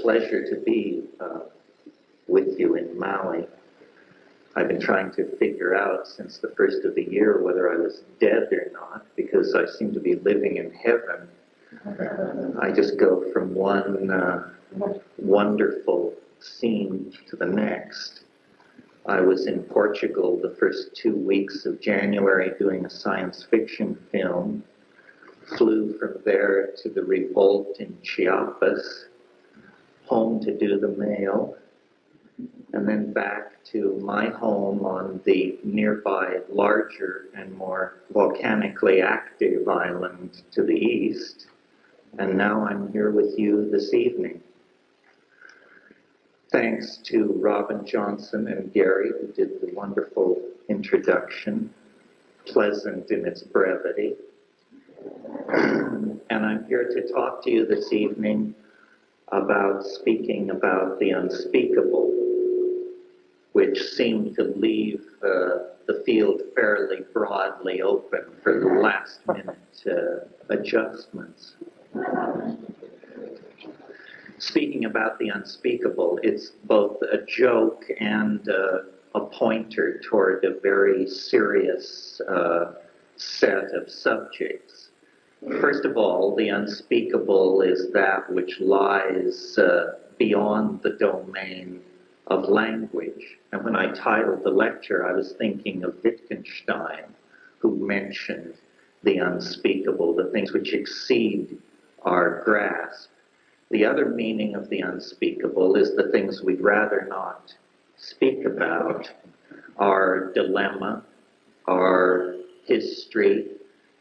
pleasure to be with you in Maui. I've been trying to figure out since the first of the year whether I was dead or not, because I seem to be living in heaven. I just go from one wonderful scene to the next. I was in Portugal the first 2 weeks of January doing a science fiction film, flew from there to the revolt in Chiapas, home to do the mail, and then back to my home on the nearby larger and more volcanically active island to the east. And now I'm here with you this evening. Thanks to Robin Johnson and Gary, who did the wonderful introduction, pleasant in its brevity. And I'm here to talk to you this evening about speaking about the unspeakable, which seemed to leave the field fairly broadly open for the last minute adjustments. Speaking about the unspeakable, it's both a joke and a pointer toward a very serious set of subjects. First of all, the unspeakable is that which lies beyond the domain of language. And when I titled the lecture, I was thinking of Wittgenstein, who mentioned the unspeakable, the things which exceed our grasp. The other meaning of the unspeakable is the things we'd rather not speak about, our dilemma, our history,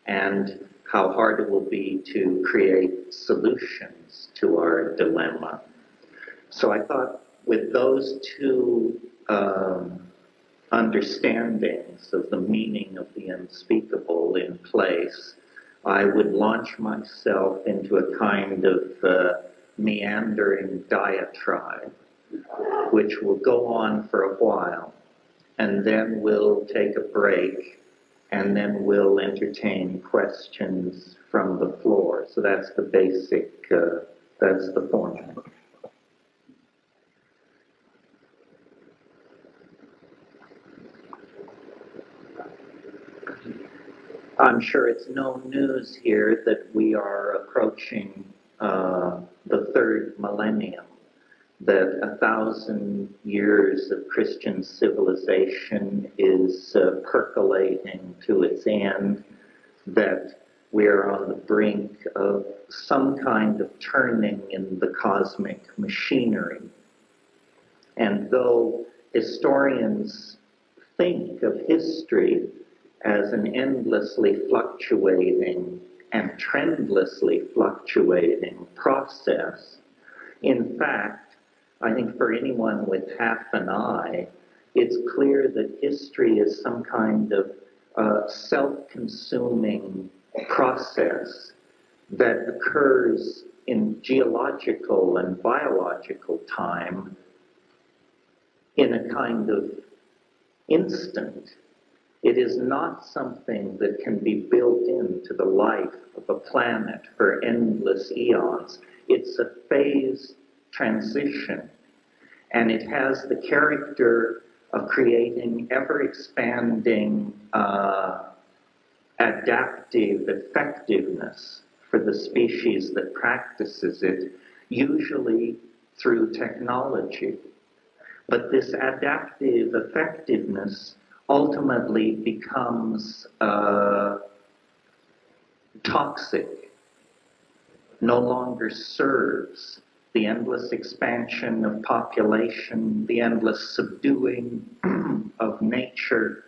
and how hard it will be to create solutions to our dilemma. So I thought with those two understandings of the meaning of the unspeakable in place, I would launch myself into a kind of meandering diatribe, which will go on for a while, and then we'll take a break, and then we'll entertain questions from the floor. So that's the basic, that's the format. I'm sure it's no news here that we are approaching the third millennium, that 1,000 years of Christian civilization is percolating to its end, that we are on the brink of some kind of turning in the cosmic machinery. And though historians think of history as an endlessly fluctuating and trendlessly fluctuating process, in fact, I think for anyone with half an eye, it's clear that history is some kind of self-consuming process that occurs in geological and biological time in a kind of instant. It is not something that can be built into the life of a planet for endless eons. It's a phase transition, and it has the character of creating ever-expanding adaptive effectiveness for the species that practices it, usually through technology. But this adaptive effectiveness ultimately becomes toxic, no longer serves the endless expansion of population, the endless subduing of nature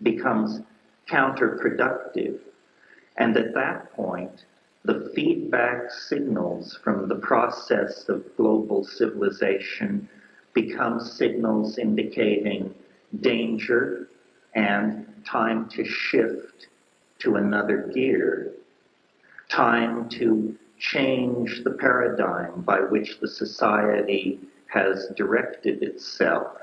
becomes counterproductive. And at that point, the feedback signals from the process of global civilization become signals indicating danger and time to shift to another gear, time to change the paradigm by which the society has directed itself.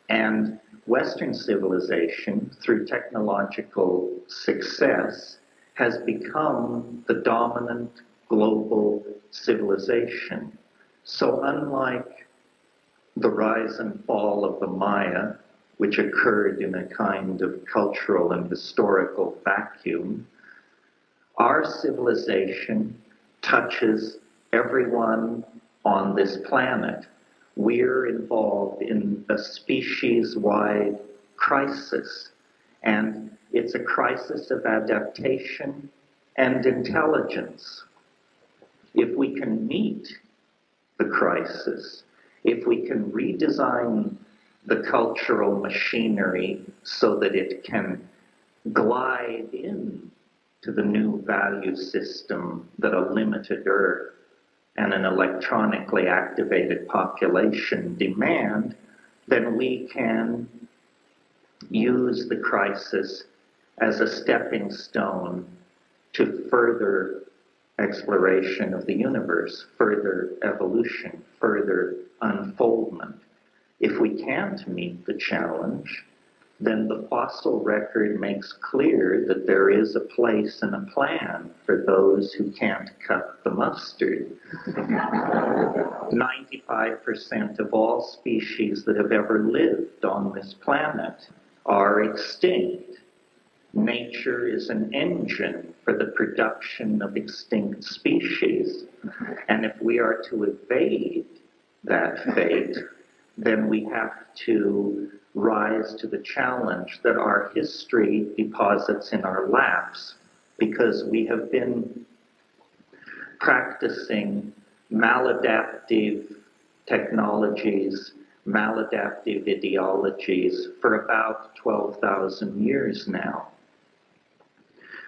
And Western civilization, through technological success, has become the dominant global civilization. So unlike the rise and fall of the Maya, which occurred in a kind of cultural and historical vacuum, our civilization touches everyone on this planet. We're involved in a species-wide crisis, and it's a crisis of adaptation and intelligence. If we can meet the crisis, if we can redesign the cultural machinery so that it can glide in to the new value system that a limited Earth and an electronically activated population demand, then we can use the crisis as a stepping stone to further exploration of the universe, further evolution, further unfoldment. If we can't meet the challenge, then the fossil record makes clear that there is a place and a plan for those who can't cut the mustard. 95% of all species that have ever lived on this planet are extinct. Nature is an engine for the production of extinct species. And if we are to evade that fate, then we have to rise to the challenge that our history deposits in our laps, because we have been practicing maladaptive technologies, maladaptive ideologies for about 12,000 years now.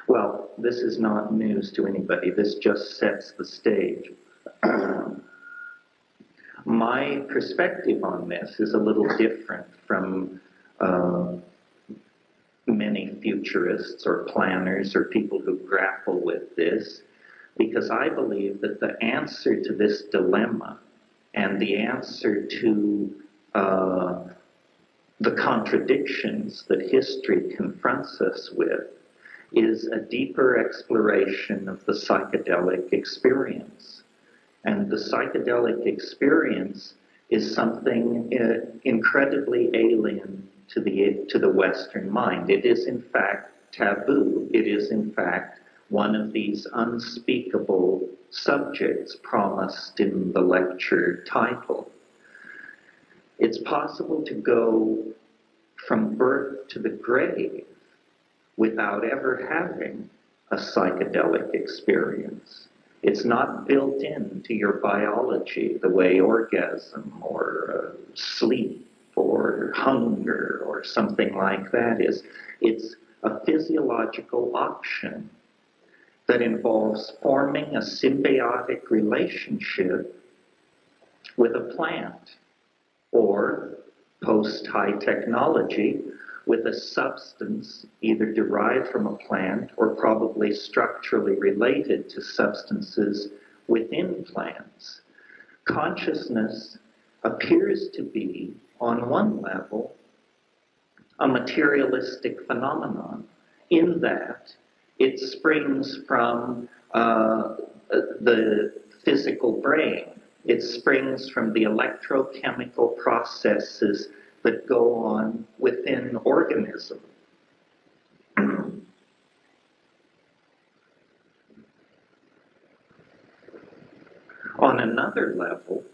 Well, this is not news to anybody. This just sets the stage. My perspective on this is a little different from many futurists or planners or people who grapple with this, because I believe that the answer to this dilemma and the answer to the contradictions that history confronts us with is a deeper exploration of the psychedelic experience. And the psychedelic experience is something incredibly alien to the Western mind. It is in fact taboo. It is in fact one of these unspeakable subjects promised in the lecture title. It's possible to go from birth to the grave without ever having a psychedelic experience. It's not built into your biology the way orgasm or sleep or hunger or something like that is. It's a physiological option that involves forming a symbiotic relationship with a plant, or post-high technology, with a substance either derived from a plant or probably structurally related to substances within plants. Consciousness appears to be, on one level, a materialistic phenomenon, in that it springs from the physical brain. It springs from the electrochemical processes that go on within organism. On another level,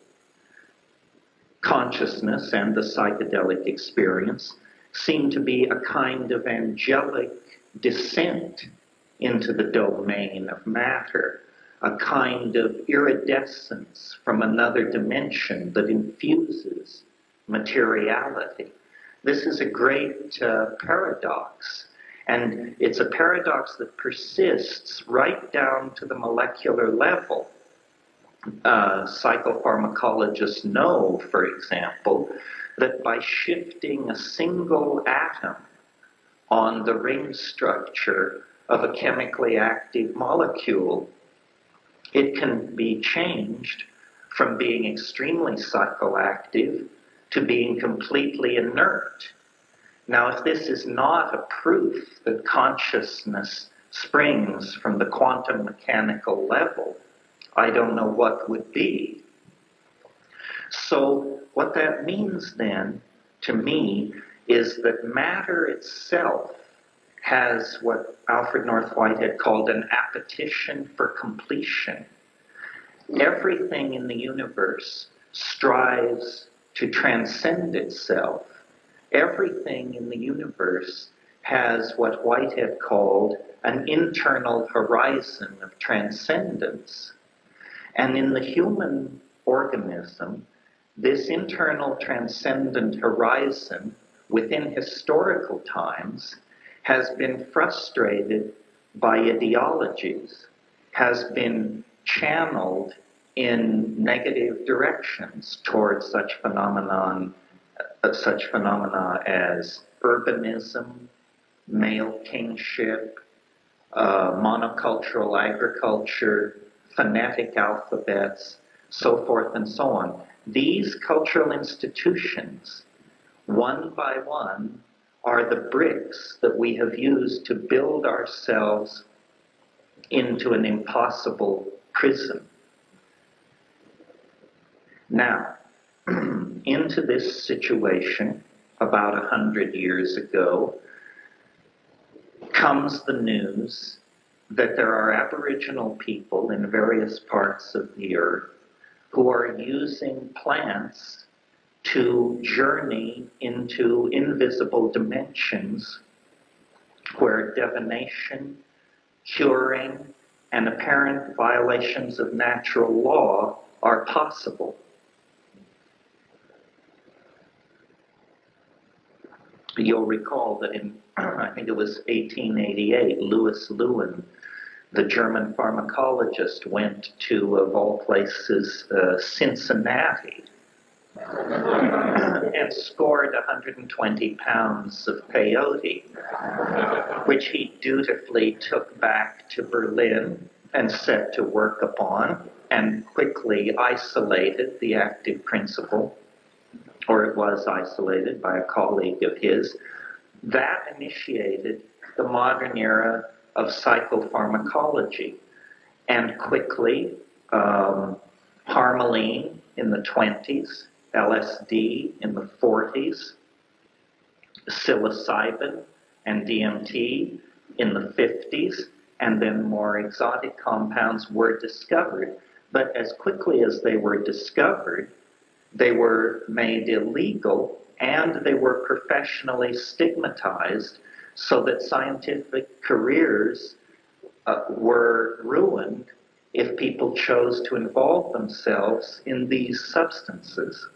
consciousness and the psychedelic experience seem to be a kind of angelic descent into the domain of matter, a kind of iridescence from another dimension that infuses materiality. This is a great paradox, and it's a paradox that persists right down to the molecular level. Psychopharmacologists know, for example, that by shifting a single atom on the ring structure of a chemically active molecule, it can be changed from being extremely psychoactive to being completely inert. Now, if this is not a proof that consciousness springs from the quantum mechanical level, I don't know what would be. So what that means then, to me, is that matter itself has what Alfred North Whitehead called an appetition for completion. Everything in the universe strives to transcend itself. Everything in the universe has what Whitehead called an internal horizon of transcendence. And in the human organism, this internal transcendent horizon within historical times has been frustrated by ideologies, has been channeled in negative directions towards such phenomena as urbanism, male kingship, monocultural agriculture, phonetic alphabets, so forth and so on. These cultural institutions, one by one, are the bricks that we have used to build ourselves into an impossible prison. Now, into this situation, about 100 years ago, comes the news that there are Aboriginal people in various parts of the earth who are using plants to journey into invisible dimensions where divination, curing, and apparent violations of natural law are possible. You'll recall that in, I think it was 1888, Louis Lewin, the German pharmacologist, went to, of all places, Cincinnati, and scored 120 pounds of peyote, which he dutifully took back to Berlin and set to work upon, and quickly isolated the active principle, or it was isolated by a colleague of his. That initiated the modern era of psychopharmacology, and quickly Harmaline in the 20s, LSD in the 40s, psilocybin and DMT in the 50s, and then more exotic compounds were discovered. But as quickly as they were discovered, they were made illegal and they were professionally stigmatized, so that scientific careers were ruined if people chose to involve themselves in these substances.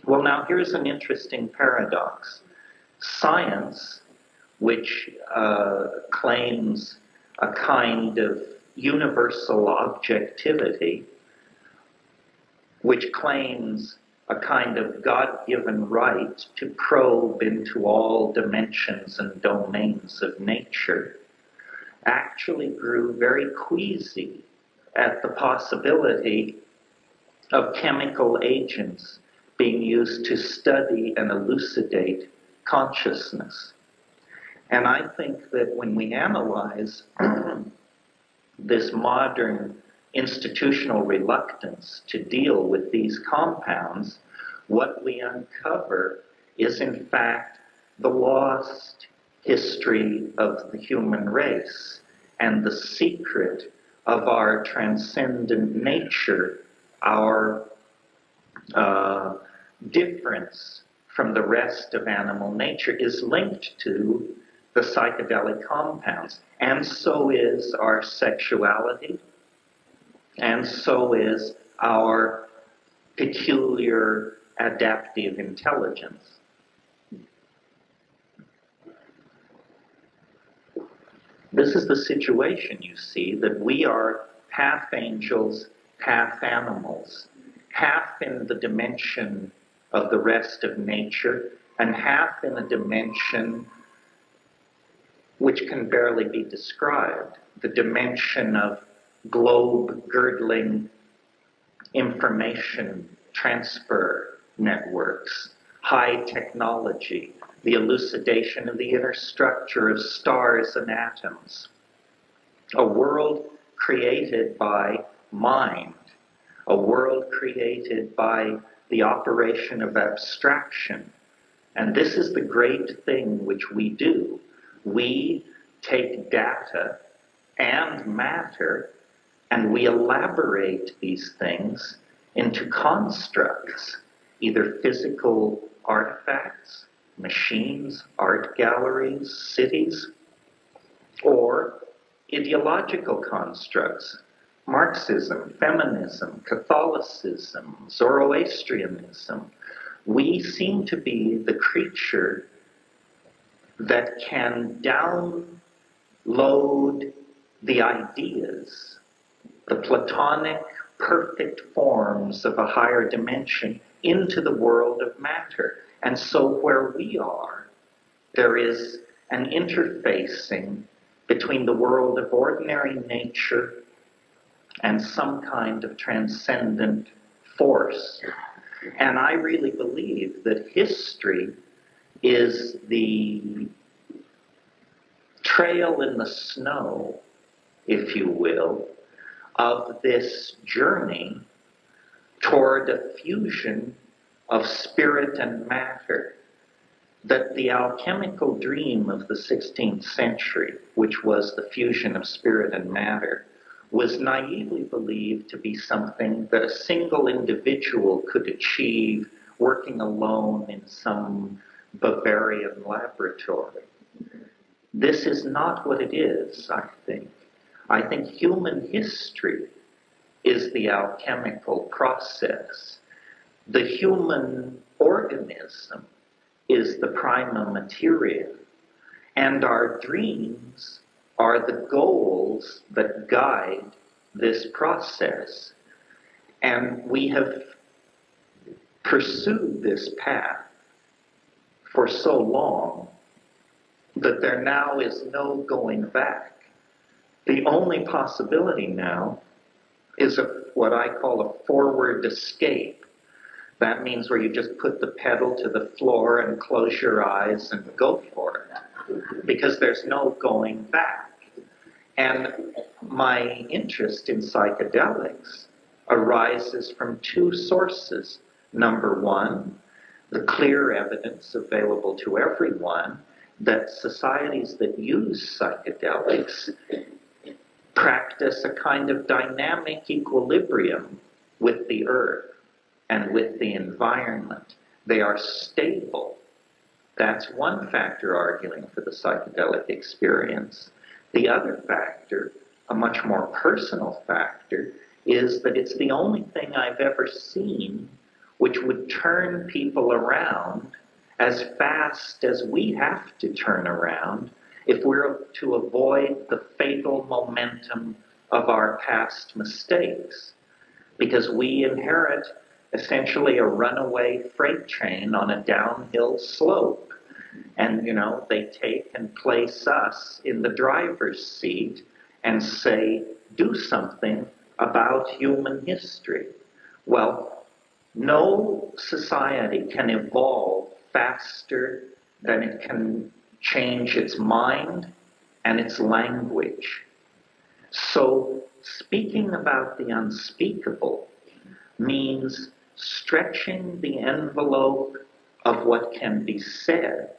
Well, now here's an interesting paradox. Science, which claims a kind of universal objectivity, which claims a kind of God-given right to probe into all dimensions and domains of nature, actually grew very queasy at the possibility of chemical agents being used to study and elucidate consciousness. And I think that when we analyze this modern institutional reluctance to deal with these compounds, what we uncover is in fact the lost history of the human race and the secret of our transcendent nature, our difference from the rest of animal nature is linked to the psychedelic compounds. And so is our sexuality, and so is our peculiar adaptive intelligence. This is the situation, you see, that we are half angels, half animals, half in the dimension of the rest of nature, and half in a dimension which can barely be described, the dimension of globe-girdling information transfer networks, high technology, the elucidation of the inner structure of stars and atoms. A world created by mind, a world created by the operation of abstraction. And this is the great thing which we do. We take data and matter, and we elaborate these things into constructs, either physical artifacts, machines, art galleries, cities, or ideological constructs, Marxism, feminism, Catholicism, Zoroastrianism. We seem to be the creature that can download the ideas, the Platonic perfect forms of a higher dimension into the world of matter. And so where we are, there is an interfacing between the world of ordinary nature and some kind of transcendent force. And I really believe that history is the trail in the snow, if you will, of this journey toward a fusion of spirit and matter. That the alchemical dream of the 16th century, which was the fusion of spirit and matter, was naively believed to be something that a single individual could achieve working alone in some Bavarian laboratory. This is not what it is, I think. I think human history is the alchemical process. The human organism is the prima materia, and our dreams are the goals that guide this process. And we have pursued this path for so long that there now is no going back. The only possibility now is what I call a forward escape. That means where you just put the pedal to the floor and close your eyes and go for it, because there's no going back. And my interest in psychedelics arises from two sources. Number one, the clear evidence available to everyone that societies that use psychedelics practice a kind of dynamic equilibrium with the earth and with the environment. They are stable. That's one factor arguing for the psychedelic experience. The other factor, a much more personal factor, is that it's the only thing I've ever seen which would turn people around as fast as we have to turn around if we're to avoid the fatal momentum of our past mistakes. Because we inherit essentially a runaway freight train on a downhill slope. And, they take and place us in the driver's seat and say, do something about human history. Well, no society can evolve faster than it can change its mind and its language. So speaking about the unspeakable means stretching the envelope of what can be said.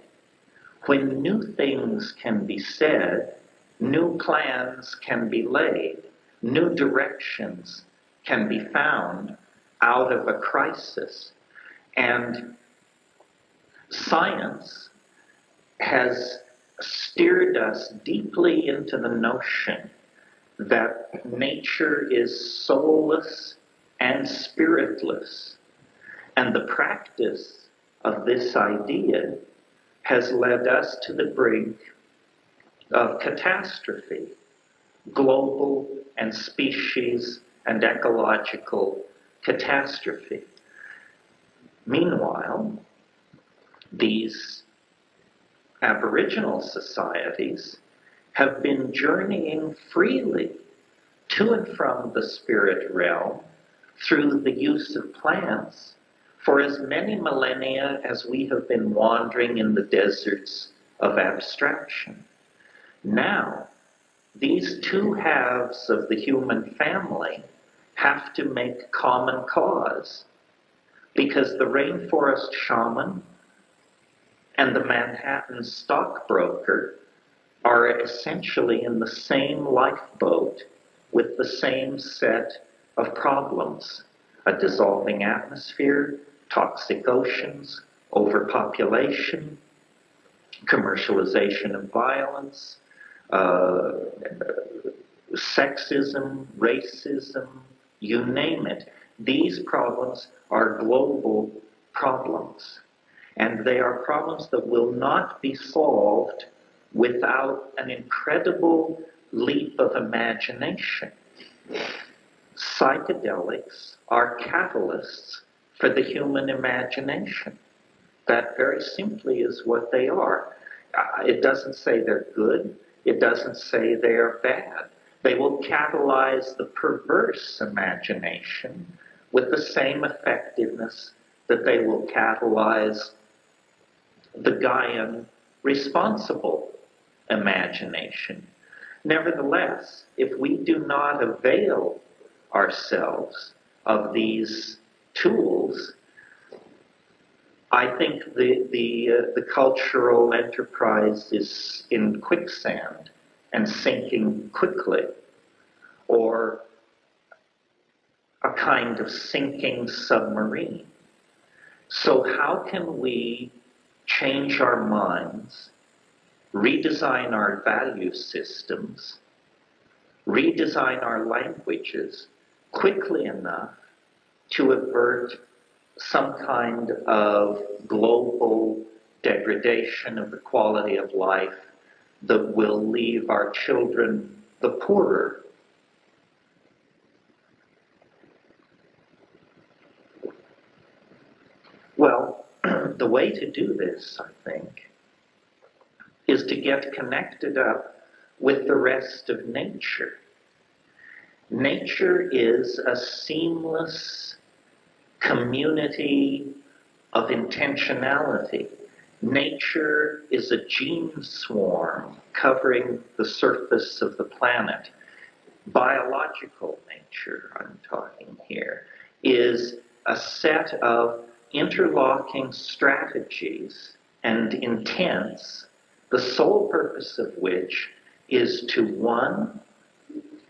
When new things can be said, new plans can be laid, new directions can be found out of a crisis. And science has steered us deeply into the notion that nature is soulless and spiritless. And the practice of this idea has led us to the brink of catastrophe, global and species and ecological catastrophe. Meanwhile, these Aboriginal societies have been journeying freely to and from the spirit realm through the use of plants for as many millennia as we have been wandering in the deserts of abstraction. Now, these two halves of the human family have to make common cause, because the rainforest shaman and the Manhattan stockbroker are essentially in the same lifeboat with the same set of problems: a dissolving atmosphere, toxic oceans, overpopulation, commercialization of violence, sexism, racism, you name it. These problems are global problems, and they are problems that will not be solved without an incredible leap of imagination. Psychedelics are catalysts for the human imagination. That very simply is what they are. It doesn't say they're good. It doesn't say they are bad. They will catalyze the perverse imagination with the same effectiveness that they will catalyze the Gaian responsible imagination. Nevertheless, if we do not avail ourselves of these tools, I think the cultural enterprise is in quicksand and sinking quickly, or a kind of sinking submarine. So how can we change our minds, redesign our value systems, redesign our languages quickly enough to avert some kind of global degradation of the quality of life that will leave our children the poorer? Well, the way to do this, I think, is to get connected up with the rest of nature. Nature is a seamless community of intentionality. Nature is a gene swarm covering the surface of the planet. Biological nature, I'm talking here, is a set of interlocking strategies and intents, the sole purpose of which is to, one,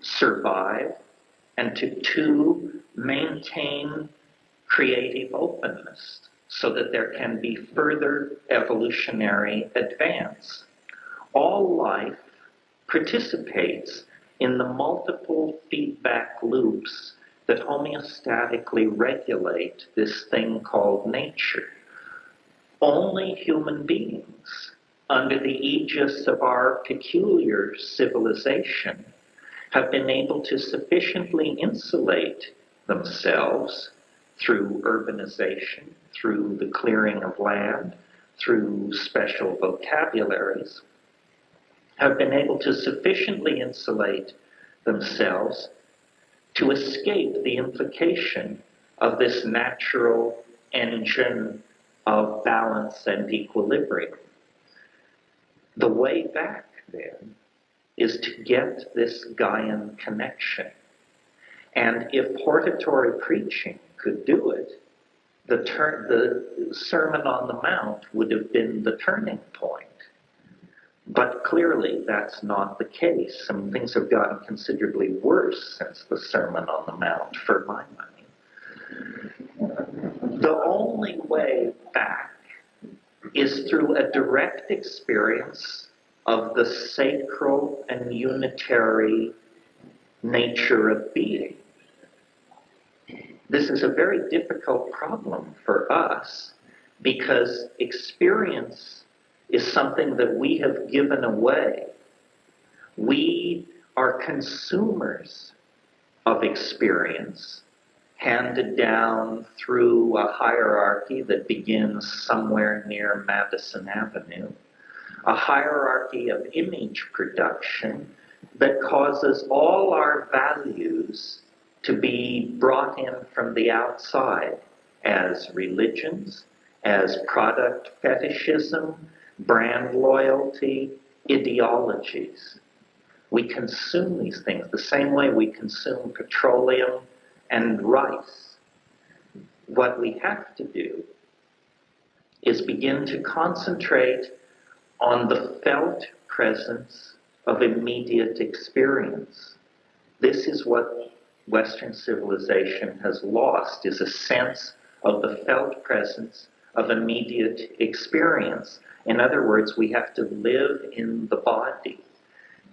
survive, and to, two, maintain creative openness so that there can be further evolutionary advance. All life participates in the multiple feedback loops that homeostatically regulate this thing called nature. Only human beings, under the aegis of our peculiar civilization, have been able to sufficiently insulate themselves through urbanization, through the clearing of land, through special vocabularies, have been able to sufficiently insulate themselves to escape the implication of this natural engine of balance and equilibrium. The way back, then, is to get this Gaian connection. And if hortatory preaching could do it, the Sermon on the Mount would have been the turning point. But clearly that's not the case. Some things have gotten considerably worse since the Sermon on the Mount, for my money. The only way back is through a direct experience of the sacral and unitary nature of being. This is a very difficult problem for us because experience is something that we have given away. We are consumers of experience, handed down through a hierarchy that begins somewhere near Madison Avenue, a hierarchy of image production that causes all our values to be brought in from the outside as religions, as product fetishism, brand loyalty, ideologies. We consume these things the same way we consume petroleum and rice. What we have to do is begin to concentrate on the felt presence of immediate experience. This is what Western civilization has lost, is a sense of the felt presence of immediate experience. In other words, we have to live in the body.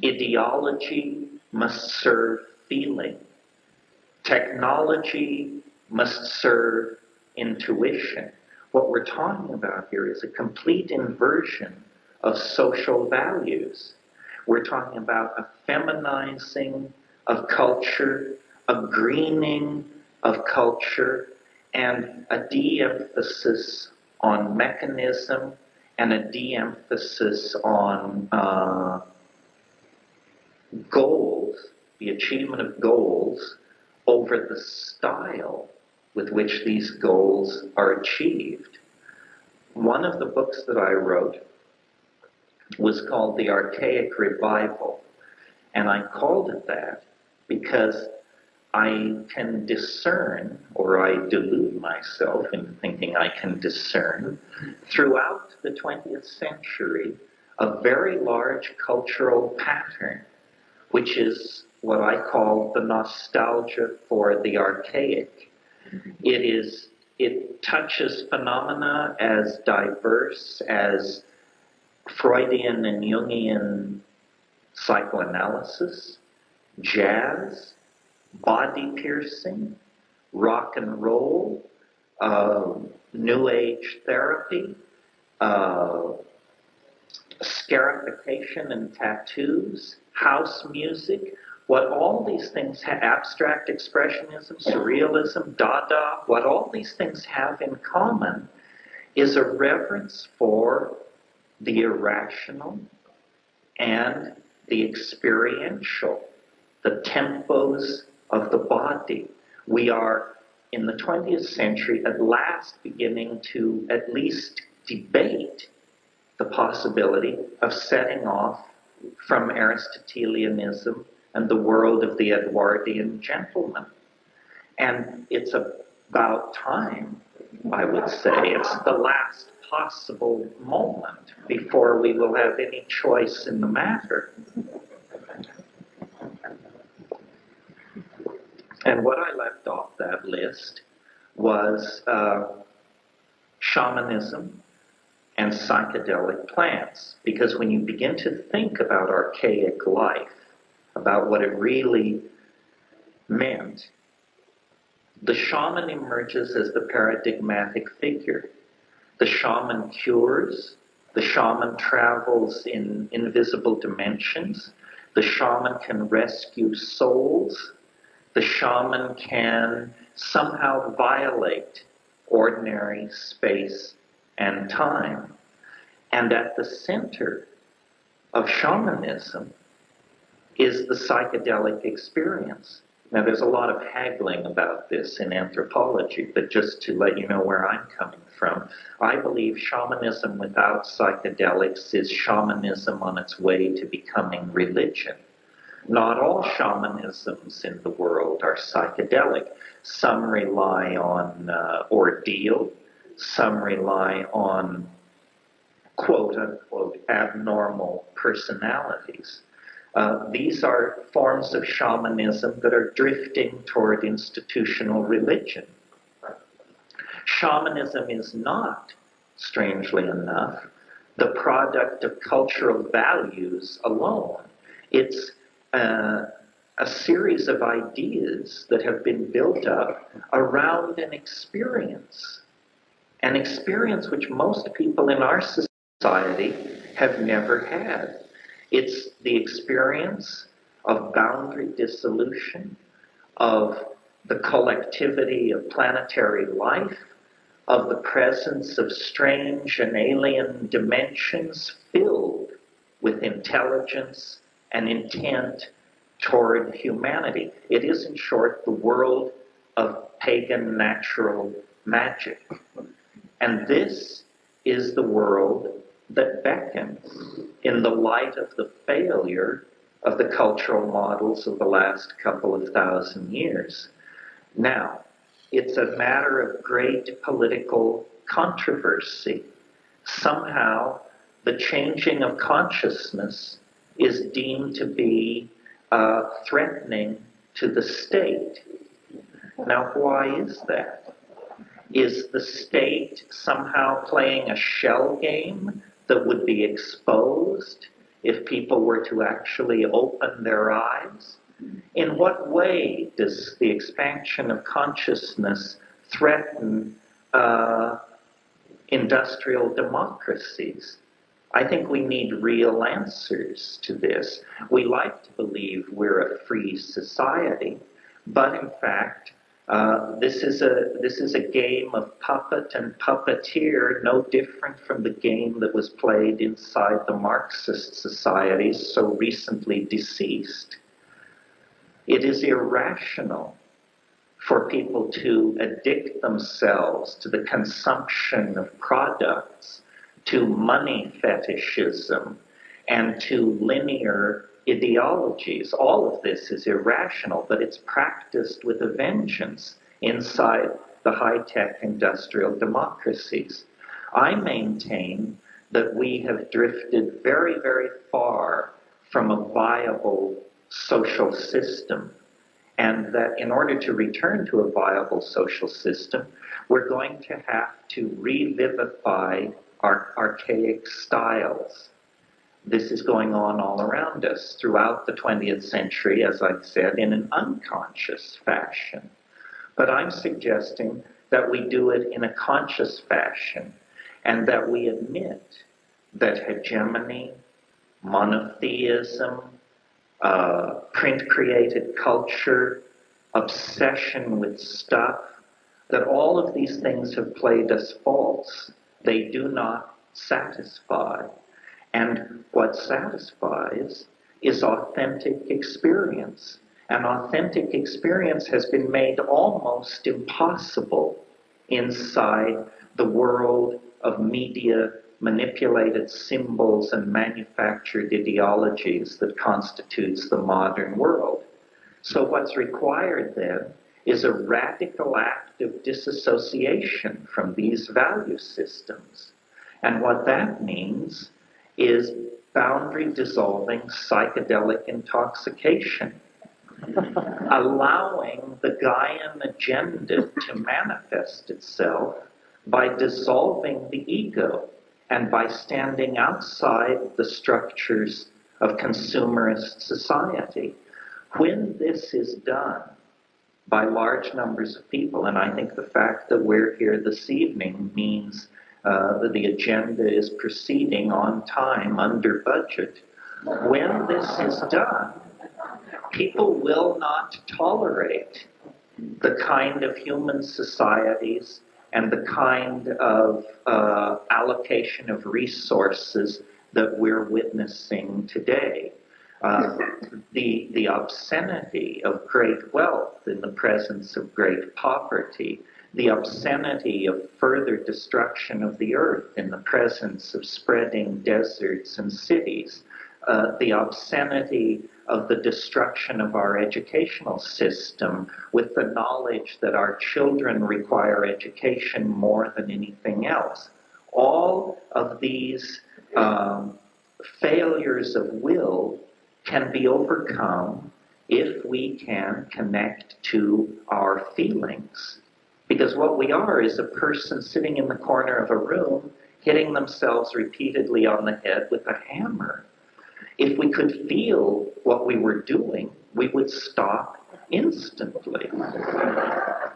Ideology must serve feeling. Technology must serve intuition. What we're talking about here is a complete inversion of social values. We're talking about a feminizing of culture, a greening of culture, and a de-emphasis on mechanism and a de-emphasis on goals, the achievement of goals, over the style with which these goals are achieved. One of the books that I wrote was called The Archaic Revival, and I called it that because I can discern, or I delude myself in thinking I can discern, throughout the 20th century, a very large cultural pattern, which is what I call the nostalgia for the archaic. It touches phenomena as diverse as Freudian and Jungian psychoanalysis, jazz, body piercing, rock and roll, New Age therapy, scarification and tattoos, house music, what all these things have, abstract expressionism, surrealism, Dada, what all these things have in common is a reverence for the irrational and the experiential, the tempos of the body. We are, in the 20th century, at last beginning to at least debate the possibility of setting off from Aristotelianism and the world of the Edwardian gentleman. And it's about time, I would say. It's the last possible moment before we will have any choice in the matter. And what I left off that list was shamanism and psychedelic plants. Because when you begin to think about archaic life, about what it really meant, the shaman emerges as the paradigmatic figure. The shaman cures, the shaman travels in invisible dimensions, the shaman can rescue souls, the shaman can somehow violate ordinary space and time. And at the center of shamanism is the psychedelic experience. Now, there's a lot of haggling about this in anthropology, but just to let you know where I'm coming from, I believe shamanism without psychedelics is shamanism on its way to becoming religion. Not all shamanisms in the world are psychedelic. Some rely on ordeal, some rely on quote-unquote abnormal personalities. These are forms of shamanism that are drifting toward institutional religion. Shamanism is not, strangely enough, the product of cultural values alone. It's a series of ideas that have been built up around an experience which most people in our society have never had. It's the experience of boundary dissolution, of the collectivity of planetary life, of the presence of strange and alien dimensions filled with intelligence and intent toward humanity. It is, in short, the world of pagan natural magic. And this is the world that beckons in the light of the failure of the cultural models of the last couple of thousand years. Now, it's a matter of great political controversy. Somehow, the changing of consciousness is deemed to be threatening to the state. Now, why is that? Is the state somehow playing a shell game that would be exposed if people were to actually open their eyes? In what way does the expansion of consciousness threaten industrial democracies? I think we need real answers to this. We like to believe we're a free society, but in fact, this is a game of puppet and puppeteer, no different from the game that was played inside the Marxist societies so recently deceased. It is irrational for people to addict themselves to the consumption of products, to money fetishism, and to linear ideologies. All of this is irrational, but it's practiced with a vengeance inside the high-tech industrial democracies. I maintain that we have drifted very, very far from a viable social system, and that in order to return to a viable social system, we're going to have to revivify our archaic styles. This is going on all around us throughout the 20th century, as I've said, in an unconscious fashion. But I'm suggesting that we do it in a conscious fashion, and that we admit that hegemony, monotheism, print-created culture, obsession with stuff, that all of these things have played us false. They do not satisfy. And what satisfies is authentic experience. And authentic experience has been made almost impossible inside the world of media manipulated symbols and manufactured ideologies that constitutes the modern world. So what's required then is a radical act of disassociation from these value systems. And what that means is boundary dissolving psychedelic intoxication, allowing the Gaian agenda to manifest itself by dissolving the ego and by standing outside the structures of consumerist society. When this is done by large numbers of people, and I think the fact that we're here this evening means that the agenda is proceeding on time, under budget. When this is done, people will not tolerate the kind of human societies and the kind of allocation of resources that we're witnessing today. The obscenity of great wealth in the presence of great poverty, the obscenity of further destruction of the earth in the presence of spreading deserts and cities, the obscenity of the destruction of our educational system with the knowledge that our children require education more than anything else. All of these failures of will can be overcome if we can connect to our feelings. Because what we are is a person sitting in the corner of a room, hitting themselves repeatedly on the head with a hammer. If we could feel what we were doing, we would stop instantly.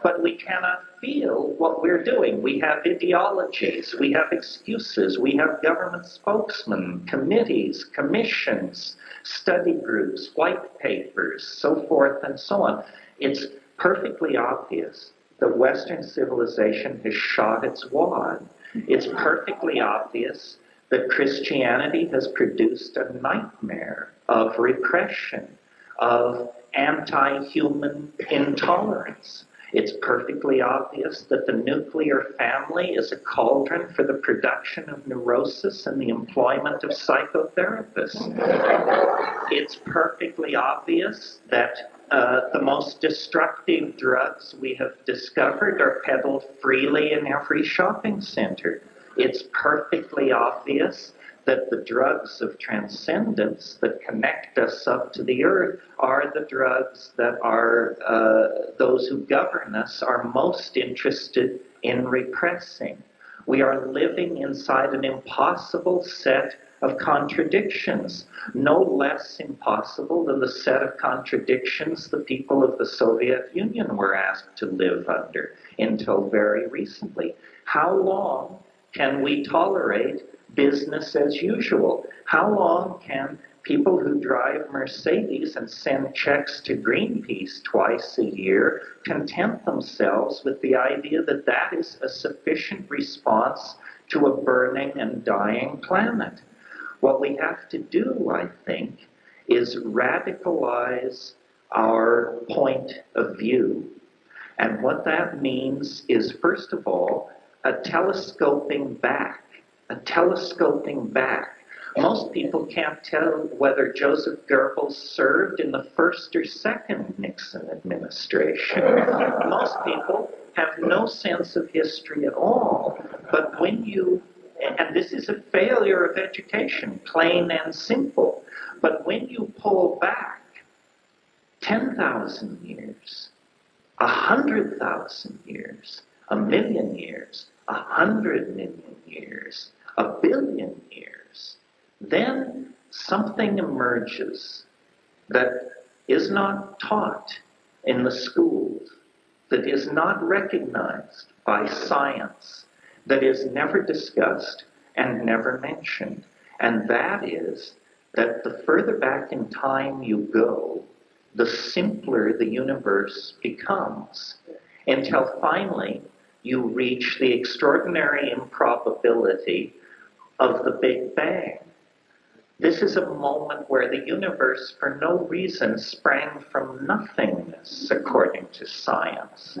But we cannot feel what we're doing. We have ideologies, we have excuses, we have government spokesmen, committees, commissions, study groups, white papers, so forth and so on. It's perfectly obvious that Western civilization has shot its wad. It's perfectly obvious that Christianity has produced a nightmare of repression, of anti-human intolerance. It's perfectly obvious that the nuclear family is a cauldron for the production of neurosis and the employment of psychotherapists. It's perfectly obvious that The most destructive drugs we have discovered are peddled freely in every shopping center. It's perfectly obvious that the drugs of transcendence that connect us up to the earth are the drugs that are those who govern us are most interested in repressing. We are living inside an impossible set of contradictions, no less impossible than the set of contradictions the people of the Soviet Union were asked to live under until very recently. How long can we tolerate business as usual? How long can people who drive Mercedes and send checks to Greenpeace twice a year content themselves with the idea that that is a sufficient response to a burning and dying planet? What we have to do, I think, is radicalize our point of view. And what that means is, first of all, a telescoping back. Most people can't tell whether Joseph Goebbels served in the first or second Nixon administration. Most people have no sense of history at all. But when you, and this is a failure of education, plain and simple, but when you pull back 10,000 years, 100,000 years, 1,000,000 years, 100,000,000 years, 1,000,000,000 years, then something emerges that is not taught in the schools, that is not recognized by science, that is never discussed and never mentioned. And that is that the further back in time you go, the simpler the universe becomes, until finally you reach the extraordinary improbability of the Big Bang. This is a moment where the universe, for no reason, sprang from nothingness, according to science.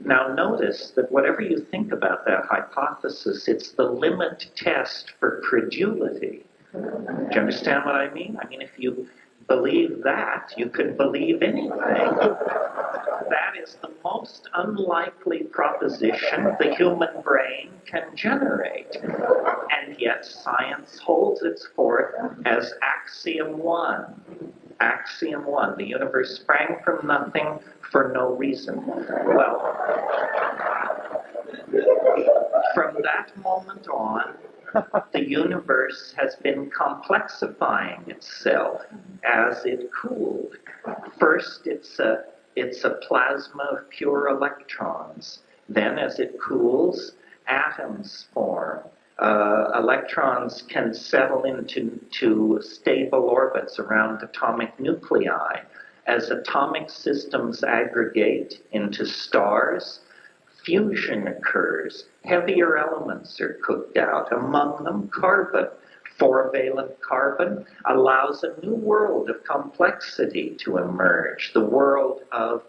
Now notice that whatever you think about that hypothesis, it's the limit test for credulity. Do you understand what I mean? I mean, if you believe that, you can believe anything. That is the most unlikely proposition the human brain can generate. And yet science holds it forth as axiom one. Axiom one. The universe sprang from nothing for no reason. Well, from that moment on, the universe has been complexifying itself as it cooled. First, it's a plasma of pure electrons. Then, as it cools, atoms form. Electrons can settle into stable orbits around atomic nuclei. As atomic systems aggregate into stars, fusion occurs. Heavier elements are cooked out, among them carbon. Four-valent carbon allows a new world of complexity to emerge, the world of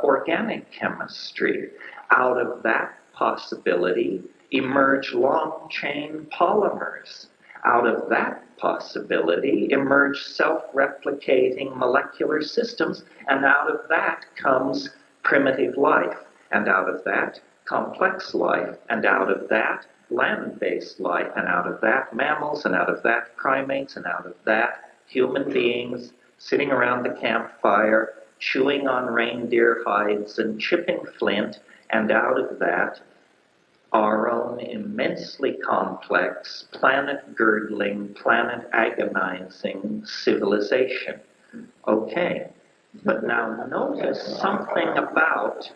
organic chemistry. Out of that possibility emerge long-chain polymers. Out of that possibility emerge self-replicating molecular systems, and out of that comes primitive life. And out of that, complex life, and out of that, land-based life, and out of that, mammals, and out of that, primates, and out of that, human beings sitting around the campfire, chewing on reindeer hides and chipping flint, and out of that, our own immensely complex, planet-girdling, planet-agonizing civilization. Okay, but now notice something about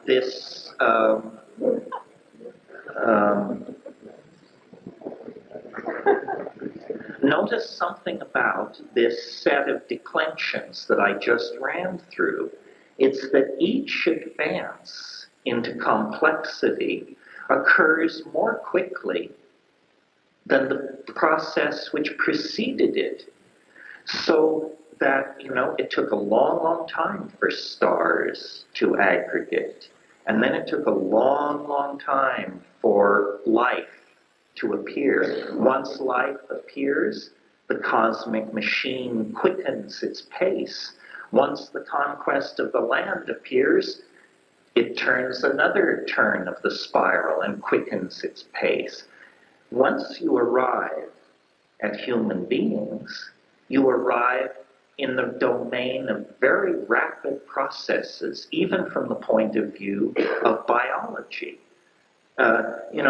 this notice something about this set of declensions that I just ran through. It's that each advance into complexity occurs more quickly than the process which preceded it. So that, it took a long, long time for stars to aggregate. And then it took a long, long time for life to appear. Once life appears, the cosmic machine quickens its pace. Once the conquest of the land appears, it turns another turn of the spiral and quickens its pace. Once you arrive at human beings, you arrive in the domain of very rapid processes, even from the point of view of biology.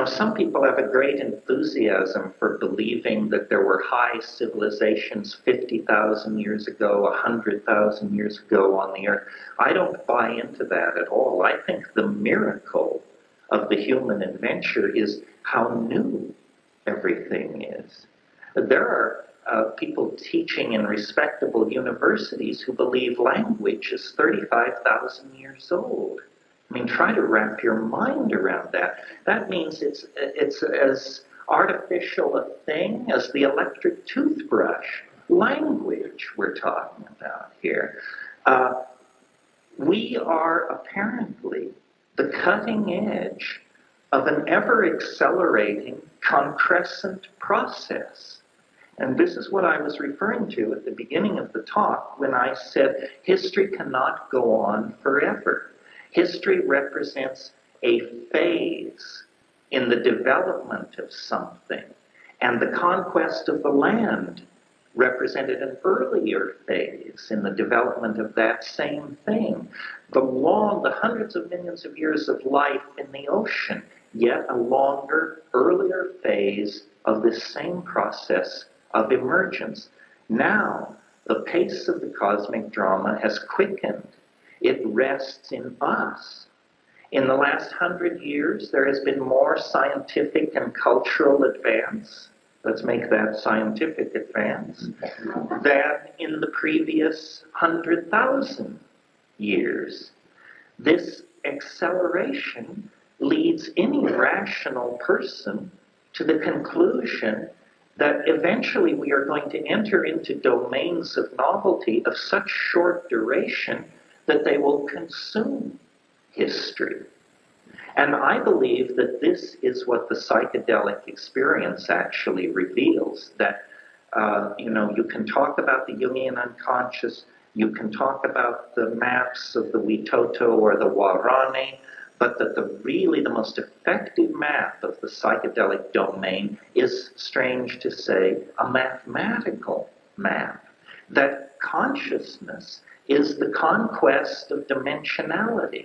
Some people have a great enthusiasm for believing that there were high civilizations 50,000 years ago, 100,000 years ago on the Earth. I don't buy into that at all. I think the miracle of the human adventure is how new everything is. There are people teaching in respectable universities who believe language is 35,000 years old. I mean, try to wrap your mind around that. That means it's as artificial a thing as the electric toothbrush. Language we're talking about here. We are apparently the cutting edge of an ever-accelerating concrescent process. And this is what I was referring to at the beginning of the talk when I said history cannot go on forever. History represents a phase in the development of something, and the conquest of the land represented an earlier phase in the development of that same thing. The hundreds of millions of years of life in the ocean, yet a longer, earlier phase of this same process of emergence. Now, the pace of the cosmic drama has quickened. It rests in us. In the last 100 years, there has been more scientific and cultural advance, let's make that scientific advance, than in the previous 100,000 years. This acceleration leads any rational person to the conclusion that eventually we are going to enter into domains of novelty of such short duration that they will consume history. And I believe that this is what the psychedelic experience actually reveals, that, you can talk about the Jungian unconscious, you can talk about the maps of the Witoto or the Warani, but that the most effective map of the psychedelic domain is, strange to say, a mathematical map. That consciousness is the conquest of dimensionality.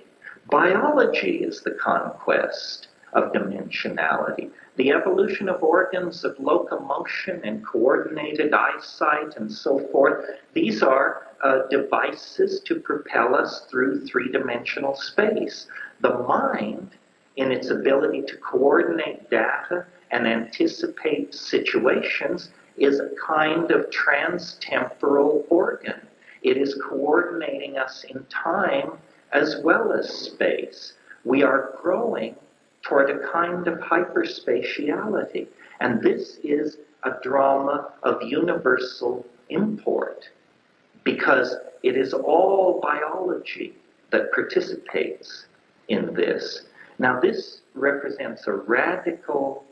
Biology is the conquest of dimensionality. The evolution of organs of locomotion and coordinated eyesight and so forth, these are devices to propel us through three-dimensional space. The mind, in its ability to coordinate data and anticipate situations, is a kind of trans-temporal organ. It is coordinating us in time as well as space. We are growing toward a kind of hyperspatiality. And this is a drama of universal import because it is all biology that participates in this. Now, this represents a radical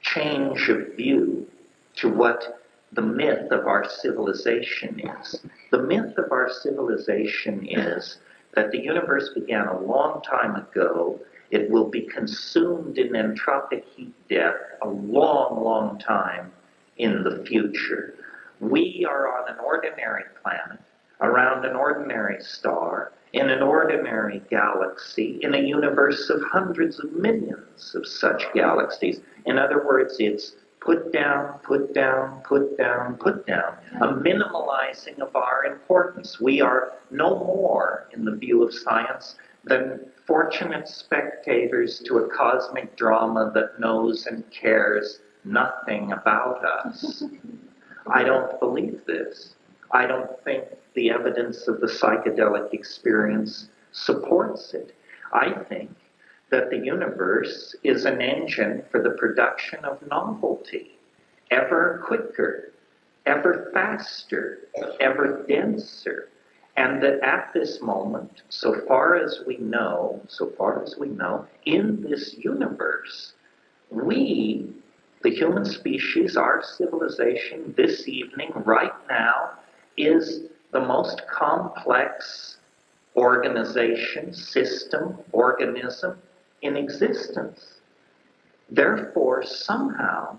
change of view to what the myth of our civilization is. The myth of our civilization is that the universe began a long time ago. It will be consumed in entropic heat death a long, long time in the future. We are on an ordinary planet, around an ordinary star, in an ordinary galaxy, in a universe of hundreds of millions of such galaxies. In other words, it's put down, put down, put down, put down, a minimalizing of our importance. We are no more, in the view of science, than fortunate spectators to a cosmic drama that knows and cares nothing about us. I don't believe this. I don't think the evidence of the psychedelic experience supports it. I think that the universe is an engine for the production of novelty, ever quicker, ever faster, ever denser, and that at this moment, so far as we know, in this universe, we, the human species, our civilization, this evening, right now, is the most complex organization, system, organism in existence. Therefore, somehow,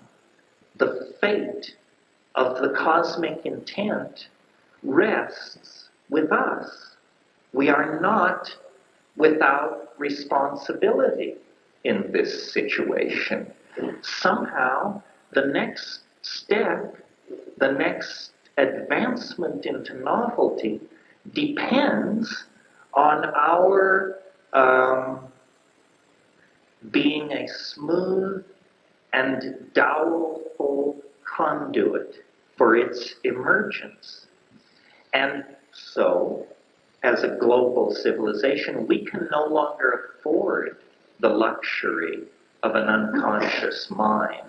the fate of the cosmic intent rests with us. We are not without responsibility in this situation. Somehow, the next step, the next advancement into novelty depends on our being a smooth and dowelful conduit for its emergence. And so, as a global civilization, we can no longer afford the luxury of an unconscious mind.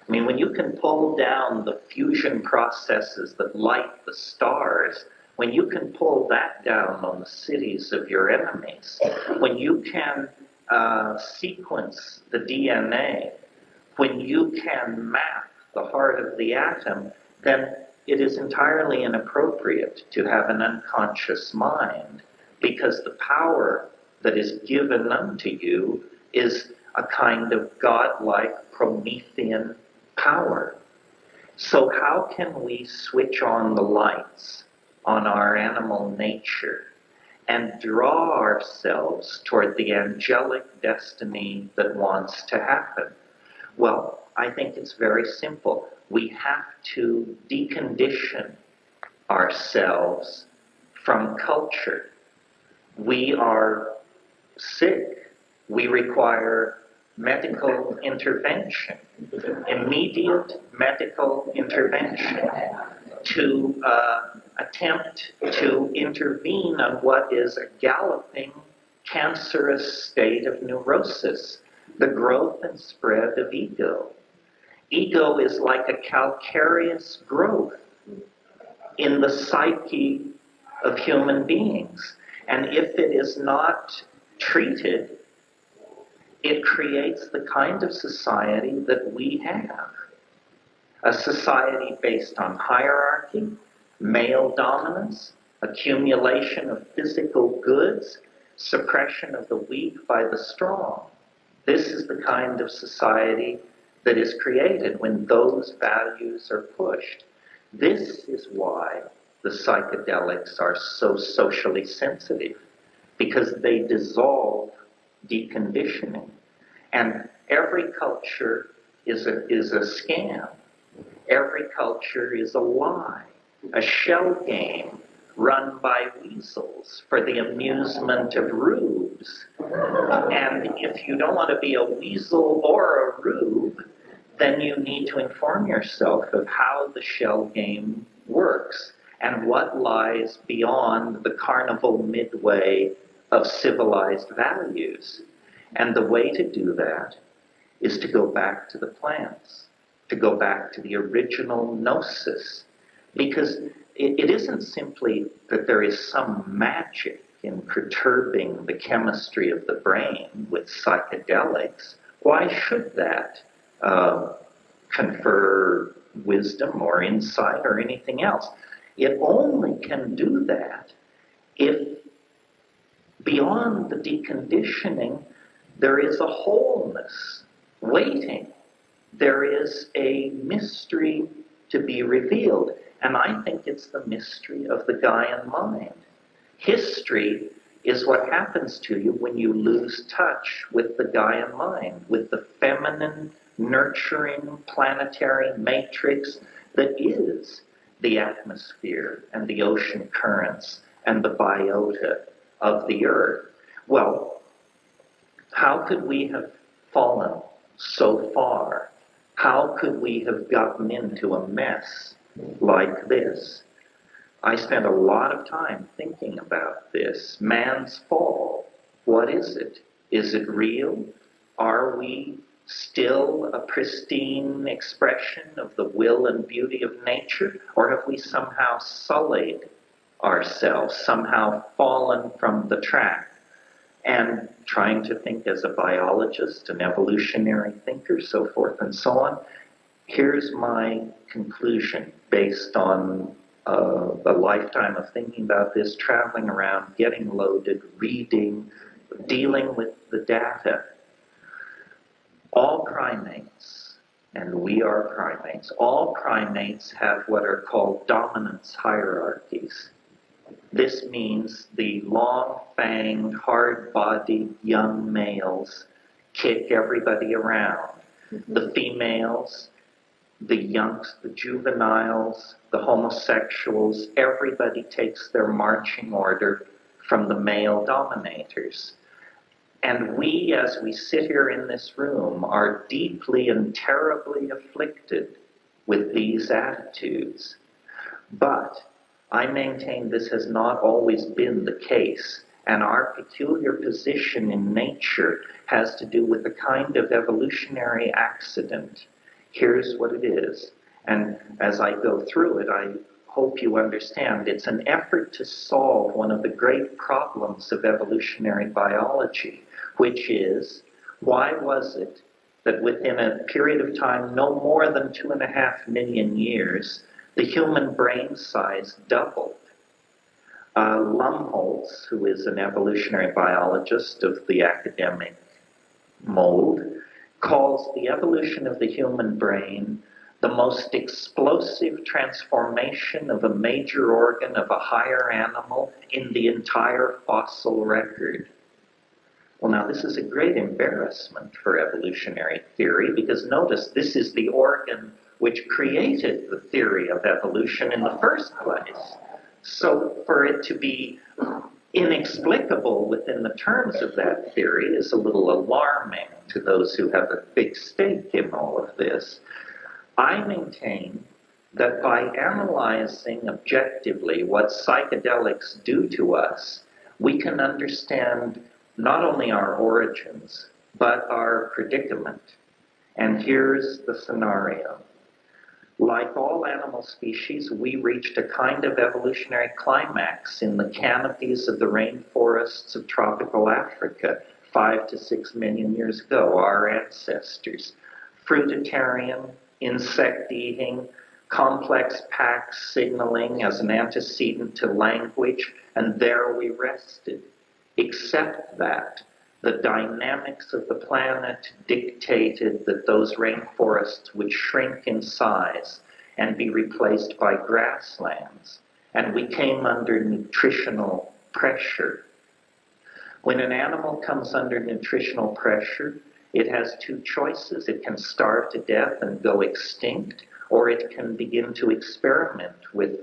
I mean, when you can pull down the fusion processes that light the stars, when you can pull that down on the cities of your enemies, when you can sequence the DNA, when you can map the heart of the atom, then it is entirely inappropriate to have an unconscious mind, because the power that is given unto you is a kind of godlike Promethean power. So how can we switch on the lights on our animal nature and draw ourselves toward the angelic destiny that wants to happen? Well, I think it's very simple. We have to decondition ourselves from culture. We are sick. We require medical intervention, immediate medical intervention, to attempt to intervene on what is a galloping cancerous state of neurosis, the growth and spread of ego. Ego is like a calcareous growth in the psyche of human beings. And if it is not treated, it creates the kind of society that we have. A society based on hierarchy, male dominance, accumulation of physical goods, suppression of the weak by the strong. This is the kind of society that is created when those values are pushed. This is why the psychedelics are so socially sensitive, because they dissolve deconditioning. And every culture is a scam. Every culture is a lie, a shell game run by weasels for the amusement of rubes. And if you don't want to be a weasel or a rube, then you need to inform yourself of how the shell game works and what lies beyond the carnival midway of civilized values. And the way to do that is to go back to the plants, to go back to the original gnosis, because it isn't simply that there is some magic in perturbing the chemistry of the brain with psychedelics. Why should that confer wisdom or insight or anything else? It only can do that if beyond the deconditioning there is a wholeness waiting. There is a mystery to be revealed. And I think it's the mystery of the Gaian mind. History is what happens to you when you lose touch with the Gaian mind, with the feminine, nurturing, planetary matrix that is the atmosphere and the ocean currents and the biota of the earth. Well, how could we have fallen so far? How could we have gotten into a mess like this? I spent a lot of time thinking about this. Man's fall. What is it? Is it real? Are we still a pristine expression of the will and beauty of nature? Or have we somehow sullied ourselves, somehow fallen from the track? And trying to think as a biologist, an evolutionary thinker, so forth and so on, here's my conclusion based on a lifetime of thinking about this, traveling around, getting loaded, reading, dealing with the data. All primates, and we are primates, all primates have what are called dominance hierarchies. This means the long-fanged, hard-bodied young males kick everybody around. The females, the youngs, the juveniles, the homosexuals, everybody takes their marching order from the male dominators. And we, as we sit here in this room, are deeply and terribly afflicted with these attitudes. But I maintain this has not always been the case, and our peculiar position in nature has to do with a kind of evolutionary accident. Here's what it is, and as I go through it, I hope you understand it's an effort to solve one of the great problems of evolutionary biology, which is, why was it that within a period of time no more than 2.5 million years, the human brain size doubled? Lumholtz, who is an evolutionary biologist of the academic mold, calls the evolution of the human brain the most explosive transformation of a major organ of a higher animal in the entire fossil record. Well, now this is a great embarrassment for evolutionary theory, because notice this is the organ which created the theory of evolution in the first place. So for it to be inexplicable within the terms of that theory is a little alarming to those who have a big stake in all of this. I maintain that by analyzing objectively what psychedelics do to us, we can understand not only our origins, but our predicament. And here's the scenario. Like all animal species, we reached a kind of evolutionary climax in the canopies of the rainforests of tropical Africa 5 to 6 million years ago, our ancestors. Fruitarian, insect-eating, complex pack signaling as an antecedent to language, and there we rested. Except that the dynamics of the planet dictated that those rainforests would shrink in size and be replaced by grasslands, and we came under nutritional pressure. When an animal comes under nutritional pressure, it has two choices. It can starve to death and go extinct, or it can begin to experiment with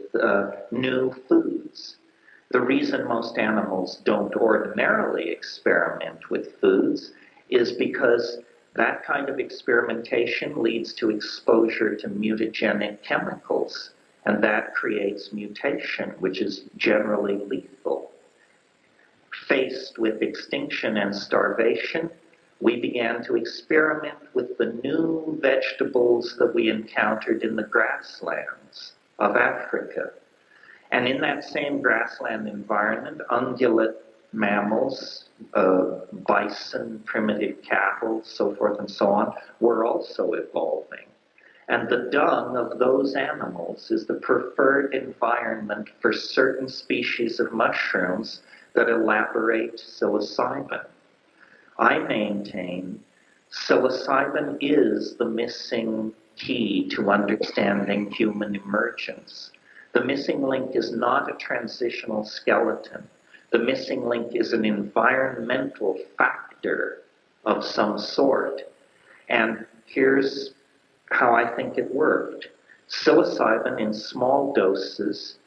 new foods. The reason most animals don't ordinarily experiment with foods is because that kind of experimentation leads to exposure to mutagenic chemicals, and that creates mutation, which is generally lethal. Faced with extinction and starvation, we began to experiment with the new vegetables that we encountered in the grasslands of Africa. And in that same grassland environment, ungulate mammals, bison, primitive cattle, so forth and so on, were also evolving. And the dung of those animals is the preferred environment for certain species of mushrooms that elaborate psilocybin. I maintain psilocybin is the missing key to understanding human emergence. The missing link is not a transitional skeleton. The missing link is an environmental factor of some sort. And here's how I think it worked. Psilocybin in small doses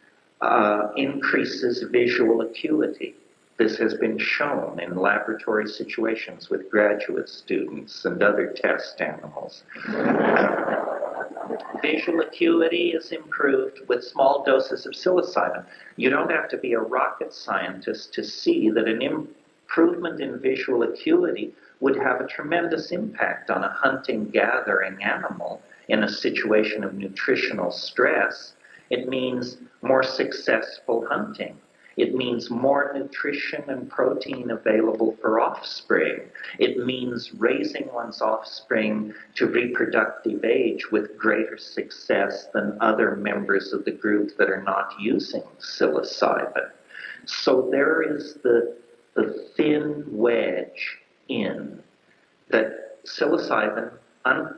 increases visual acuity. This has been shown in laboratory situations with graduate students and other test animals. Visual acuity is improved with small doses of psilocybin. You don't have to be a rocket scientist to see that an improvement in visual acuity would have a tremendous impact on a hunting-gathering animal in a situation of nutritional stress. It means more successful hunting. It means more nutrition and protein available for offspring. It means raising one's offspring to reproductive age with greater success than other members of the group that are not using psilocybin. So there is the thin wedge in that psilocybin,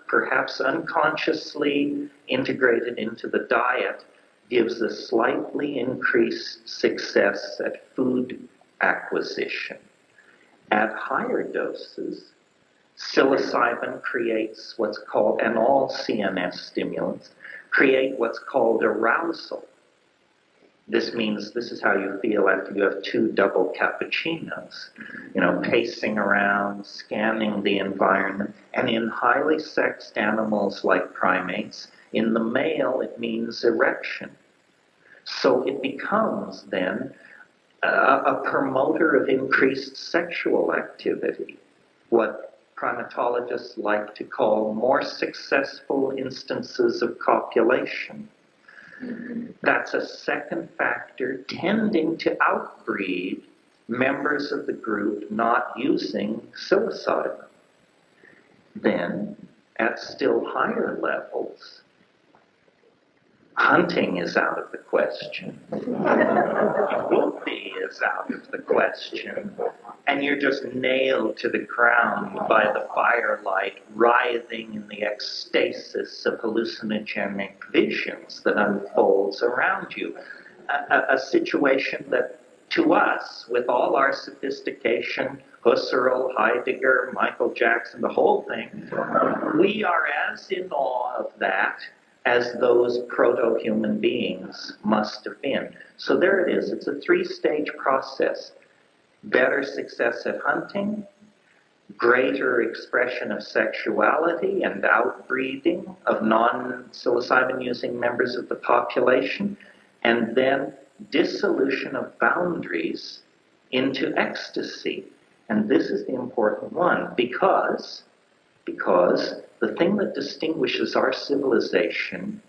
perhaps unconsciously integrated into the diet, gives a slightly increased success at food acquisition. At higher doses, psilocybin creates what's called, and all CNS stimulants, create what's called arousal. This means this is how you feel after you have 2 double cappuccinos, pacing around, scanning the environment. And in highly sexed animals like primates, in the male, it means erection. So it becomes then a promoter of increased sexual activity, what primatologists like to call more successful instances of copulation. That's a second factor tending to outbreed members of the group not using psilocybin. Then, at still higher levels, hunting is out of the question. Whoopee is out of the question. And you're just nailed to the ground by the firelight, writhing in the ecstasis of hallucinogenic visions that unfolds around you. A situation that, to us, with all our sophistication, Husserl, Heidegger, Michael Jackson, the whole thing, we are as in awe of that as those proto-human beings must have been. So there it is. It's a 3-stage process. Better success at hunting, greater expression of sexuality and outbreeding of non-psilocybin using members of the population, and then dissolution of boundaries into ecstasy. And this is the important one, because the thing that distinguishes our civilization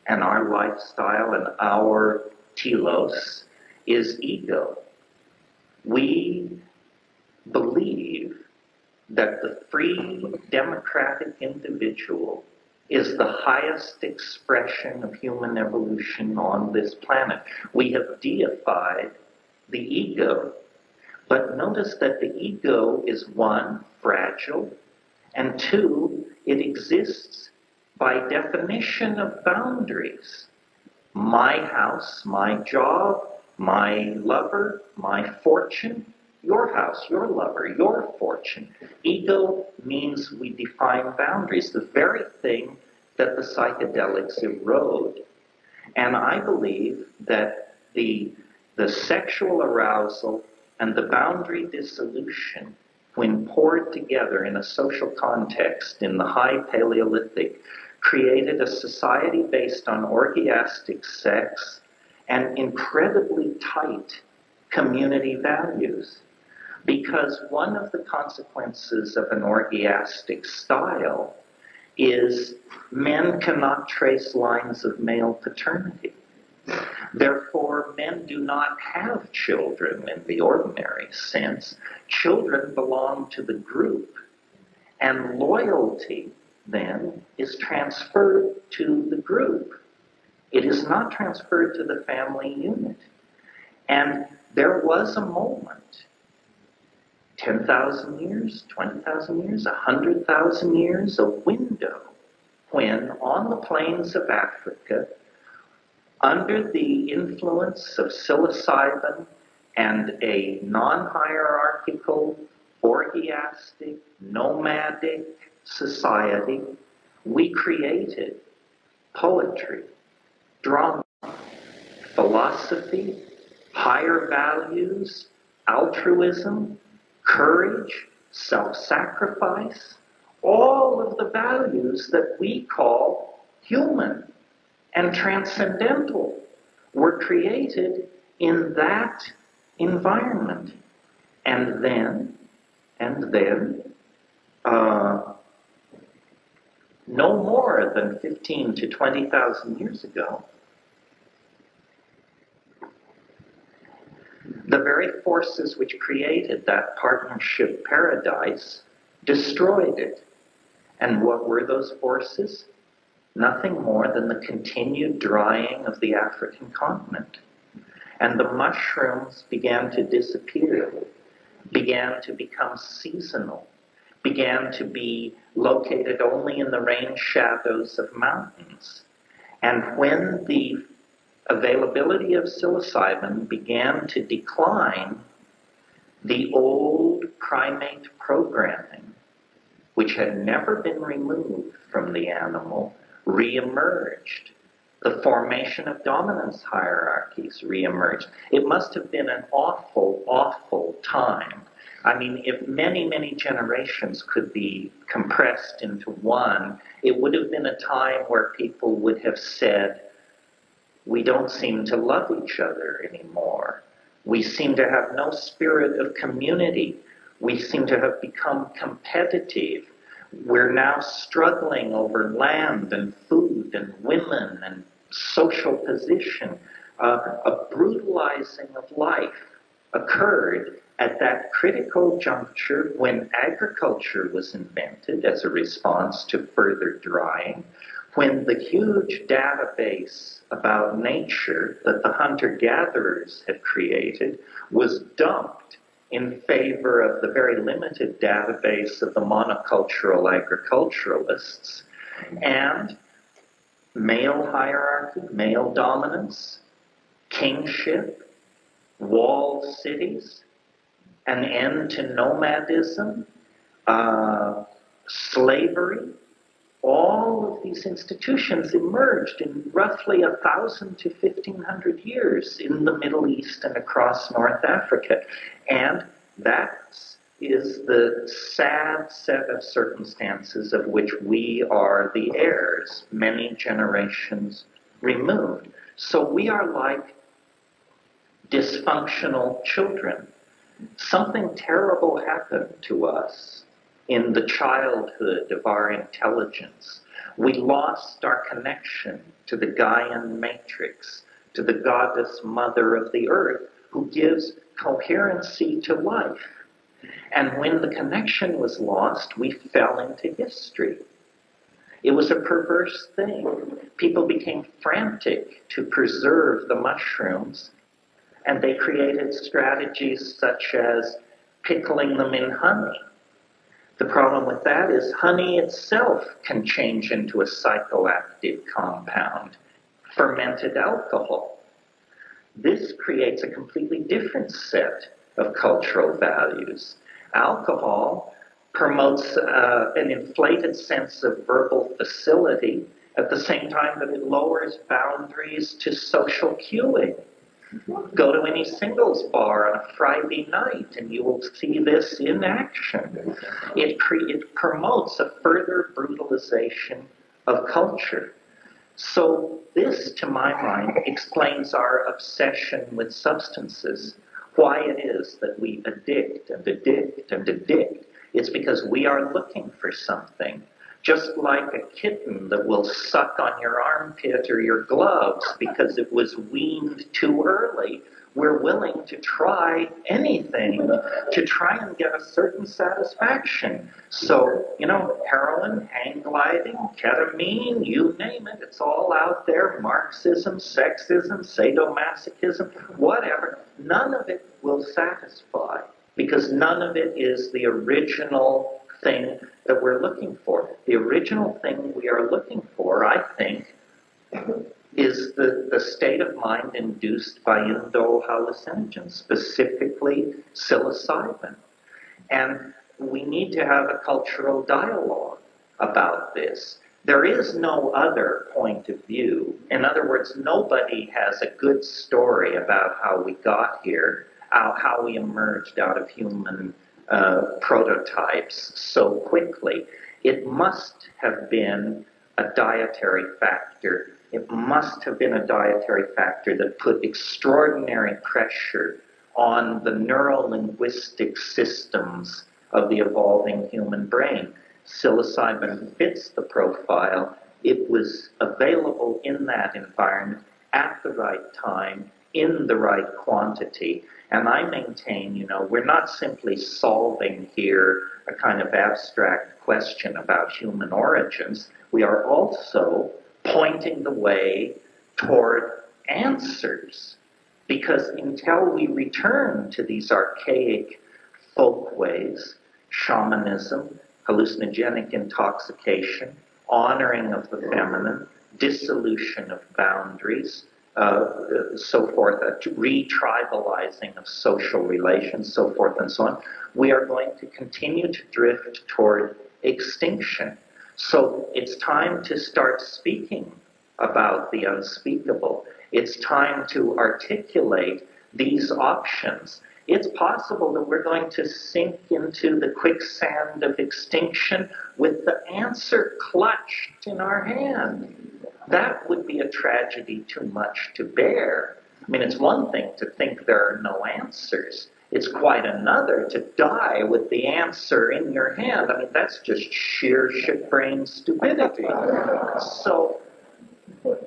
and our lifestyle and our telos is ego. We believe that the free democratic individual is the highest expression of human evolution on this planet. We have deified the ego. But notice that the ego is, 1, fragile, and 2, it exists by definition of boundaries. My house, my job, my lover, my fortune, your house, your lover, your fortune. Ego means we define boundaries, the very thing that the psychedelics erode. And I believe that the sexual arousal and the boundary dissolution, when poured together in a social context in the high Paleolithic, created a society based on orgiastic sex and incredibly tight community values. Because one of the consequences of an orgiastic style is men cannot trace lines of male paternity. Therefore, men do not have children in the ordinary sense. Children belong to the group, and loyalty then is transferred to the group. It is not transferred to the family unit. And there was a moment, 10,000 years, 20,000 years, 100,000 years, a window when on the plains of Africa, under the influence of psilocybin and a non-hierarchical, orgiastic, nomadic society, we created poetry, drama, philosophy, higher values, altruism, courage, self-sacrifice, all of the values that we call human and transcendental were created in that environment. And then, no more than 15 to 20,000 years ago, forces which created that partnership paradise destroyed it. And what were those forces? Nothing more than the continued drying of the African continent. And the mushrooms began to disappear, began to become seasonal, began to be located only in the rain shadows of mountains. And when the availability of psilocybin began to decline, the old primate programming, which had never been removed from the animal, reemerged. The formation of dominance hierarchies reemerged. It must have been an awful, awful time. I mean, if many, many generations could be compressed into one, it would have been a time where people would have said, we don't seem to love each other anymore. We seem to have no spirit of community. We seem to have become competitive. We're now struggling over land and food and women and social position. A brutalizing of life occurred at that critical juncture when agriculture was invented as a response to further drying, when the huge database about nature that the hunter-gatherers had created was dumped in favor of the very limited database of the monocultural agriculturalists, and male hierarchy, male dominance, kingship, walled cities, an end to nomadism, slavery. All of these institutions emerged in roughly 1,000 to 1,500 years in the Middle East and across North Africa. And that is the sad set of circumstances of which we are the heirs, many generations removed. So we are like dysfunctional children. Something terrible happened to us in the childhood of our intelligence. We lost our connection to the Gaian matrix, to the goddess mother of the earth, who gives coherency to life. And when the connection was lost, we fell into history. It was a perverse thing. People became frantic to preserve the mushrooms, and they created strategies such as pickling them in honey. The problem with that is honey itself can change into a psychoactive compound, fermented alcohol. This creates a completely different set of cultural values. Alcohol promotes an inflated sense of verbal facility at the same time that it lowers boundaries to social cueing. Go to any singles bar on a Friday night and you will see this in action. It promotes a further brutalization of culture. So this, to my mind, explains our obsession with substances. Why it is that we addict and addict and addict. It's because we are looking for something. Just like a kitten that will suck on your armpit or your gloves because it was weaned too early, we're willing to try anything to try and get a certain satisfaction. So, heroin, hang gliding, ketamine, you name it, it's all out there. Marxism, sexism, sadomasochism, whatever. None of it will satisfy because none of it is the original thing that we're looking for. The original thing we are looking for, I think, is the state of mind induced by indo-hallucinogens, specifically psilocybin. And we need to have a cultural dialogue about this. There is no other point of view. In other words, nobody has a good story about how we got here, how we emerged out of human prototypes so quickly. It must have been a dietary factor. It must have been a dietary factor that put extraordinary pressure on the neuro-linguistic systems of the evolving human brain. Psilocybin fits the profile. It was available in that environment at the right time, in the right quantity. And I maintain, we're not simply solving here a kind of abstract question about human origins. We are also pointing the way toward answers. Because until we return to these archaic folkways, shamanism, hallucinogenic intoxication, honoring of the feminine, dissolution of boundaries, so forth, re-tribalizing of social relations, so forth and so on, we are going to continue to drift toward extinction. So it's time to start speaking about the unspeakable. It's time to articulate these options. It's possible that we're going to sink into the quicksand of extinction with the answer clutched in our hand. That would be a tragedy too much to bear. I mean, it's one thing to think there are no answers. It's quite another to die with the answer in your hand. I mean, that's just sheer shit-brain stupidity. So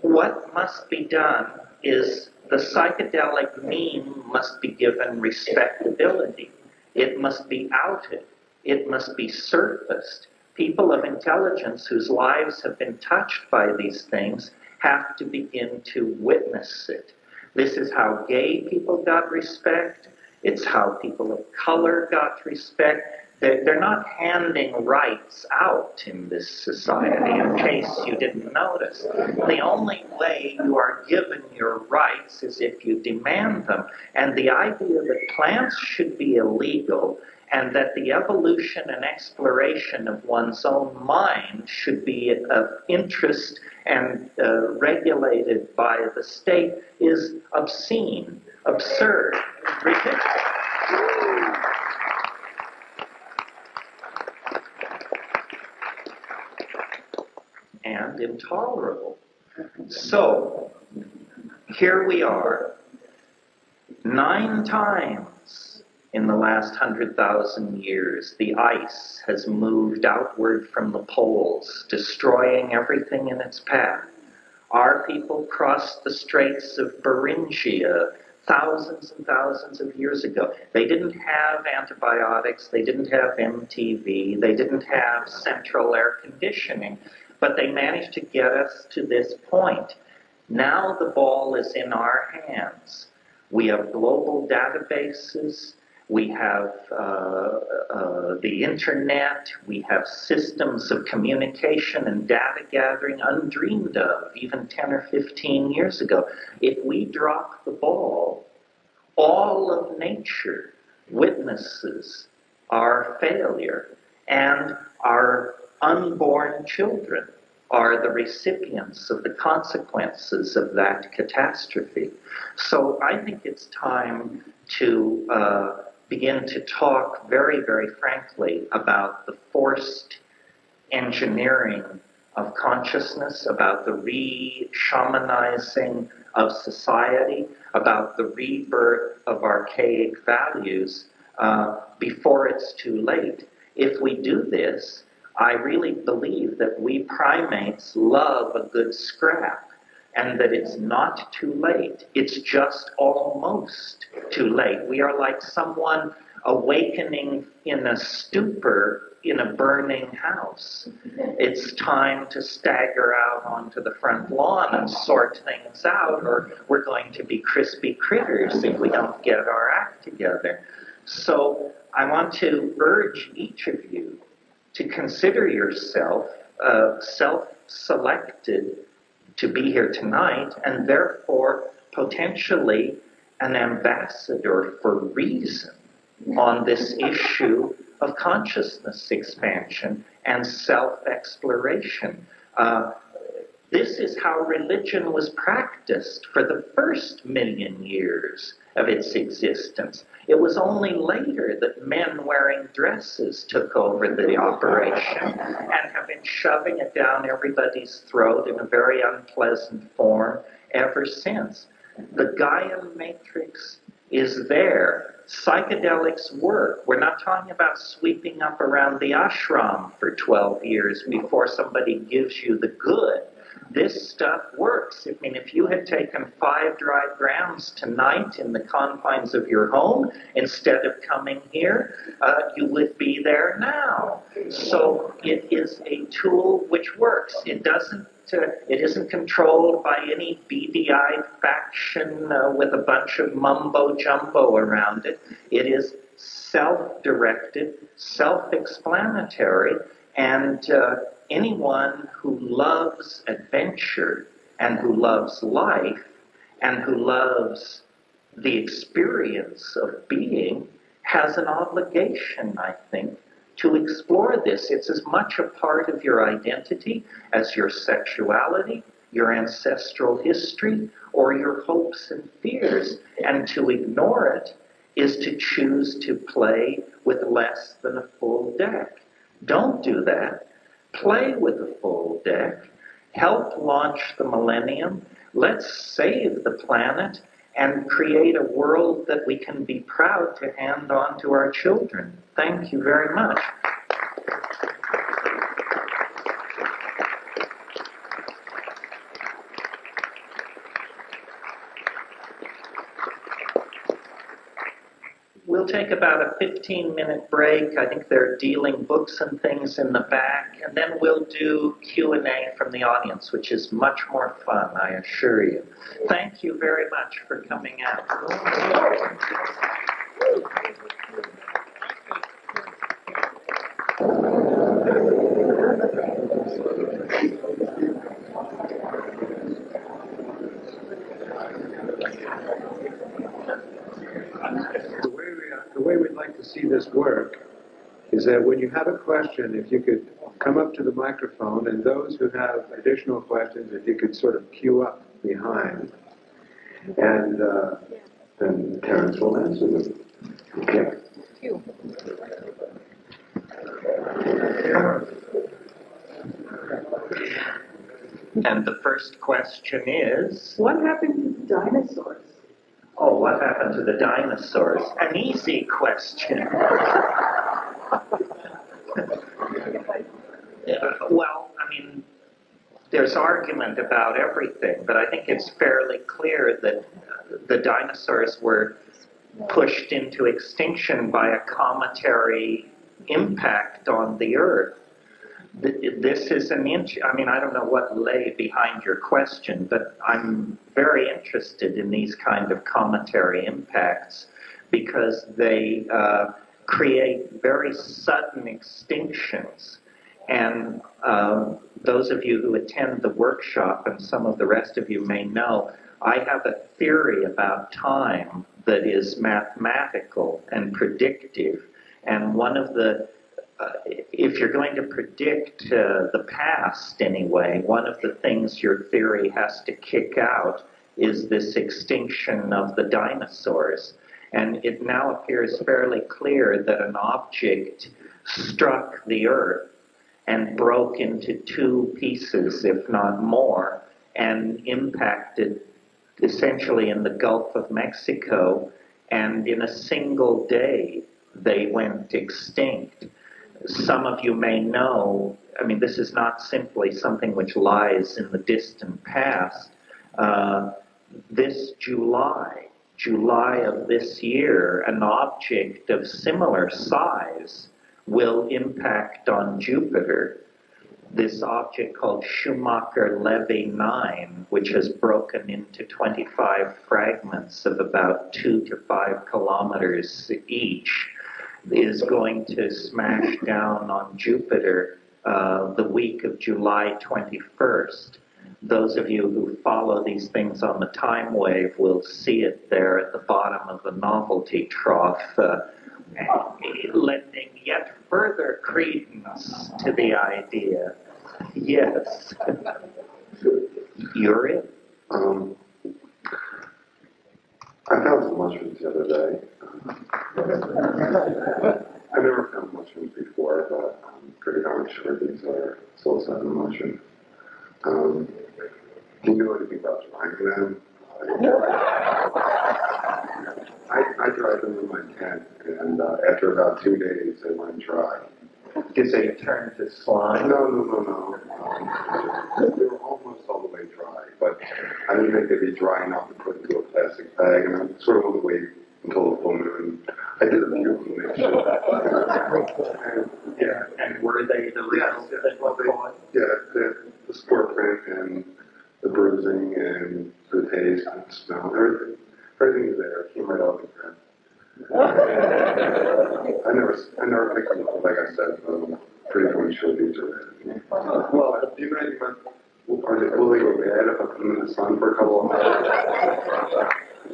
what must be done is the psychedelic meme must be given respectability. It must be outed. It must be surfaced. People of intelligence whose lives have been touched by these things have to begin to witness it. This is how gay people got respect. It's how people of color got respect. They're not handing rights out in this society, in case you didn't notice. The only way you are given your rights is if you demand them. And the idea that plants should be illegal and that the evolution and exploration of one's own mind should be of interest and regulated by the state is obscene, absurd, ridiculous. And intolerable. So, here we are, 9 times in the last 100,000 years, the ice has moved outward from the poles, destroying everything in its path. Our people crossed the Straits of Beringia thousands and thousands of years ago. They didn't have antibiotics, they didn't have MTV, they didn't have central air conditioning, but they managed to get us to this point. Now the ball is in our hands. We have global databases, we have the internet, we have systems of communication and data gathering undreamed of even 10 or 15 years ago. If we drop the ball, all of nature witnesses our failure, and our unborn children are the recipients of the consequences of that catastrophe. So I think it's time to begin to talk very, very frankly about the forced engineering of consciousness, about the re-shamanizing of society, about the rebirth of archaic values before it's too late. If we do this, I really believe that we primates love a good scrap, and that it's not too late. It's just almost too late. We are like someone awakening in a stupor in a burning house. It's time to stagger out onto the front lawn and sort things out, or we're going to be crispy critters if we don't get our act together. So I want to urge each of you to consider yourself self-selected to be here tonight, and therefore potentially an ambassador for reason on this issue of consciousness expansion and self-exploration. This is how religion was practiced for the first 1,000,000 years of its existence. It was only later that men wearing dresses took over the operation and have been shoving it down everybody's throat in a very unpleasant form ever since. The Gaian matrix is there. Psychedelics work. We're not talking about sweeping up around the ashram for 12 years before somebody gives you the good. this stuff works. I mean, if you had taken 5 dry grams tonight in the confines of your home instead of coming here, you would be there now. So it is a tool which works. It isn't controlled by any beady-eyed faction with a bunch of mumbo-jumbo around it. It is self-directed, self-explanatory, and anyone who loves adventure and who loves life and who loves the experience of being has an obligation, I think, to explore this. It's as much a part of your identity as your sexuality, your ancestral history, or your hopes and fears. And to ignore it is to choose to play with less than a full deck. Don't do that. Play with a full deck. Help launch the millennium. Let's save the planet and create a world that we can be proud to hand on to our children. Thank you very much. We'll take about a 15-minute break. I think they're dealing books and things in the back, and then we'll do Q&A from the audience, which is much more fun, I assure you. Thank you very much for coming out. The way we'd like to see this work is that when you have a question, if you could come up to the microphone, and those who have additional questions, if you could sort of queue up behind, and then Terence will answer them. Okay. And the first question is... What happened to the dinosaurs? Oh, what happened to the dinosaurs? An easy question. Well, I mean, there's argument about everything, but I think it's fairly clear that the dinosaurs were pushed into extinction by a cometary impact on the Earth. This is I mean, I don't know what lay behind your question, but I'm very interested in these kind of cometary impacts because they create very sudden extinctions. And those of you who attend the workshop, and some of the rest of you may know, I have a theory about time that is mathematical and predictive. And one of the if you're going to predict the past anyway, one of the things your theory has to kick out is this extinction of the dinosaurs. And it now appears fairly clear that an object struck the Earth and broke into 2 pieces, if not more, and impacted essentially in the Gulf of Mexico, and in a single day they went extinct. Some of you may know, I mean, this is not simply something which lies in the distant past. This July of this year, an object of similar size will impact on Jupiter. This object called Schumacher-Levy 9, which has broken into 25 fragments of about 2 to 5 kilometers each, is going to smash down on Jupiter the week of July 21st. Those of you who follow these things on the time wave will see it there at the bottom of the novelty trough, lending yet further credence to the idea. Yes. You're it. I found some mushrooms the other day. I've never found mushrooms before, but I'm pretty darn sure these are psilocybin mushrooms. Do you know anything about trying them? I tried them in my tent, and after about 2 days, they went dry. Did they turn to slime? No. They were almost all the think they could be dry enough to put into a plastic bag, and I'm sort of on the way until the full moon. I did a few of them. And were they the real? The sport print and the bruising and the taste and the smell, everything is there. It came right out of the print. I never picked them up, like I said, pretty much sure these are there. Well, do you guys are they fully go bad if I put them in the sun for a couple of hours?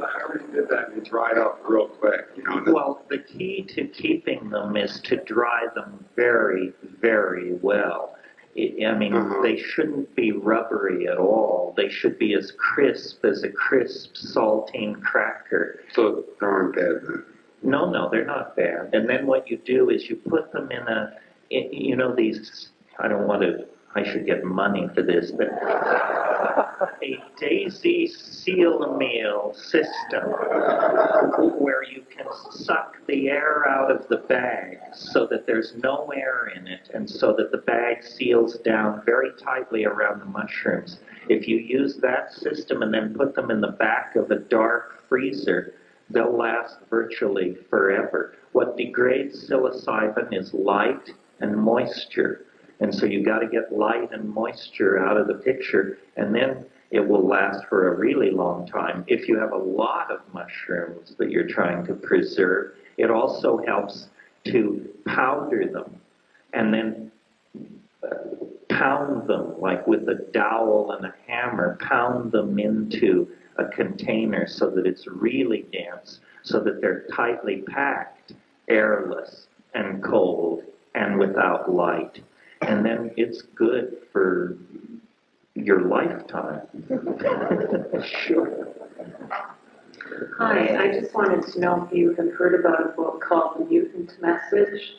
I already did that and it dried up real quick, you know. Well, the key to keeping them is to dry them very, very well. I mean, they shouldn't be rubbery at all. They should be as crisp as a crisp saltine cracker. So they aren't bad then? No, they're not bad. And then what you do is you put them you know, these, I should get money for this, but a daisy seal-a-meal system where you can suck the air out of the bag so that there's no air in it and so that the bag seals down very tightly around the mushrooms. If you use that system and then put them in the back of a dark freezer, they'll last virtually forever. What degrades psilocybin is light and moisture. And so you got to get light and moisture out of the picture, and then it will last for a really long time. If you have a lot of mushrooms that you're trying to preserve, it also helps to powder them and then pound them, like with a dowel and a hammer, pound them into a container so that it's really dense, so that they're tightly packed, airless and cold and without light. And then it's good for your lifetime. Sure. Hi, I just wanted to know if you have heard about a book called The Mutant Message.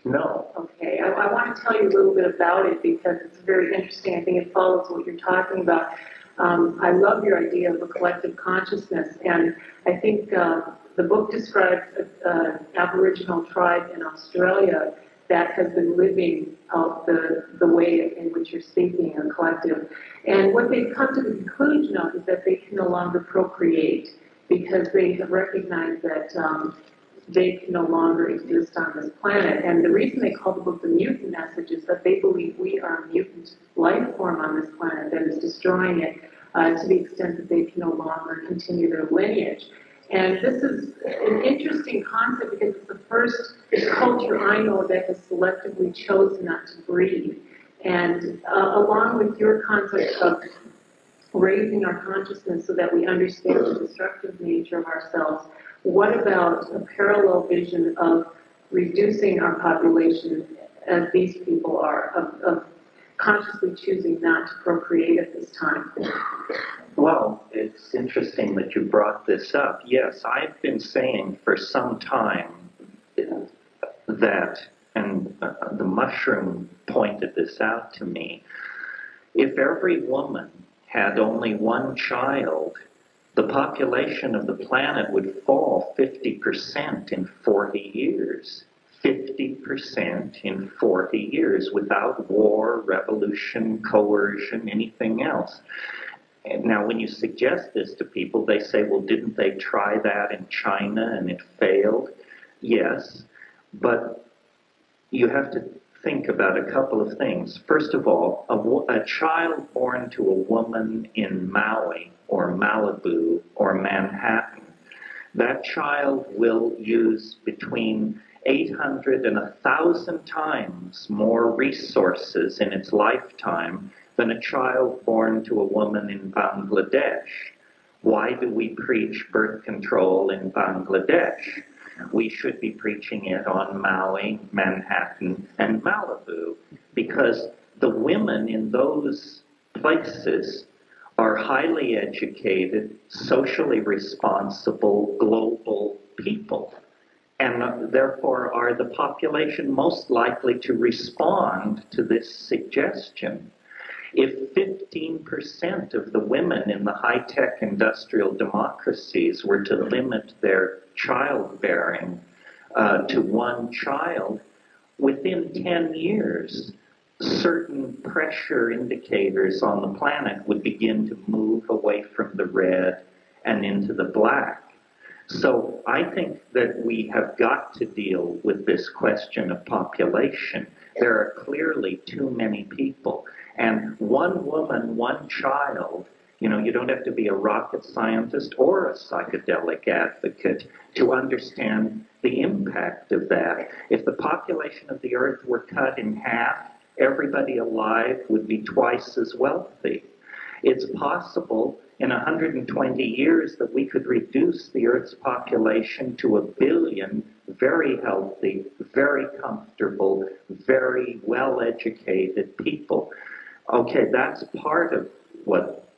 No. Okay, I want to tell you a little bit about it because it's very interesting. I think it follows what you're talking about. I love your idea of a collective consciousness, and I think the book describes an Aboriginal tribe in Australia that has been living out the way in which you're speaking, a collective. And what they've come to the conclusion of is that they can no longer procreate because they have recognized that they can no longer exist on this planet. And the reason they call the book The Mutant Message is that they believe we are a mutant life form on this planet that is destroying it to the extent that they can no longer continue their lineage. And this is an interesting concept because it's the first culture I know that has selectively chosen not to breed. And along with your concept of raising our consciousness so that we understand the destructive nature of ourselves, what about a parallel vision of reducing our population as these people are, of consciously choosing not to procreate at this time? Well, it's interesting that you brought this up. Yes, I've been saying for some time that, and the mushroom pointed this out to me, if every woman had only one child, the population of the planet would fall 50% in 40 years. 50% in 40 years without war, revolution, coercion, anything else. And now, when you suggest this to people, they say, well, didn't they try that in China and it failed? Yes, but you have to think about a couple of things. First of all, a child born to a woman in Maui or Malibu or Manhattan, that child will use between 800 and 1,000 times more resources in its lifetime than a child born to a woman in Bangladesh. Why do we preach birth control in Bangladesh? We should be preaching it on Maui, Manhattan, and Malibu, because the women in those places are highly educated, socially responsible, global people, and therefore are the population most likely to respond to this suggestion. If 15% of the women in the high-tech industrial democracies were to limit their childbearing to one child, within 10 years, certain pressure indicators on the planet would begin to move away from the red and into the black. So I think that we have got to deal with this question of population. There are clearly too many people. And one woman, one child, you don't have to be a rocket scientist or a psychedelic advocate to understand the impact of that. If the population of the Earth were cut in half, everybody alive would be twice as wealthy. It's possible in 120 years that we could reduce the Earth's population to 1 billion very healthy, very comfortable, very well-educated people. Okay, that's part of what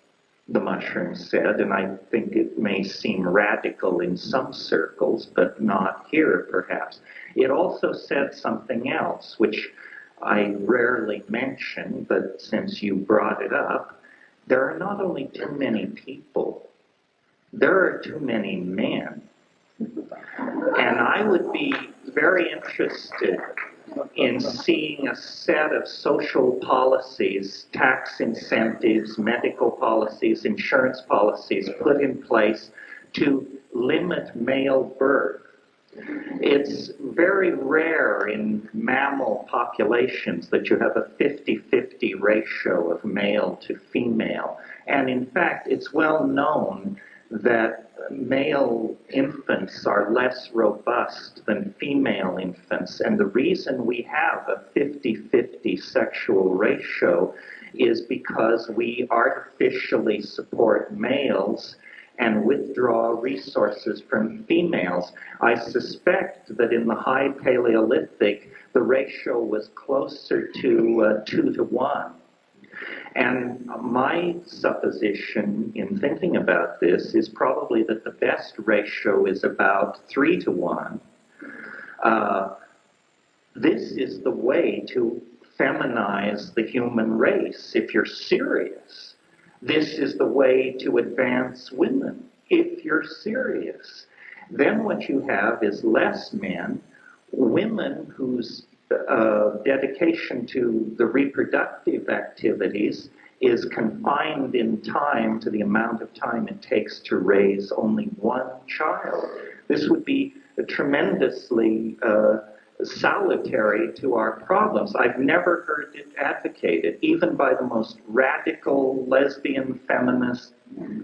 the mushroom said, and I think it may seem radical in some circles, but not here, perhaps. It also said something else, which I rarely mention, but since you brought it up, there are not only too many people, there are too many men. And I would be very interested in seeing a set of social policies, tax incentives, medical policies, insurance policies put in place to limit male birth. It's very rare in mammal populations that you have a 50-50 ratio of male to female. And in fact, it's well known that male infants are less robust than female infants. And the reason we have a 50-50 sexual ratio is because we artificially support males and withdraw resources from females. I suspect that in the High Paleolithic, the ratio was closer to 2 to 1. And my supposition in thinking about this is probably that the best ratio is about 3 to 1. This is the way to feminize the human race if you're serious. This is the way to advance women if you're serious. Then what you have is less men, women whose dedication to the reproductive activities is confined in time to the amount of time it takes to raise only one child. This would be tremendously salutary to our problems. I've never heard it advocated, even by the most radical lesbian feminist,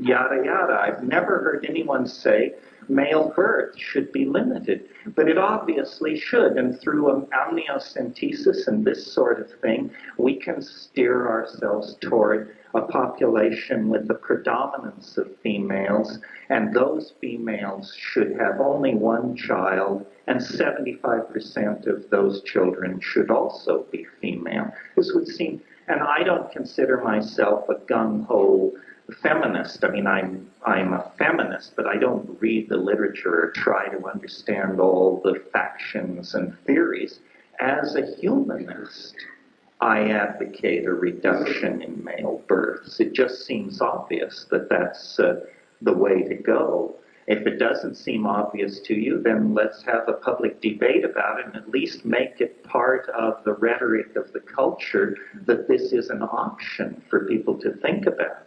yada yada. I've never heard anyone say male birth should be limited, but it obviously should, and through amniocentesis and this sort of thing, we can steer ourselves toward a population with the predominance of females, and those females should have only one child, and 75% of those children should also be female. This would seem, and I don't consider myself a gung-ho feminist. I mean, I'm a feminist, but I don't read the literature or try to understand all the factions and theories. As a humanist, I advocate a reduction in male births. It just seems obvious that that's the way to go. If it doesn't seem obvious to you, then let's have a public debate about it and at least make it part of the rhetoric of the culture that this is an option for people to think about.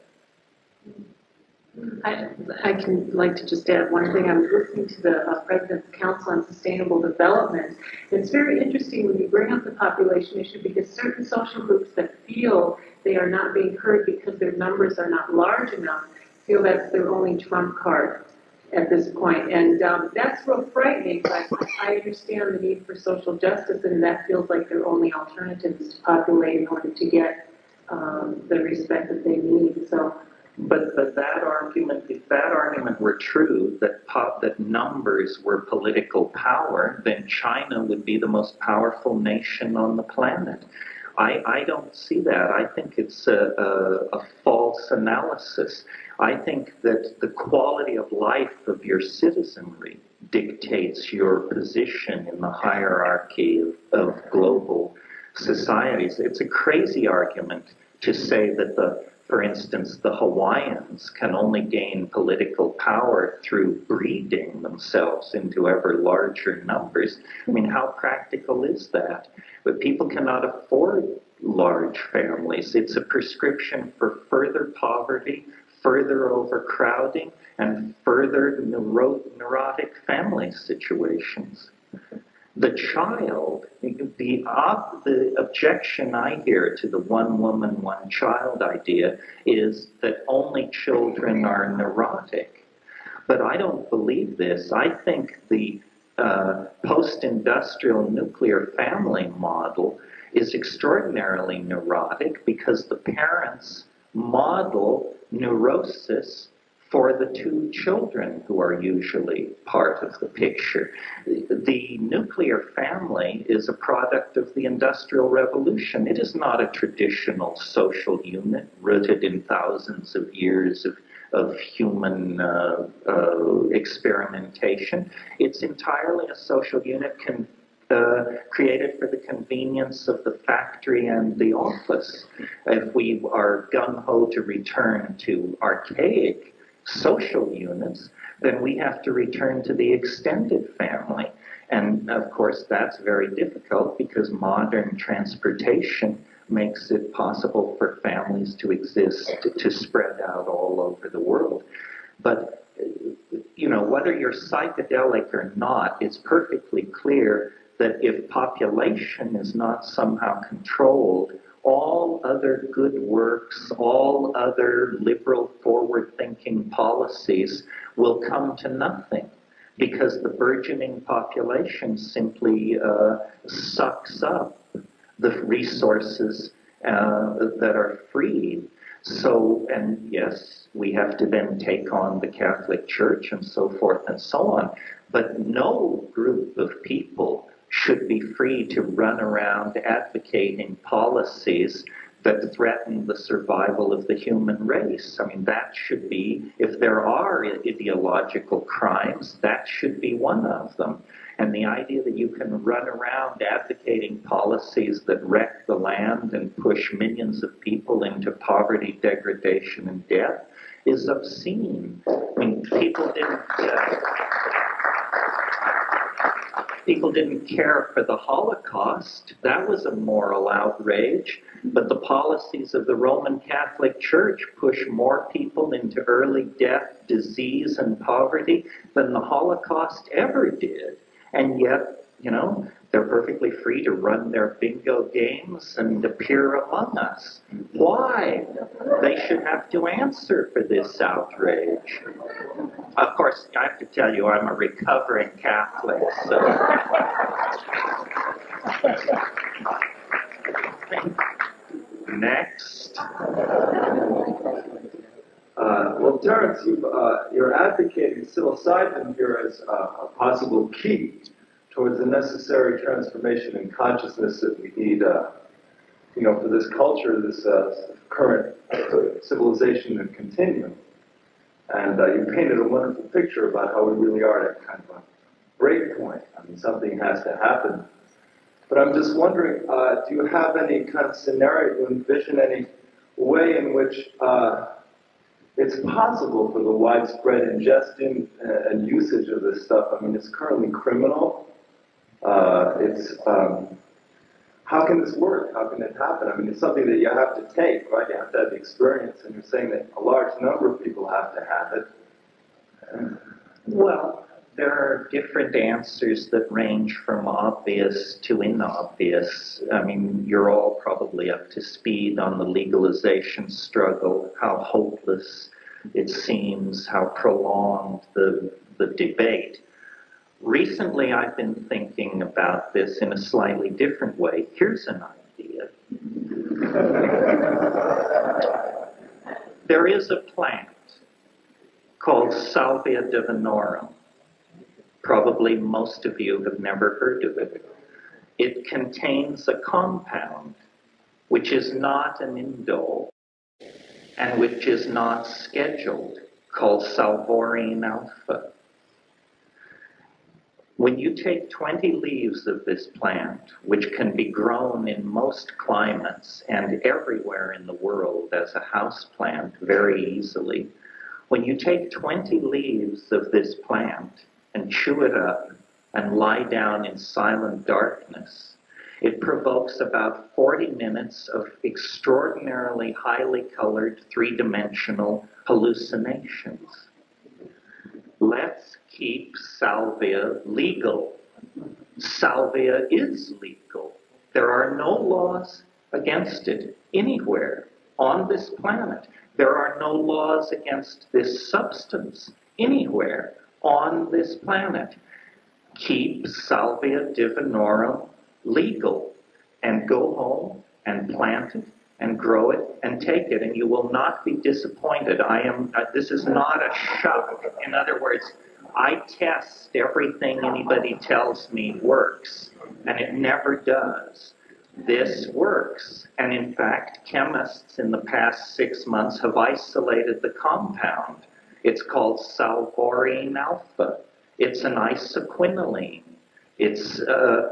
I can like to just add one thing. I was listening to the President's Council on Sustainable Development. It's very interesting when you bring up the population issue because certain social groups that feel they are not being heard because their numbers are not large enough feel that's their only trump card at this point. And that's real frightening, but I understand the need for social justice, and that feels like their only alternative is to populate in order to get the respect that they need. So. But that argument, if that argument were true, that numbers were political power, then China would be the most powerful nation on the planet. I don't see that. I think it's a false analysis. I think that the quality of life of your citizenry dictates your position in the hierarchy of global societies. It's a crazy argument to say that for instance, the Hawaiians can only gain political power through breeding themselves into ever larger numbers. I mean, how practical is that? But people cannot afford large families. It's a prescription for further poverty, further overcrowding, and further neurotic family situations. The child, the objection I hear to the one woman, one child idea is that only children are neurotic. But I don't believe this. I think the post-industrial nuclear family model is extraordinarily neurotic because the parents model neurosis for the two children who are usually part of the picture. The nuclear family is a product of the Industrial Revolution. It is not a traditional social unit rooted in thousands of years of human experimentation. It's entirely a social unit created for the convenience of the factory and the office. If we are gung-ho to return to archaic social units, then we have to return to the extended family. And of course, that's very difficult because modern transportation makes it possible for families to exist, to spread out all over the world. But, you know, whether you're psychedelic or not, it's perfectly clear that if population is not somehow controlled, all other good works, all other liberal forward-thinking policies will come to nothing because the burgeoning population simply sucks up the resources that are freed. So, and yes, we have to then take on the Catholic Church and so forth and so on, but no group of people should be free to run around advocating policies that threaten the survival of the human race. I mean, that should be, if there are ideological crimes, that should be one of them. And the idea that you can run around advocating policies that wreck the land and push millions of people into poverty, degradation, and death is obscene. I mean, people didn't care for the Holocaust. That was a moral outrage. But the policies of the Roman Catholic Church push more people into early death, disease, and poverty than the Holocaust ever did. And yet, you know, they're perfectly free to run their bingo games and appear among us. Why? They should have to answer for this outrage. Of course, I have to tell you, I'm a recovering Catholic, so... Next. Well, Terence, you're advocating psilocybin here as a possible key towards the necessary transformation in consciousness that we need, you know, for this culture, this current civilization and continuum. And you painted a wonderful picture about how we really are at kind of a break point. I mean, something has to happen. But I'm just wondering, do you have any kind of scenario, do you envision any way in which it's possible for the widespread ingestion and usage of this stuff? I mean, it's currently criminal. How can this work? How can it happen? I mean, it's something that you have to take, right? You have to have the experience, and you're saying that a large number of people have to have it. Well, there are different answers that range from obvious to inobvious. I mean, you're all probably up to speed on the legalization struggle, how hopeless it seems, how prolonged the debate. Recently, I've been thinking about this in a slightly different way. Here's an idea. There is a plant called Salvia divinorum. Probably most of you have never heard of it. It contains a compound which is not an indole and which is not scheduled, called salvorine alpha. When you take 20 leaves of this plant, which can be grown in most climates and everywhere in the world as a house plant very easily, when you take 20 leaves of this plant and chew it up and lie down in silent darkness, It provokes about 40 minutes of extraordinarily highly colored three-dimensional hallucinations. Let's keep salvia legal. Salvia is legal. There are no laws against it anywhere on this planet. There are no laws against this substance anywhere on this planet. Keep Salvia divinorum legal and go home and plant it and grow it and take it, and you will not be disappointed. This is not a shock. In other words, I test everything anybody tells me works, and it never does. This works, and in fact, chemists in the past 6 months have isolated the compound. It's called salvarine alpha. It's an isoquinoline. It's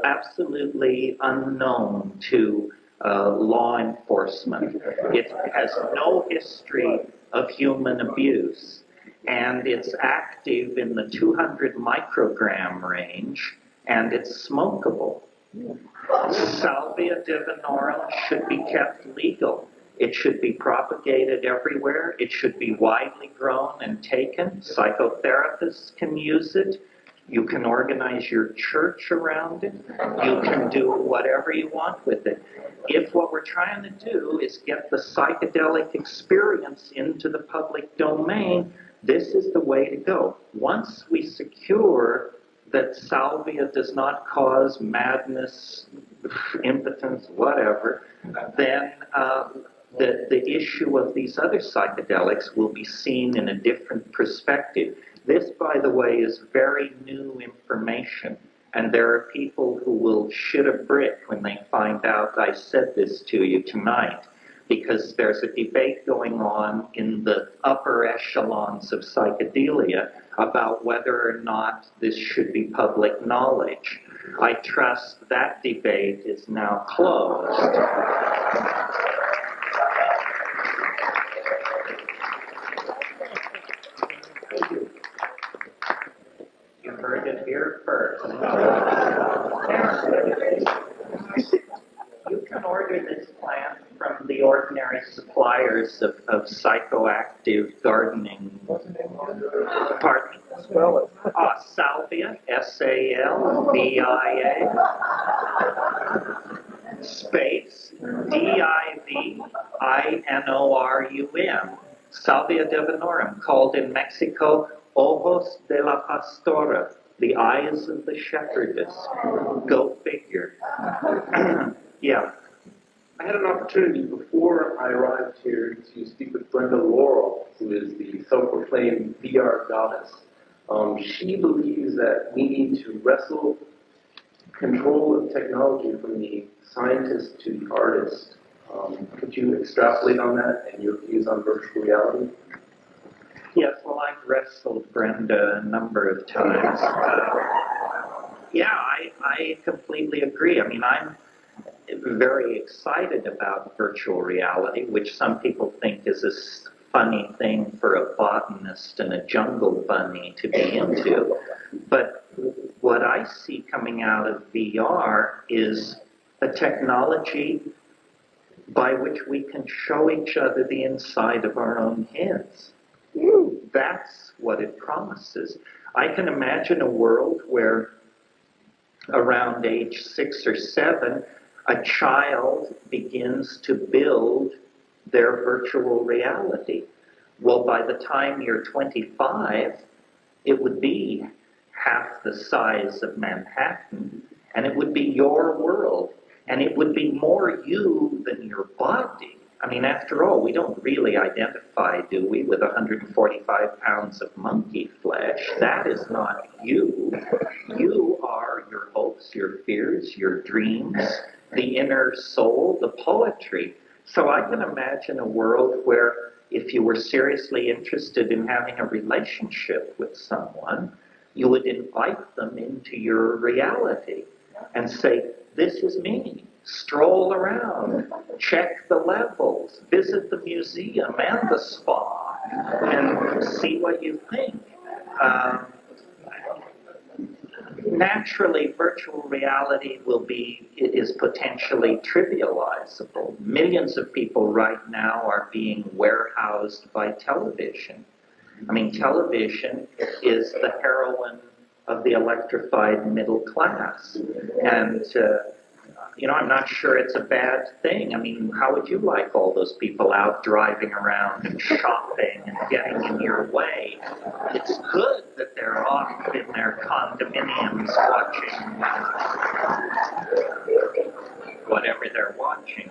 absolutely unknown to law enforcement. It has no history of human abuse, and it's active in the 200 microgram range, and it's smokable. Salvia divinorum should be kept legal. It should be propagated everywhere. It should be widely grown and taken. Psychotherapists can use it. You can organize your church around it. You can do whatever you want with it. If what we're trying to do is get the psychedelic experience into the public domain, this is the way to go. Once we secure that salvia does not cause madness, impotence, whatever, then the issue of these other psychedelics will be seen in a different perspective. This, by the way, is very new information, and there are people who will shit a brick when they find out I said this to you tonight, because there's a debate going on in the upper echelons of psychedelia about whether or not this should be public knowledge. I trust that debate is now closed. You heard it here first. You can order this plant from the ordinary suppliers of psychoactive gardening. Pardon? Spell it. Salvia, S-A-L-V-I-A, space, D-I-V-I-N-O-R-U-M. Salvia divinorum, called in Mexico Ojos de la Pastora, the eyes of the shepherdess. Go figure. Yeah. I had an opportunity before I arrived here to speak with Brenda Laurel, who is the self-proclaimed VR goddess. She believes that we need to wrestle control of technology from the scientist to the artist. Could you extrapolate on that and your views on virtual reality? Yes, well, I've wrestled Brenda a number of times. I completely agree. I mean, I'm very excited about virtual reality, which some people think is a funny thing for a botanist and a jungle bunny to be into. But what I see coming out of VR is a technology by which we can show each other the inside of our own heads. That's what it promises. I can imagine a world where around age 6 or 7, a child begins to build their virtual reality. Well, by the time you're 25, it would be half the size of Manhattan, and it would be your world, and it would be more you than your body. I mean, after all, we don't really identify, do we, with 145 pounds of monkey flesh. That is not you. You are your hopes, your fears, your dreams, the inner soul, the poetry. So I can imagine a world where if you were seriously interested in having a relationship with someone, you would invite them into your reality and say, this is me. Stroll around, check the levels, visit the museum and the spa, and see what you think. naturally, virtual reality is potentially trivializable. Millions of people right now are being warehoused by television. I mean, television is the heroine of the electrified middle class. And, I'm not sure it's a bad thing. I mean, how would you like all those people out driving around and shopping and getting in your way? It's good that they're off in their condominiums watching whatever they're watching.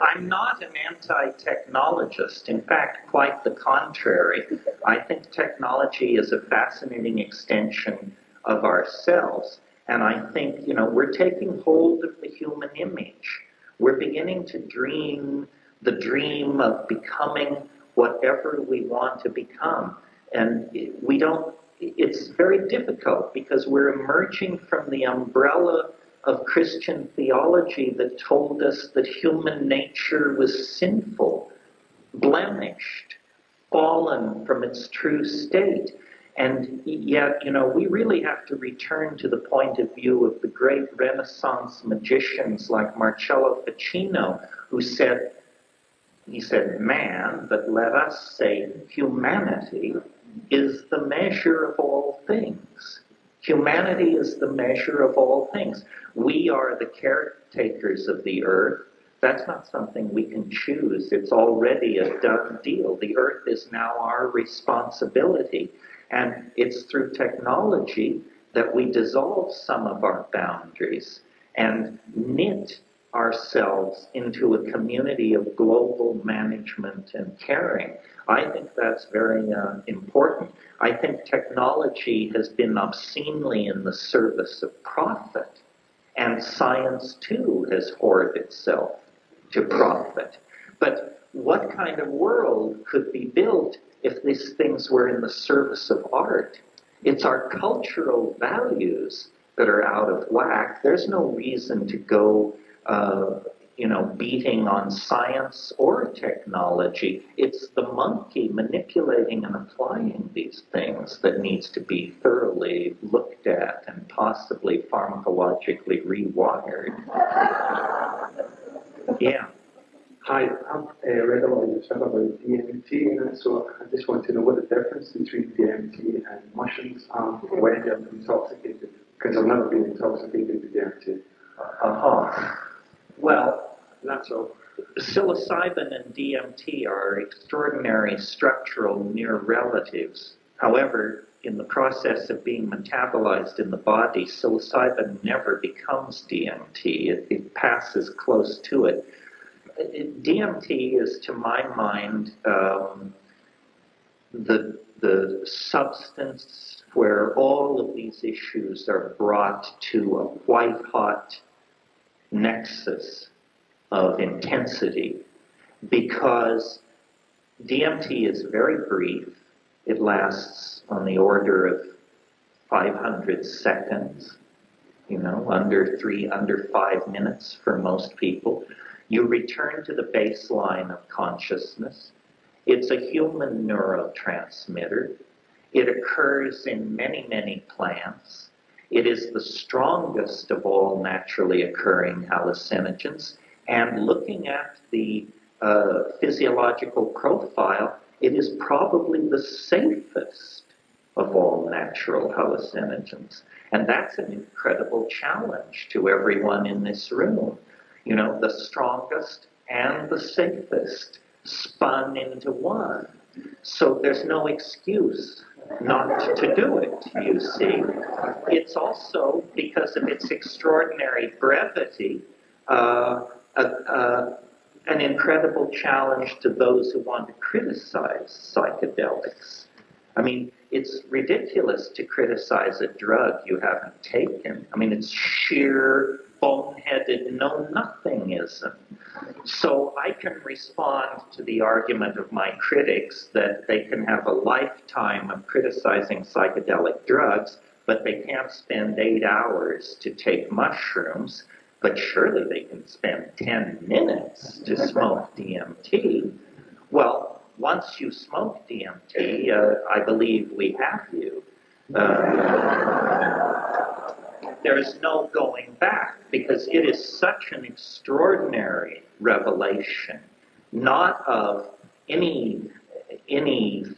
I'm not an anti-technologist. In fact, quite the contrary. I think technology is a fascinating extension of ourselves. And I think, we're taking hold of the human image. We're beginning to dream the dream of becoming whatever we want to become. And it's very difficult because we're emerging from the umbrella of Christian theology that told us that human nature was sinful, blemished, fallen from its true state. And yet, we really have to return to the point of view of the great Renaissance magicians like Marcello Ficino, who said, man, but let us say humanity is the measure of all things. Humanity is the measure of all things. We are the caretakers of the earth. That's not something we can choose. It's already a done deal. The earth is now our responsibility. And it's through technology that we dissolve some of our boundaries and knit ourselves into a community of global management and caring. I think that's very important. I think technology has been obscenely in the service of profit, and science too has whored itself to profit. But what kind of world could be built if these things were in the service of art? It's our cultural values that are out of whack. There's no reason to go, beating on science or technology. It's the monkey manipulating and applying these things that needs to be thoroughly looked at and possibly pharmacologically rewired. Yeah. Hi, I read about your stuff about DMT, and so I just want to know what the difference between DMT and mushrooms are when they're intoxicated, because I've never been intoxicated with DMT. Well, That's all. psilocybin and DMT are extraordinary structural near relatives. However, in the process of being metabolized in the body, psilocybin never becomes DMT. It passes close to it. DMT is, to my mind, the substance where all of these issues are brought to a white-hot nexus of intensity, because DMT is very brief. It lasts on the order of 500 seconds, under 5 minutes for most people. You return to the baseline of consciousness. It's a human neurotransmitter. It occurs in many, many plants. It is the strongest of all naturally occurring hallucinogens. And looking at the physiological profile, it is probably the safest of all natural hallucinogens. And that's an incredible challenge to everyone in this room. The strongest and the safest spun into one. So there's no excuse not to do it, you see. It's also, because of its extraordinary brevity, an incredible challenge to those who want to criticize psychedelics. I mean, it's ridiculous to criticize a drug you haven't taken. I mean, it's sheer boneheaded know-nothingism. So I can respond to the argument of my critics that they can have a lifetime of criticizing psychedelic drugs, but they can't spend 8 hours to take mushrooms, but surely they can spend 10 minutes to smoke DMT. Well, once you smoke DMT, I believe we have you. There is no going back because it is such an extraordinary revelation, not of any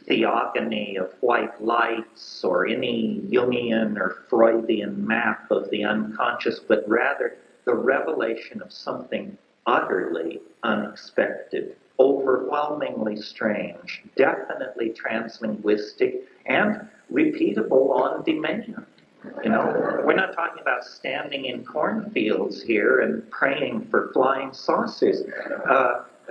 theogony of white lights or any Jungian or Freudian map of the unconscious, but rather the revelation of something utterly unexpected, overwhelmingly strange, definitely translinguistic, and repeatable on demand. You know, we're not talking about standing in cornfields here and praying for flying saucers.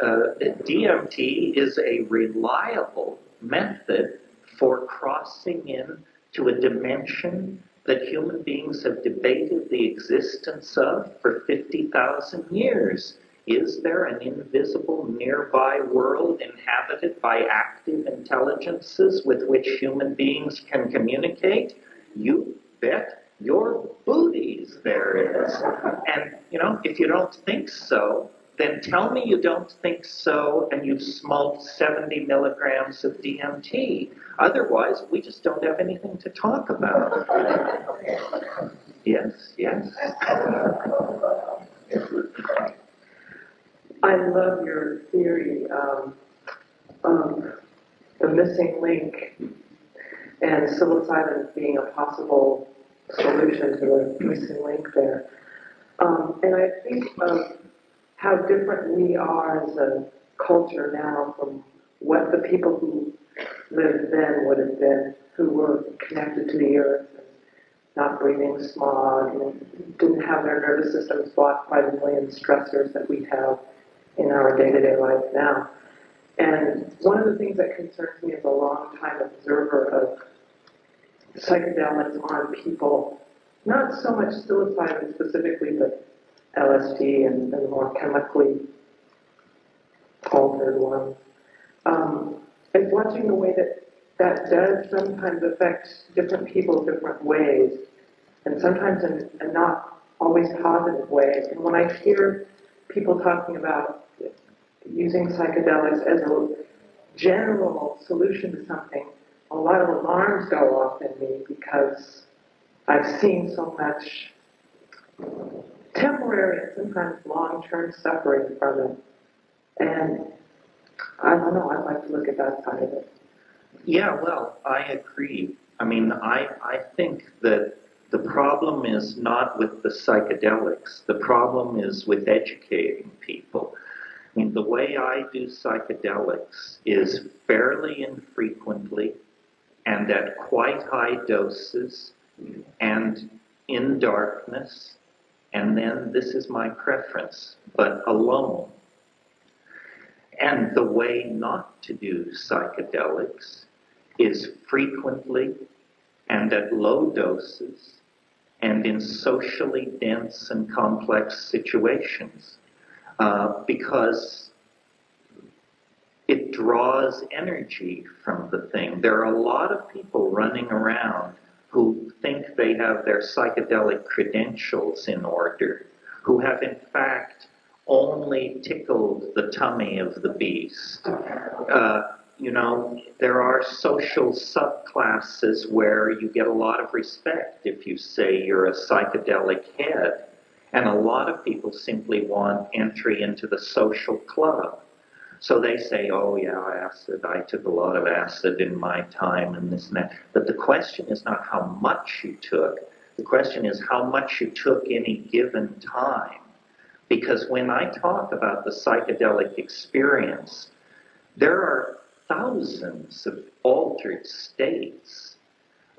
DMT is a reliable method for crossing into a dimension that human beings have debated the existence of for 50,000 years. Is there an invisible nearby world inhabited by active intelligences with which human beings can communicate? You bet your booties there is. And, you know, if you don't think so, then tell me you don't think so and you've smoked 70 milligrams of DMT. Otherwise, we just don't have anything to talk about. Yes, yes. I love your theory of the missing link and psilocybin being a possible solution to the missing link there. And I think of how different we are as a culture now from what the people who lived then would have been, who were connected to the earth and not breathing smog and didn't have their nervous systems blocked by the million stressors that we have in our day-to-day life now. And one of the things that concerns me as a long-time observer of psychedelics on people, not so much psilocybin specifically, but LSD and the more chemically altered ones, is watching the way that does sometimes affect different people different ways, and sometimes in not always positive ways. And when I hear people talking about using psychedelics as a general solution to something, a lot of alarms go off in me because I've seen so much temporary and sometimes long-term suffering from it. And I don't know, I'd like to look at that side of it. Yeah, well, I agree. I mean, I think that the problem is not with the psychedelics. The problem is with educating people. I mean, the way I do psychedelics is fairly infrequently and at quite high doses and in darkness, and then this is my preference, but alone. And the way not to do psychedelics is frequently and at low doses and in socially dense and complex situations, because it draws energy from the thing. There are a lot of people running around who think they have their psychedelic credentials in order, who have in fact only tickled the tummy of the beast. You know, there are social subclasses where you get a lot of respect if you say you're a psychedelic head, and a lot of people simply want entry into the social club. So they say, oh yeah, acid, I took a lot of acid in my time and this and that. But the question is not how much you took. The question is how much you took any given time. Because when I talk about the psychedelic experience, there are thousands of altered states.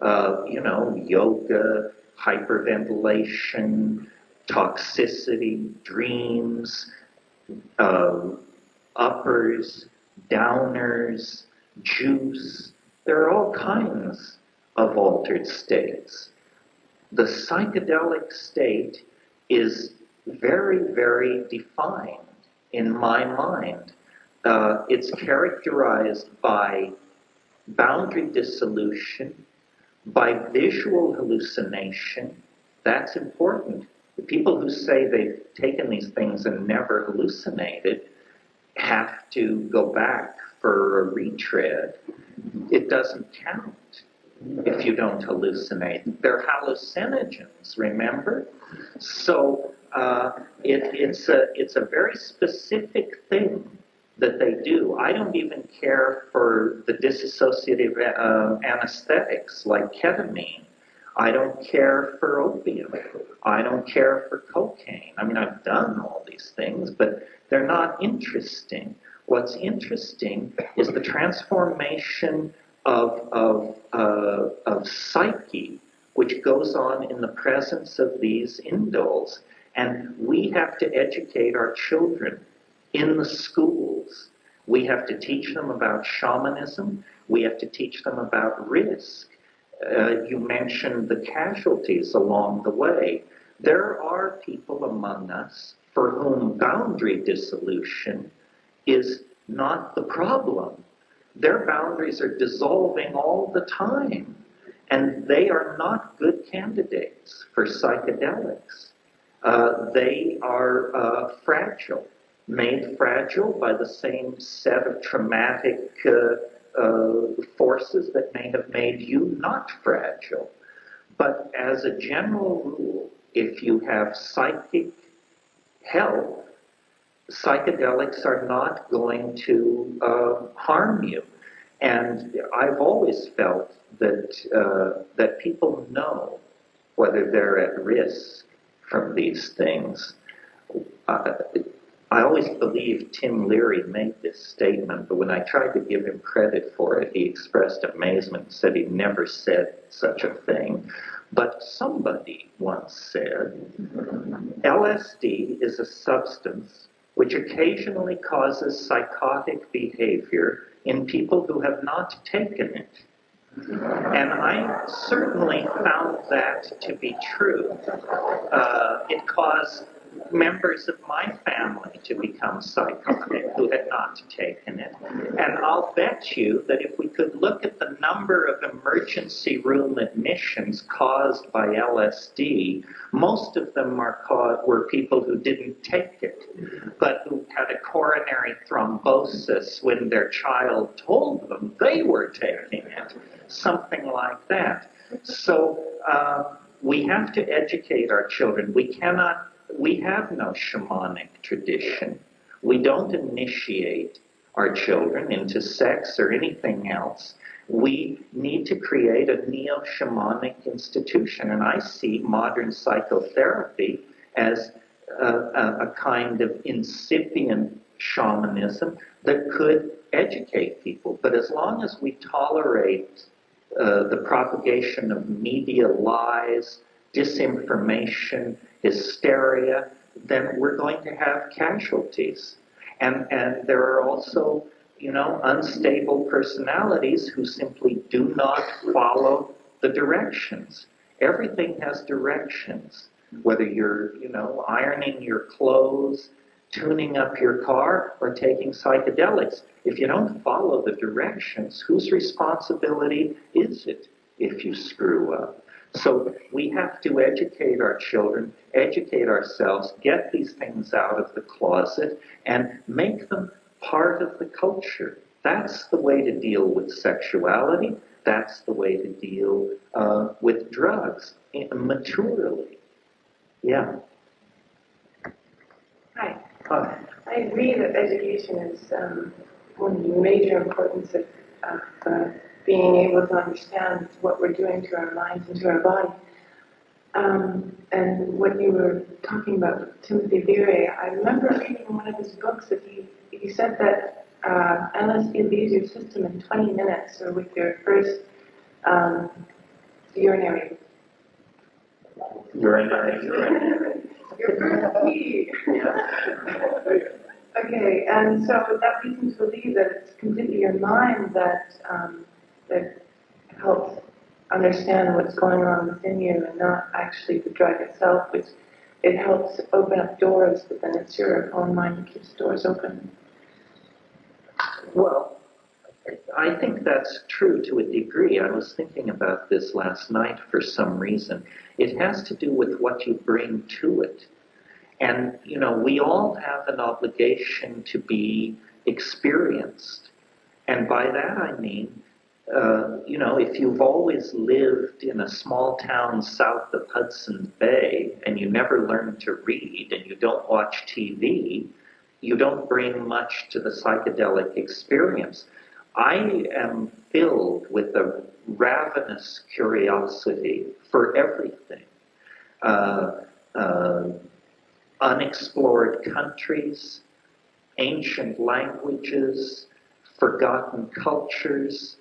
You know, yoga, hyperventilation, toxicity, dreams, uppers, downers, juice. There are all kinds of altered states. The psychedelic state is very, very defined in my mind. It's characterized by boundary dissolution, by visual hallucination. That's important. The people who say they've taken these things and never hallucinated have to go back for a retread. It doesn't count. if you don't hallucinate. They're hallucinogens, remember? So it's a very specific thing that they do. I don't even care for the dissociative anesthetics like ketamine. I don't care for opium. I don't care for cocaine. I mean, I've done all these things, but they're not interesting. What's interesting is the transformation of psyche, which goes on in the presence of these indoles. And we have to educate our children in the schools. We have to teach them about shamanism. We have to teach them about risk. You mentioned the casualties along the way. There are people among us for whom boundary dissolution is not the problem. Their boundaries are dissolving all the time, and they are not good candidates for psychedelics. They are fragile, made fragile by the same set of traumatic forces that may have made you not fragile. But as a general rule, if you have psychic health, psychedelics are not going to harm you. And I've always felt that people know whether they're at risk from these things. I always believed Tim Leary made this statement, but when I tried to give him credit for it, he expressed amazement and said he'd never said such a thing. But somebody once said, LSD is a substance which occasionally causes psychotic behavior in people who have not taken it. And I certainly found that to be true. It caused members of my family to become psychotic who had not taken it. And I'll bet you that if we could look at the number of emergency room admissions caused by LSD, most of them were people who didn't take it, but who had a coronary thrombosis when their child told them they were taking it, something like that. So we have to educate our children. We have no shamanic tradition. We don't initiate our children into sex or anything else. We need to create a neo-shamanic institution, and I see modern psychotherapy as a kind of incipient shamanism that could educate people. But as long as we tolerate the propagation of media lies, disinformation, hysteria, then we're going to have casualties. And there are also, unstable personalities who simply do not follow the directions. Everything has directions. Whether you're, ironing your clothes, tuning up your car, or taking psychedelics. If you don't follow the directions, whose responsibility is it if you screw up? So we have to educate our children, educate ourselves, get these things out of the closet, and make them part of the culture. That's the way to deal with sexuality. That's the way to deal with drugs maturely. Yeah. Hi. I agree that education is one of the major importance of being able to understand what we're doing to our minds and to our body. And what you were talking about with Timothy Leary, I remember reading in one of his books that he said that LSD leaves your system in 20 minutes, or with your first urinary. Your first pee. Okay, and so that leads me to believe that it's completely your mind that helps understand what's going on within you, and not actually the drug itself, which it helps open up doors, but then it's your own mind that keeps doors open. Well, I think that's true to a degree. I was thinking about this last night for some reason. It has to do with what you bring to it. And, we all have an obligation to be experienced. And by that I mean, You know, if you've always lived in a small town south of Hudson Bay and you never learned to read and you don't watch TV, you don't bring much to the psychedelic experience. I am filled with a ravenous curiosity for everything. Unexplored countries, ancient languages, forgotten cultures,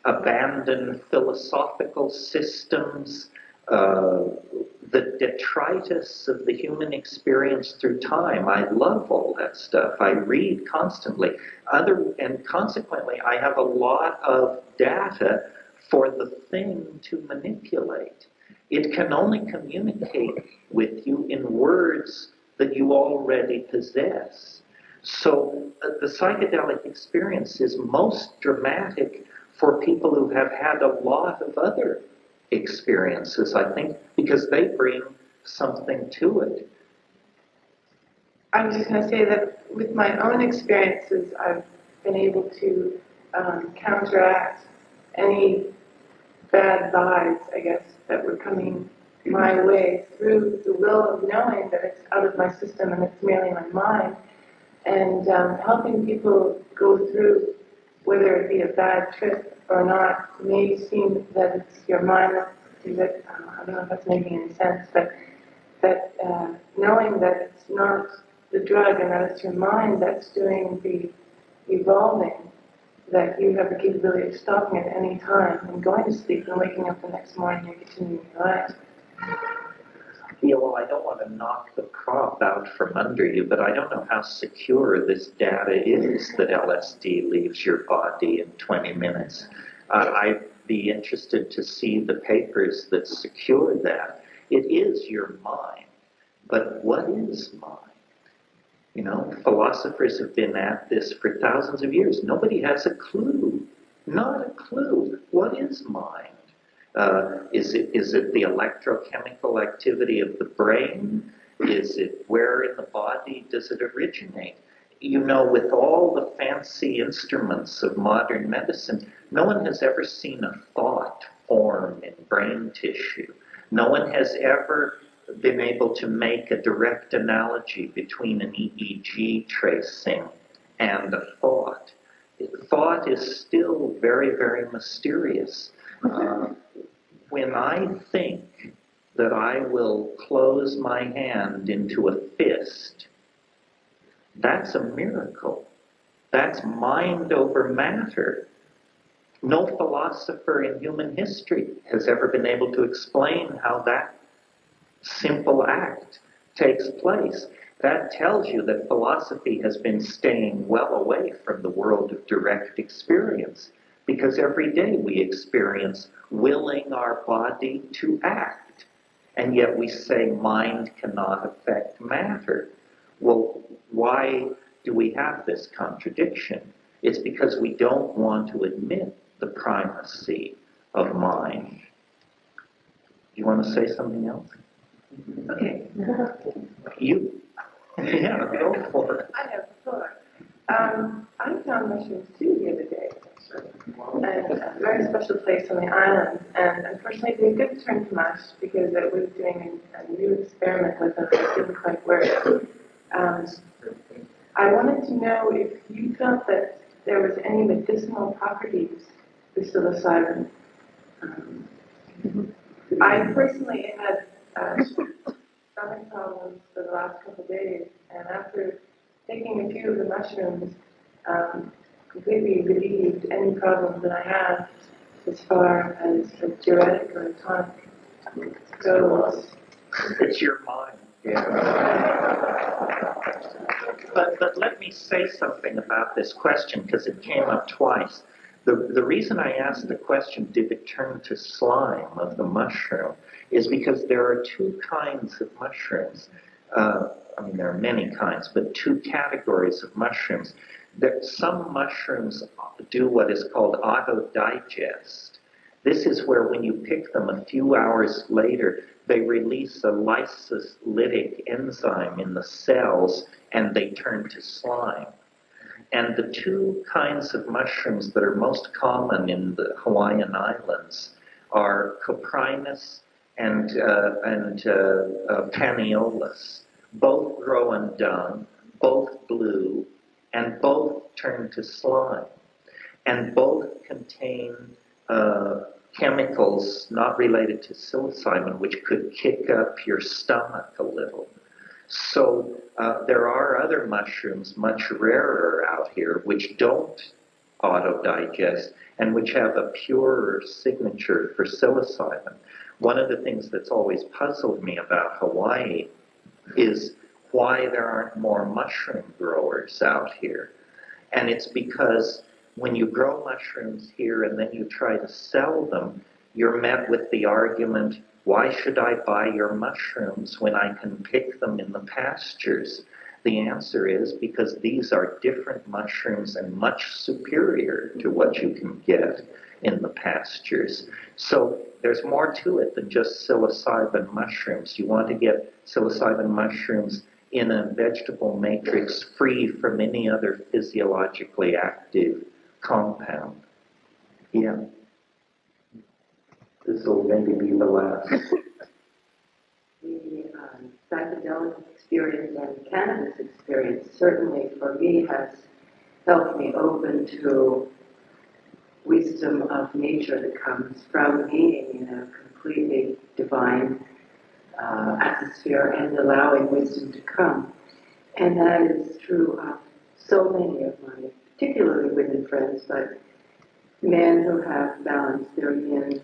abandoned philosophical systems, the detritus of the human experience through time. I love all that stuff. I read constantly. And consequently, I have a lot of data for the thing to manipulate. It can only communicate with you in words that you already possess. So the psychedelic experience is most dramatic for people who have had a lot of other experiences, I think, because they bring something to it. I was just going to say that with my own experiences, I've been able to counteract any bad vibes, I guess, that were coming my way through the will of knowing that it's out of my system and it's merely my mind, and helping people go through, whether it be a bad trip or not. It may seem that it's your mind that, I don't know if that's making any sense, but that knowing that it's not the drug and that it's your mind that's doing the evolving, that you have the capability of stopping at any time and going to sleep and waking up the next morning and continuing your life. Yeah, well, I don't want to knock the crop out from under you, but I don't know how secure this data is that LSD leaves your body in 20 minutes. I'd be interested to see the papers that secure that. It is your mind, but what is mind? You know, philosophers have been at this for thousands of years. Nobody has a clue, not a clue. What is mind? Is it the electrochemical activity of the brain? Is it where in the body does it originate? You know, with all the fancy instruments of modern medicine, no one has ever seen a thought form in brain tissue. No one has ever been able to make a direct analogy between an EEG tracing and a thought. Thought is still very, very mysterious. When I think that I will close my hand into a fist, that's a miracle. That's mind over matter. No philosopher in human history has ever been able to explain how that simple act takes place. That tells you that philosophy has been staying well away from the world of direct experience, because every day we experience willing our body to act, and yet we say mind cannot affect matter. Well, why do we have this contradiction? It's because we don't want to admit the primacy of mind. Do you want to say something else? Okay. You. Yeah, go for it. I have a thought. I found mushrooms too the other day, and a very special place on the island. And unfortunately, they didn't turn to mush because I was doing a new experiment with them that didn't quite work. I wanted to know if you felt that there was any medicinal properties to psilocybin. I personally had stomach problems for the last couple of days, and after taking a few of the mushrooms, completely relieved any problems that I have as far as a diuretic or a tonic goes. It's your mind. Yeah. But let me say something about this question, because it came up twice. The reason I asked the question, did it turn to slime of the mushroom, is because there are two kinds of mushrooms. I mean, there are many kinds, but two categories of mushrooms. Some mushrooms do what is called auto-digest. This is where when you pick them a few hours later, they release a lysolytic enzyme in the cells and they turn to slime. And the two kinds of mushrooms that are most common in the Hawaiian Islands are coprinus and paniolus. Both grow in dung, both blue, and both turn to slime. And both contain chemicals not related to psilocybin, which could kick up your stomach a little. So there are other mushrooms, much rarer out here, which don't auto-digest and which have a purer signature for psilocybin. One of the things that's always puzzled me about Hawaii is why there aren't more mushroom growers out here. And it's because when you grow mushrooms here and then you try to sell them, you're met with the argument, why should I buy your mushrooms when I can pick them in the pastures? The answer is because these are different mushrooms and much superior to what you can get in the pastures. So there's more to it than just psilocybin mushrooms. You want to get psilocybin mushrooms in a vegetable matrix free from any other physiologically active compound. Yeah. This will maybe be the last. The psychedelic experience and cannabis experience certainly for me has helped me open to wisdom of nature that comes from being in a completely divine atmosphere and allowing wisdom to come. And that is true of so many of my, particularly women friends, but men who have balanced their yin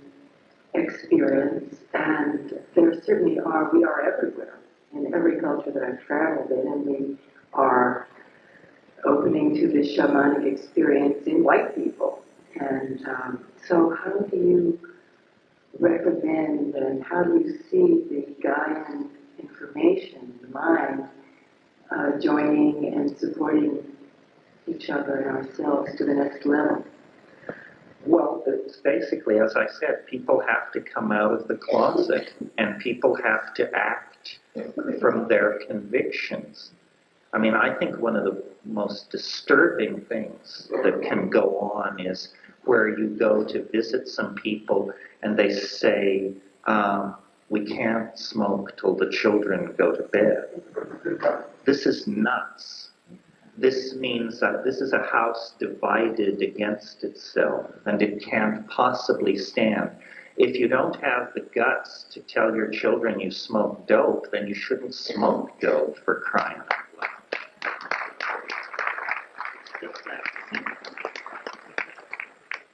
experience. And there certainly are, we are everywhere in every culture that I've traveled in, and we are opening to this shamanic experience in white people. And so how do you recommend and how do you see the Gaian information, the mind, joining and supporting each other and ourselves to the next level? Well, it's basically, as I said, people have to come out of the closet and people have to act from their convictions. I mean, I think one of the most disturbing things that can go on is where you go to visit some people and they say, we can't smoke till the children go to bed. This is nuts. This means that this is a house divided against itself, and it can't possibly stand. If you don't have the guts to tell your children you smoke dope, then you shouldn't smoke dope, for crying out loud.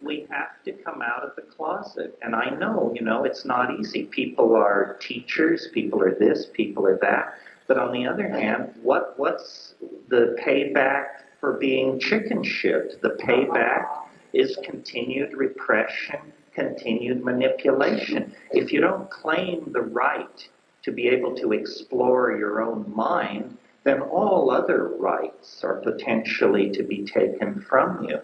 We have to come out of the closet. And I know, it's not easy. People are teachers, people are this, people are that. But on the other hand, what's the payback for being chicken shit? The payback is continued repression, continued manipulation. If you don't claim the right to be able to explore your own mind, then all other rights are potentially to be taken from you.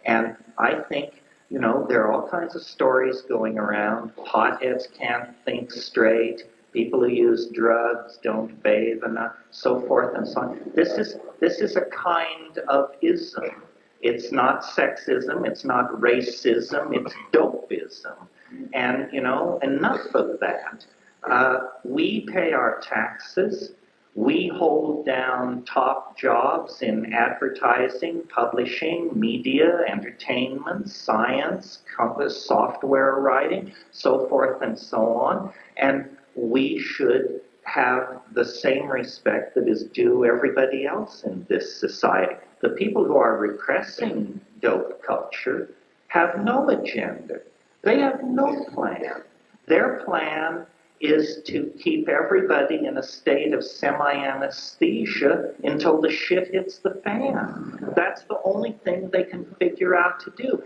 And I think, there are all kinds of stories going around. Potheads can't think straight. People who use drugs don't bathe enough, so forth and so on. This is a kind of ism. It's not sexism, it's not racism, it's dopeism. And, enough of that. We pay our taxes. We hold down top jobs in advertising, publishing, media, entertainment, science, software writing, so forth and so on. And we should have the same respect that is due everybody else in this society. The people who are repressing dope culture have no agenda. They have no plan. Their plan is to keep everybody in a state of semi-anesthesia until the shit hits the fan. That's the only thing they can figure out to do.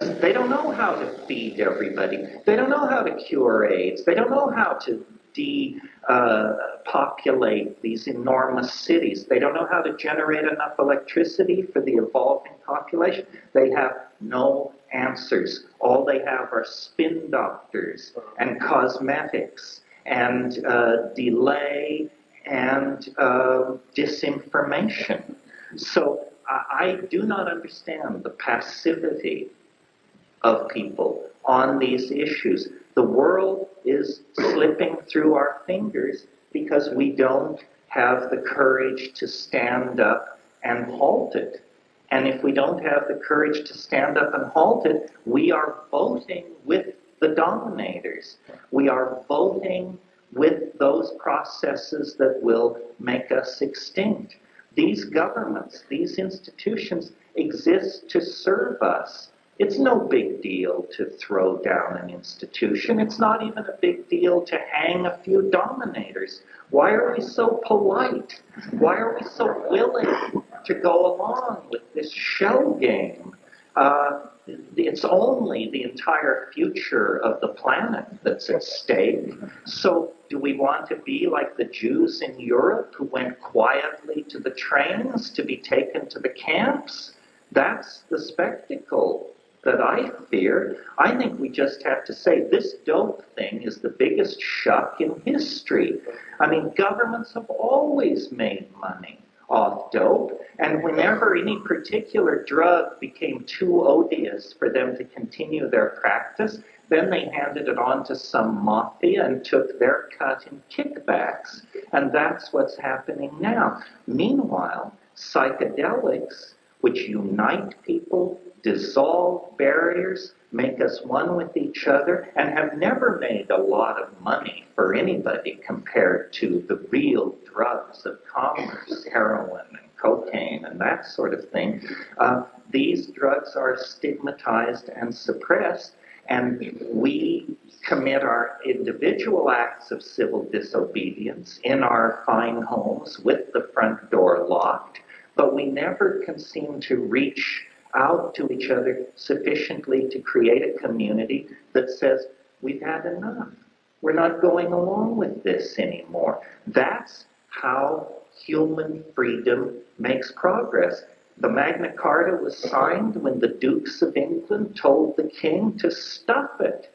They don't know how to feed everybody. They don't know how to cure AIDS. They don't know how to depopulate these enormous cities. They don't know how to generate enough electricity for the evolving population. They have no answers. All they have are spin doctors and cosmetics and delay and disinformation. So I do not understand the passivity of people on these issues. The world is slipping through our fingers because we don't have the courage to stand up and halt it. And if we don't have the courage to stand up and halt it, we are voting with the dominators. We are voting with those processes that will make us extinct. These governments, these institutions exist to serve us. It's no big deal to throw down an institution. It's not even a big deal to hang a few dominators. Why are we so polite? Why are we so willing to go along with this shell game? It's only the entire future of the planet that's at stake. So do we want to be like the Jews in Europe who went quietly to the trains to be taken to the camps? That's the spectacle that I fear. I think we just have to say this dope thing is the biggest shuck in history. I mean, governments have always made money off dope, and whenever any particular drug became too odious for them to continue their practice, then they handed it on to some mafia and took their cut in kickbacks. And that's what's happening now. Meanwhile, psychedelics, which unite people, dissolve barriers, make us one with each other, and have never made a lot of money for anybody compared to the real drugs of commerce, heroin and cocaine and that sort of thing. These drugs are stigmatized and suppressed, and we commit our individual acts of civil disobedience in our fine homes with the front door locked, but we never can seem to reach out to each other sufficiently to create a community that says, we've had enough. We're not going along with this anymore. That's how human freedom makes progress. The Magna Carta was signed when the Dukes of England told the king to stop it.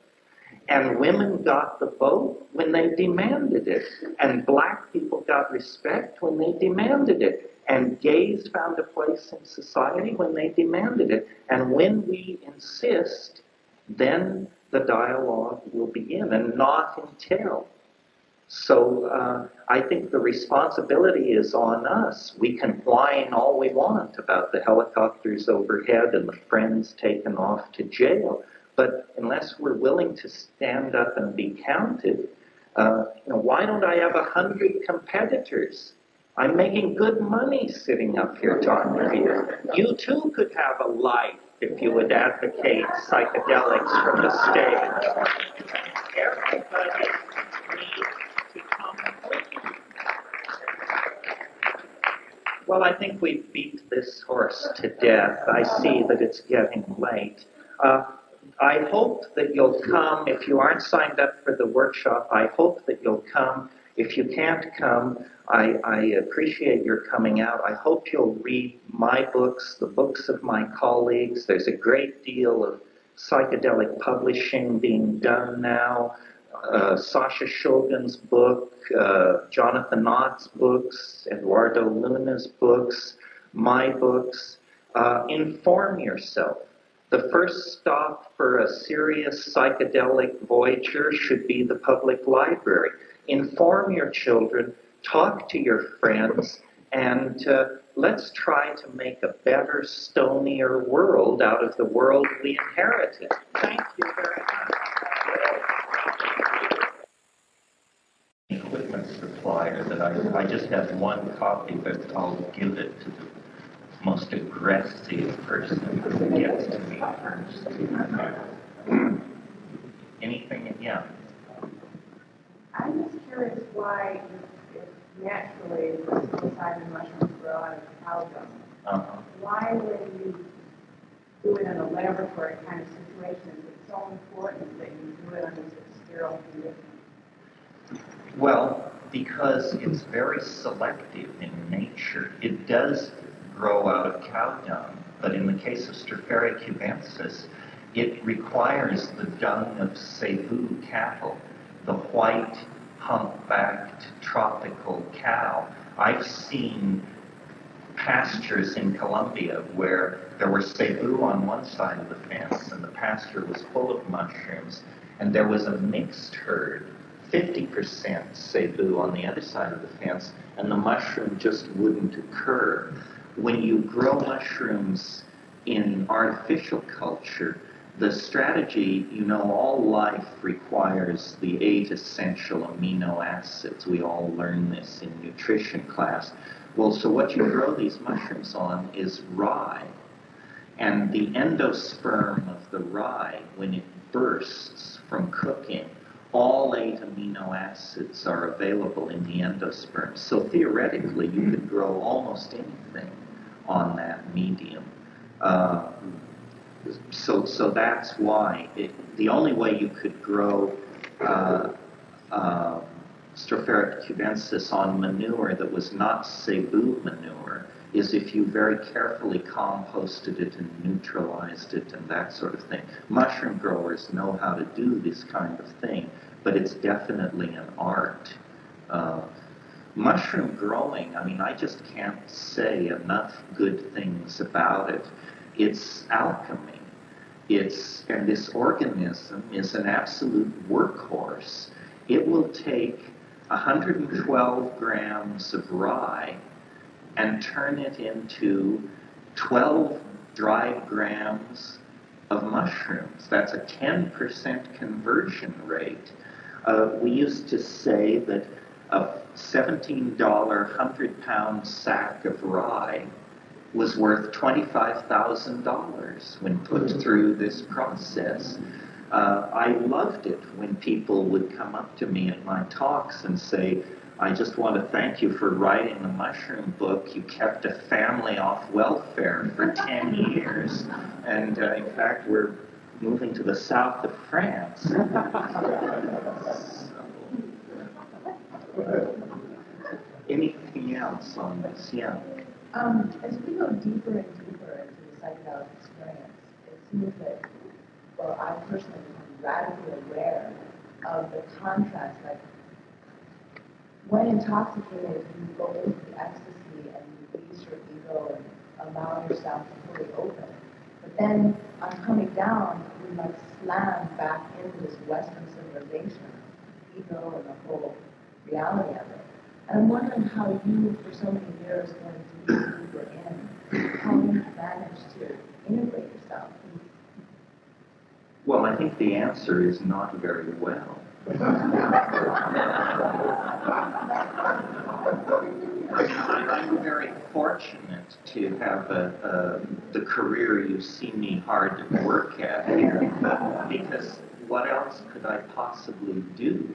And women got the vote when they demanded it. And black people got respect when they demanded it. And gays found a place in society when they demanded it. And when we insist, then the dialogue will begin, and not until. So I think the responsibility is on us. We can whine all we want about the helicopters overhead and the friends taken off to jail. But unless we're willing to stand up and be counted, why don't I have 100 competitors? I'm making good money sitting up here talking to you. You too could have a life if you would advocate psychedelics from the stage. Everybody needs to come home. Well, I think we've beat this horse to death. I see that it's getting late. I hope that you'll come. If you aren't signed up for the workshop, I hope that you'll come. If you can't come, I appreciate your coming out. I hope you'll read my books, the books of my colleagues. There's a great deal of psychedelic publishing being done now. Sasha Shogun's book, Jonathan Knott's books, Eduardo Luna's books, my books. Inform yourself. The first stop for a serious psychedelic voyager should be the public library. Inform your children, talk to your friends, and let's try to make a better, stonier world out of the world we inherited. Thank you very much. Equipment supplier that I just have one copy, but I'll give it to the most aggressive person who gets to me first. Anything? Yeah. I'm just curious why, if naturally the psilocybin mushrooms grow out of cow dung, why when you do it in a laboratory kind of situation, is it so important that you do it under such sterile conditions? Well, because it's very selective in nature. It does grow out of cow dung, but in the case of Stropharia cubensis, it requires the dung of Cebu cattle, the white, humpbacked, tropical cow. I've seen pastures in Colombia where there were cebu on one side of the fence and the pasture was full of mushrooms, and there was a mixed herd, 50% cebu on the other side of the fence, and the mushroom just wouldn't occur. When you grow mushrooms in artificial culture, the strategy, all life requires the 8 essential amino acids. We all learn this in nutrition class. Well, so what you grow these mushrooms on is rye. And the endosperm of the rye, when it bursts from cooking, all 8 amino acids are available in the endosperm. So theoretically, you could grow almost anything on that medium. So that's why the only way you could grow Stropharia cubensis on manure that was not cebu manure is if you very carefully composted it and neutralized it and that sort of thing. Mushroom growers know how to do this kind of thing, but it's definitely an art. Mushroom growing, I just can't say enough good things about it. It's alchemy. And this organism is an absolute workhorse. It will take 112 grams of rye and turn it into 12 dried grams of mushrooms. That's a 10% conversion rate. We used to say that a $17 100-pound sack of rye was worth $25,000 when put through this process. I loved it when people would come up to me at my talks and say, I just want to thank you for writing the mushroom book. You kept a family off welfare for 10 years. And in fact, we're moving to the south of France. Anything else on this? Yeah. As we go deeper and deeper into the psychedelic experience, it seems that, well, I personally become radically aware of the contrast. Like, when intoxicated, you go into the ecstasy and you release your ego and allow yourself to fully open. But then, on coming down, we like slam back into this Western civilization, ego and the whole reality of it. And I'm wondering how you, for so many years, going deeper in, how you managed to integrate yourself. Well, I think the answer is not very well. I'm very fortunate to have the career you see me hard at work at here, because what else could I possibly do?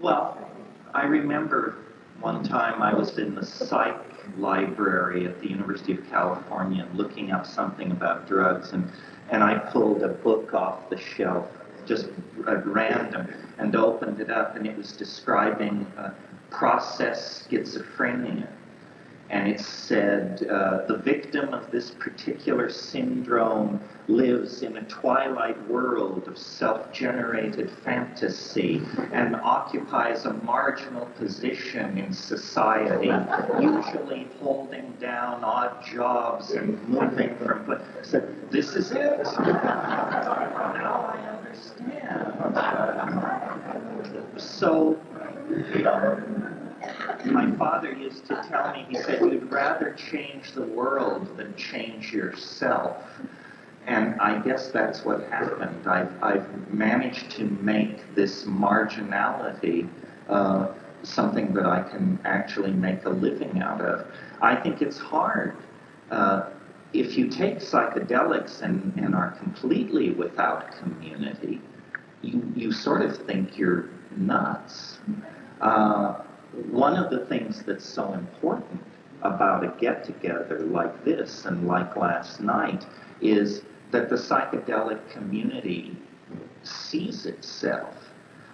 Well, I remember one time I was in the psych library at the University of California looking up something about drugs, and I pulled a book off the shelf, just at random, and opened it up, and it was describing process schizophrenia. And it said, the victim of this particular syndrome lives in a twilight world of self-generated fantasy and occupies a marginal position in society, usually holding down odd jobs and moving from... So this is it. Now I understand. So, my father used to tell me, he said, you'd rather change the world than change yourself. And I guess that's what happened. I've managed to make this marginality something that I can actually make a living out of. I think it's hard. If you take psychedelics and are completely without community, you sort of think you're nuts. One of the things that's so important about a get-together like this and like last night is that the psychedelic community sees itself.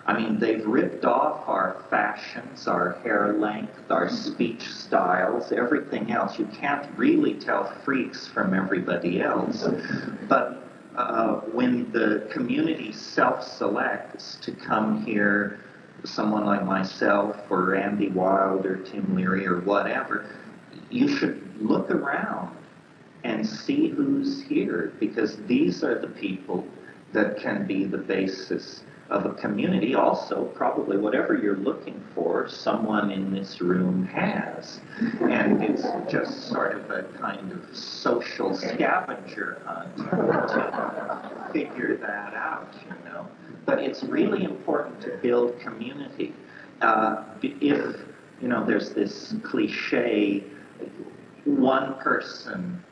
I mean, they've ripped off our fashions, our hair length, our speech styles, everything else. You can't really tell freaks from everybody else. But when the community self-selects to come here someone like myself or Andy Wilde or Tim Leary or whatever, you should look around and see who's here, because these are the people that can be the basis of a community. Also, probably whatever you're looking for, someone in this room has. And it's just sort of a kind of social scavenger hunt to figure that out, you know. But it's really important to build community. If, you know, there's this cliche, one person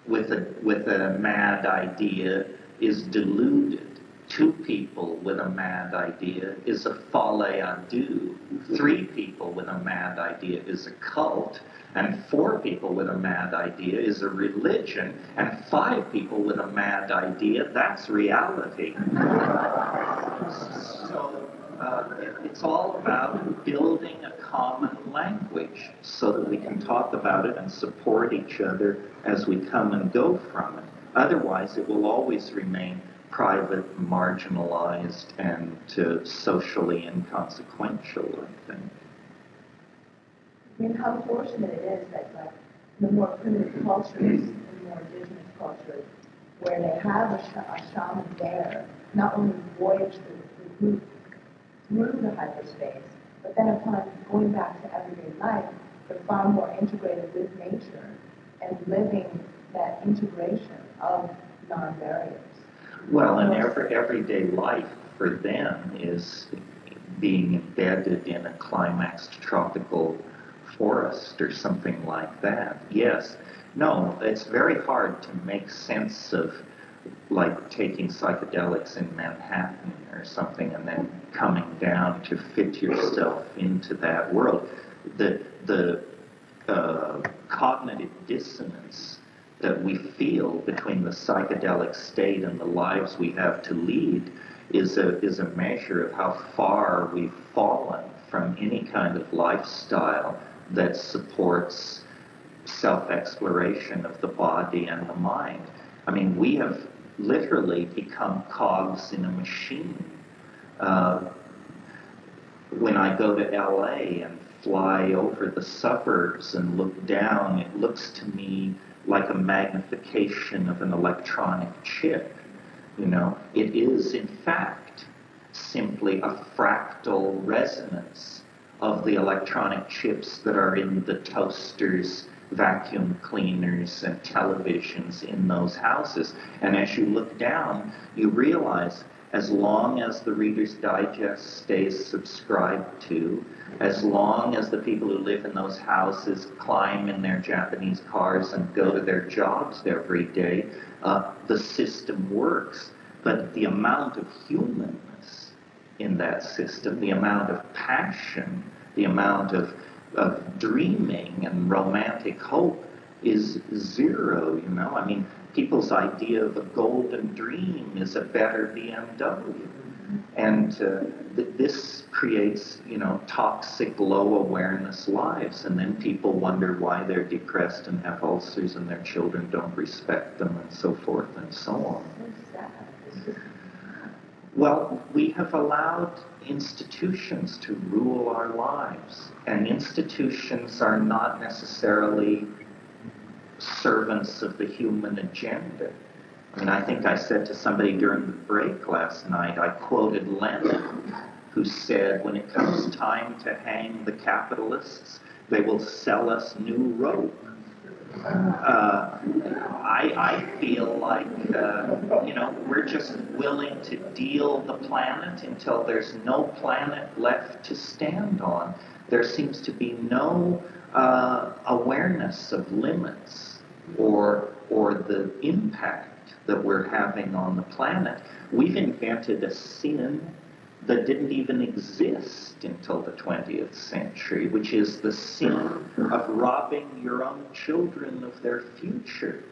with a mad idea is deluded. Two people with a mad idea is a folle à deux. Three people with a mad idea is a cult. And four people with a mad idea is a religion. And five people with a mad idea, that's reality. So it's all about building a common language so that we can talk about it and support each other as we come and go from it. Otherwise, it will always remain private, marginalized, and socially inconsequential, I think. I mean, how fortunate it is that, like, the more primitive cultures, the more indigenous cultures, where they have a shaman there, not only voyage the group through the hyperspace, but then upon going back to everyday life, they're far more integrated with nature and living that integration of non-barriers. Well, and everyday life for them is being embedded in a climaxed tropical forest or something like that. Yes. No, it's very hard to make sense of, like, taking psychedelics in Manhattan or something and then coming down to fit yourself into that world. The cognitive dissonance that we feel between the psychedelic state and the lives we have to lead is a measure of how far we've fallen from any kind of lifestyle that supports self-exploration of the body and the mind. I mean, we have literally become cogs in a machine. When I go to LA and fly over the suburbs and look down, it looks to me like a magnification of an electronic chip. You know, it is in fact simply a fractal resonance of the electronic chips that are in the toasters, vacuum cleaners, and televisions in those houses. And as you look down, you realize as long as the Reader's Digest stays subscribed to, as long as the people who live in those houses climb in their Japanese cars and go to their jobs every day, the system works. But the amount of humanness in that system, the amount of passion, the amount of dreaming and romantic hope is zero, you know. I mean, people's idea of a golden dream is a better BMW. And this creates, you know, toxic, low-awareness lives. And then people wonder why they're depressed and have ulcers and their children don't respect them and so forth and so on. Well, we have allowed institutions to rule our lives. And institutions are not necessarily servants of the human agenda. I mean, I think I said to somebody during the break last night, I quoted Lenin, who said, when it comes time to hang the capitalists, they will sell us new rope. I feel like, you know, we're just willing to deal the planet until there's no planet left to stand on. There seems to be no awareness of limits or the impact that we're having on the planet. We've invented a sin that didn't even exist until the 20th century, which is the sin of robbing your own children of their future.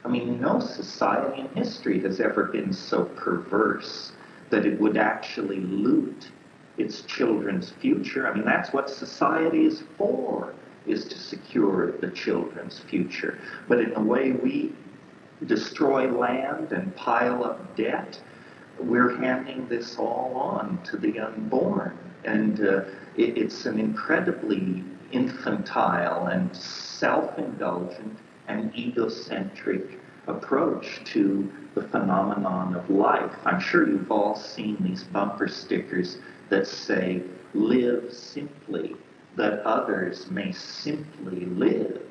I mean, no society in history has ever been so perverse that it would actually loot its children's future. I mean, that's what society is for, is to secure the children's future. But in the way we destroy land and pile up debt, we're handing this all on to the unborn. And it's an incredibly infantile and self-indulgent and egocentric approach to the phenomenon of life. I'm sure you've all seen these bumper stickers that say, live simply, that others may simply live.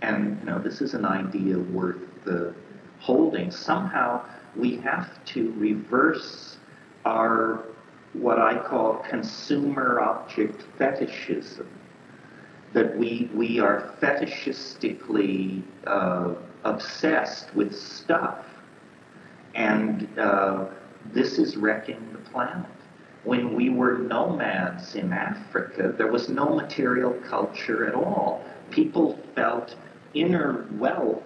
And, this is an idea worth holding. Somehow we have to reverse our, what I call consumer object fetishism, that we are fetishistically obsessed with stuff. And this is wrecking the planet. When we were nomads in Africa, there was no material culture at all. People felt inner wealth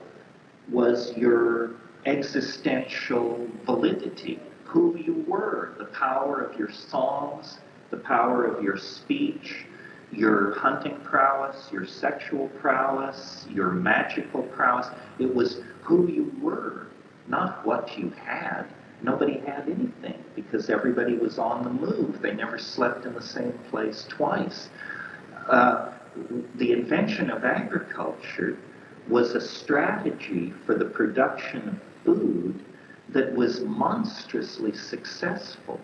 was your existential validity, who you were, the power of your songs, the power of your speech, your hunting prowess, your sexual prowess, your magical prowess. It was who you were, not what you had. Nobody had anything because everybody was on the move. They never slept in the same place twice. The invention of agriculture was a strategy for the production of food that was monstrously successful.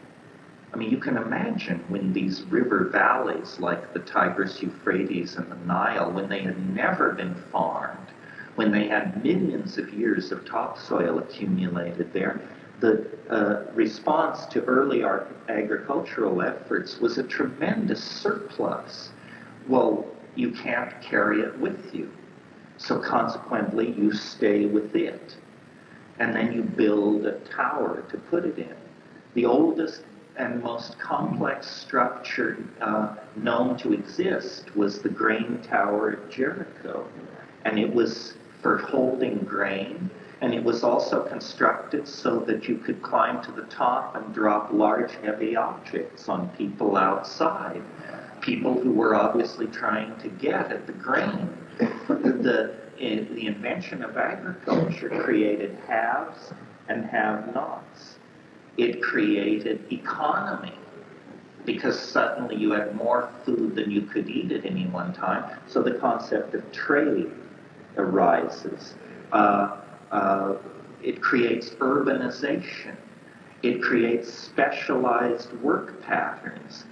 I mean, you can imagine when these river valleys like the Tigris, Euphrates, and the Nile, when they had never been farmed, when they had millions of years of topsoil accumulated there, the response to early agricultural efforts was a tremendous surplus. Well, you can't carry it with you. So consequently, you stay with it. And then you build a tower to put it in. The oldest and most complex structure known to exist was the grain tower at Jericho. And it was for holding grain, and it was also constructed so that you could climb to the top and drop large, heavy objects on people outside, people who were obviously trying to get at the grain. The invention of agriculture created haves and have-nots. It created economy, because suddenly you had more food than you could eat at any one time, so the concept of trade arises. It creates urbanization. It creates specialized work patterns.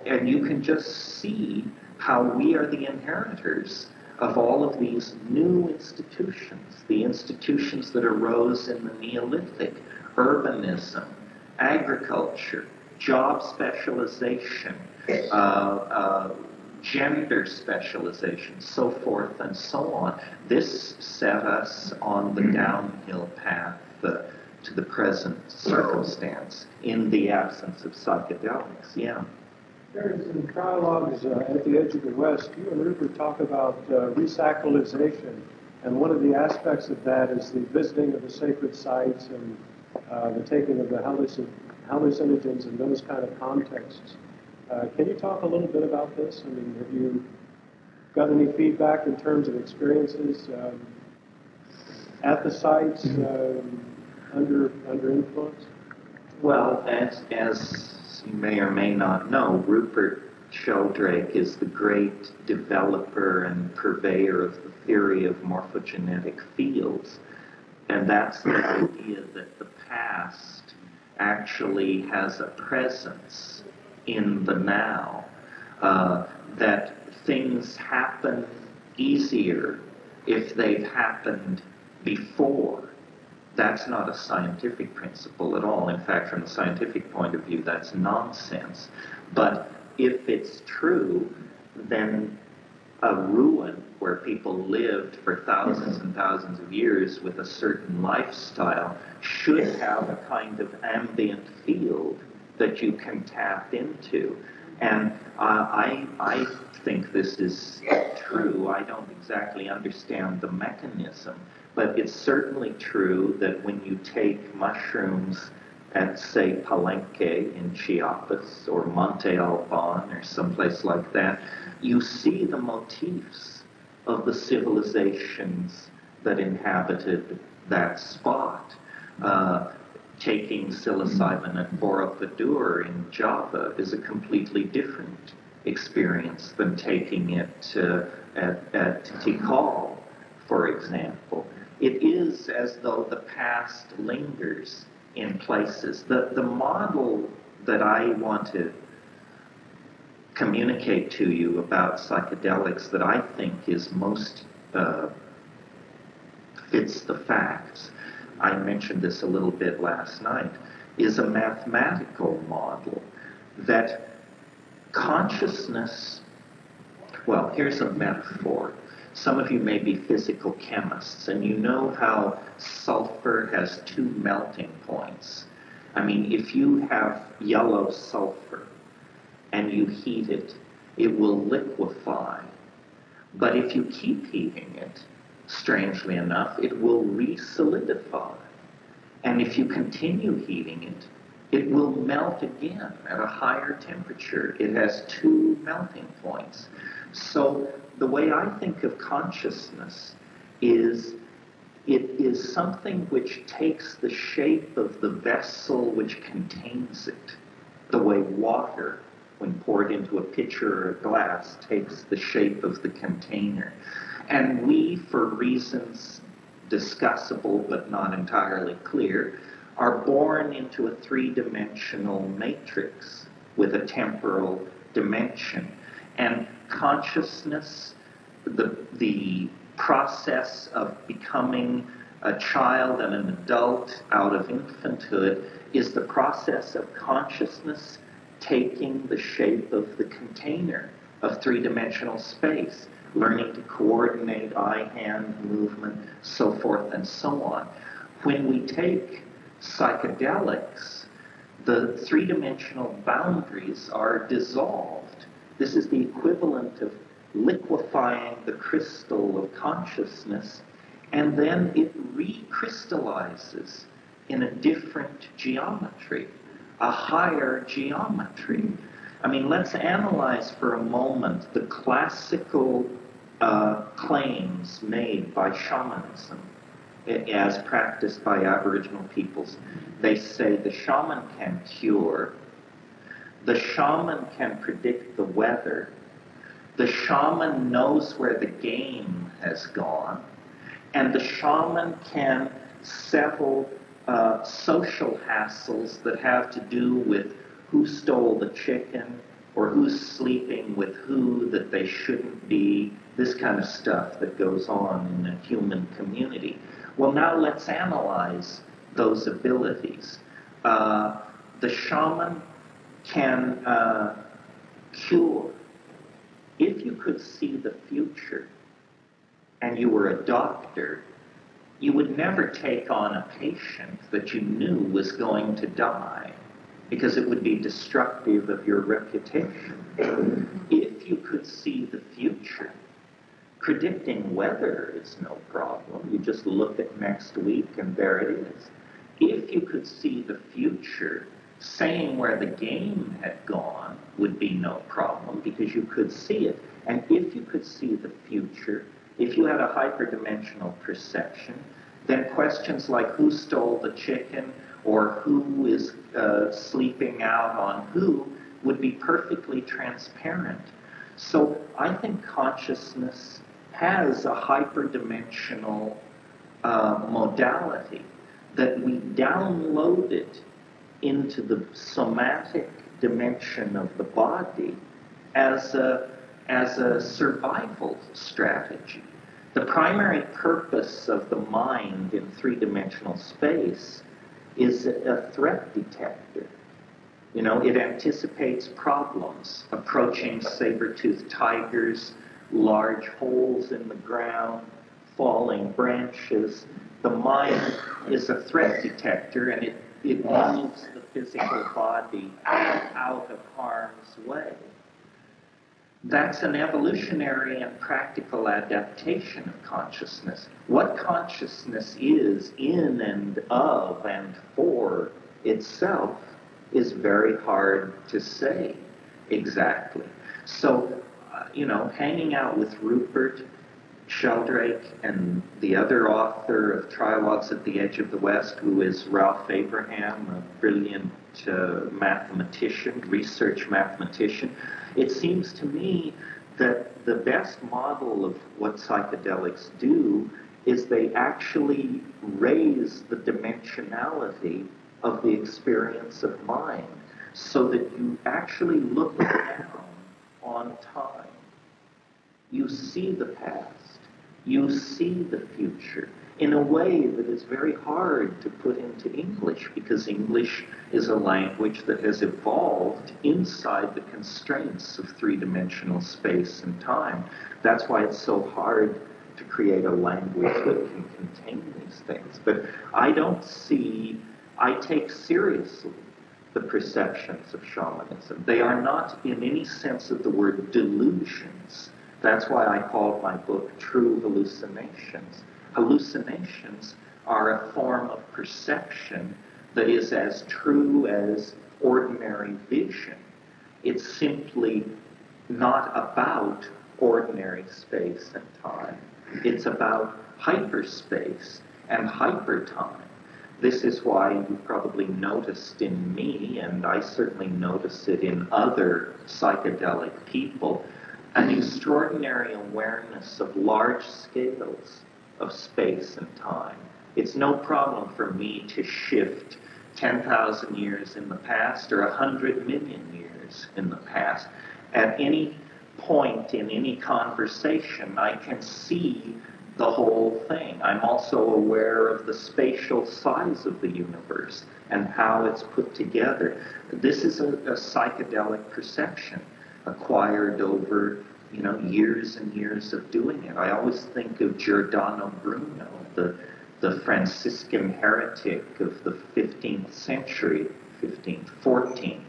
And you can just see how we are the inheritors of all of these new institutions, the institutions that arose in the Neolithic, urbanism, agriculture, job specialization, gender specialization, so forth and so on. This set us on the downhill path to the present circumstance in the absence of psychedelics. Yeah. Terence, in Dialogues at the Edge of the West, you and Rupert talk about resacralization, and one of the aspects of that is the visiting of the sacred sites and the taking of the hallucinogens in those kind of contexts. Can you talk a little bit about this? I mean, have you got any feedback in terms of experiences at the sites under influence? Well, as you may or may not know, Rupert Sheldrake is the great developer and purveyor of the theory of morphogenetic fields. And that's the idea that the past actually has a presence in the now, that things happen easier if they've happened before. That's not a scientific principle at all. In fact, from the scientific point of view, that's nonsense. But if it's true, then a ruin where people lived for thousands and thousands of years with a certain lifestyle should have a kind of ambient field that you can tap into. And I think this is true. I don't exactly understand the mechanism, but it's certainly true that when you take mushrooms at, say, Palenque in Chiapas or Monte Alban or someplace like that, you see the motifs of the civilizations that inhabited that spot. taking psilocybin at Borobudur in Java is a completely different experience than taking it at Tikal, for example. It is as though the past lingers in places. The model that I want to communicate to you about psychedelics that I think is most fits the facts, I mentioned this a little bit last night, is a mathematical model that consciousness, well, here's a metaphor. Some of you may be physical chemists, and you know how sulfur has two melting points. I mean, if you have yellow sulfur and you heat it, it will liquefy. But if you keep heating it, strangely enough, it will re-solidify. And if you continue heating it, it will melt again at a higher temperature. It has two melting points. So the way I think of consciousness is it is something which takes the shape of the vessel which contains it, the way water, when poured into a pitcher or a glass, takes the shape of the container. And we, for reasons discussable but not entirely clear, are born into a three-dimensional matrix with a temporal dimension. And consciousness, the process of becoming a child and an adult out of infanthood, is the process of consciousness taking the shape of the container of three-dimensional space, learning to coordinate eye-hand movement, so forth and so on. When we take psychedelics, the three-dimensional boundaries are dissolved. This is the equivalent of liquefying the crystal of consciousness, and then it recrystallizes in a different geometry, a higher geometry. I mean, let's analyze for a moment the classical claims made by shamanism as practiced by Aboriginal peoples. They say the shaman can cure, the shaman can predict the weather, the shaman knows where the game has gone, and the shaman can settle social hassles that have to do with who stole the chicken, or who's sleeping with who that they shouldn't be, this kind of stuff that goes on in a human community. Well, now let's analyze those abilities. The shaman can cure. If you could see the future and you were a doctor, you would never take on a patient that you knew was going to die, because it would be destructive of your reputation. If you could see the future, predicting weather is no problem. You just look at next week and there it is. If you could see the future, saying where the game had gone would be no problem, because you could see it. And if you could see the future, if you had a hyperdimensional perception, then questions like who stole the chicken or who is sleeping out on who would be perfectly transparent. So I think consciousness has a hyperdimensional modality that we download it into the somatic dimension of the body as a survival strategy. The primary purpose of the mind in three-dimensional space is a threat detector. You know, it anticipates problems, approaching saber-toothed tigers, large holes in the ground, falling branches. The mind is a threat detector, and it moves the physical body out of harm's way. That's an evolutionary and practical adaptation of consciousness. What consciousness is in and of and for itself is very hard to say exactly. So, hanging out with Rupert, Sheldrake and the other author of Trialogues at the Edge of the West, who is Ralph Abraham, a brilliant mathematician, research mathematician. It seems to me that the best model of what psychedelics do is they actually raise the dimensionality of the experience of mind so that you actually look down on time. You see the past, you see the future in a way that is very hard to put into English, because English is a language that has evolved inside the constraints of three-dimensional space and time. That's why it's so hard to create a language that can contain these things. But I take seriously the perceptions of shamanism. They are not in any sense of the word delusions. That's why I called my book True Hallucinations. Hallucinations are a form of perception that is as true as ordinary vision. It's simply not about ordinary space and time. It's about hyperspace and hypertime. This is why you probably noticed in me, and I certainly notice it in other psychedelic people, an extraordinary awareness of large scales of space and time. It's no problem for me to shift 10,000 years in the past or 100 million years in the past. At any point in any conversation, I can see the whole thing. I'm also aware of the spatial size of the universe and how it's put together. This is a psychedelic perception acquired over, years and years of doing it. I always think of Giordano Bruno, the Franciscan heretic of the 15th century, 15th, 14th,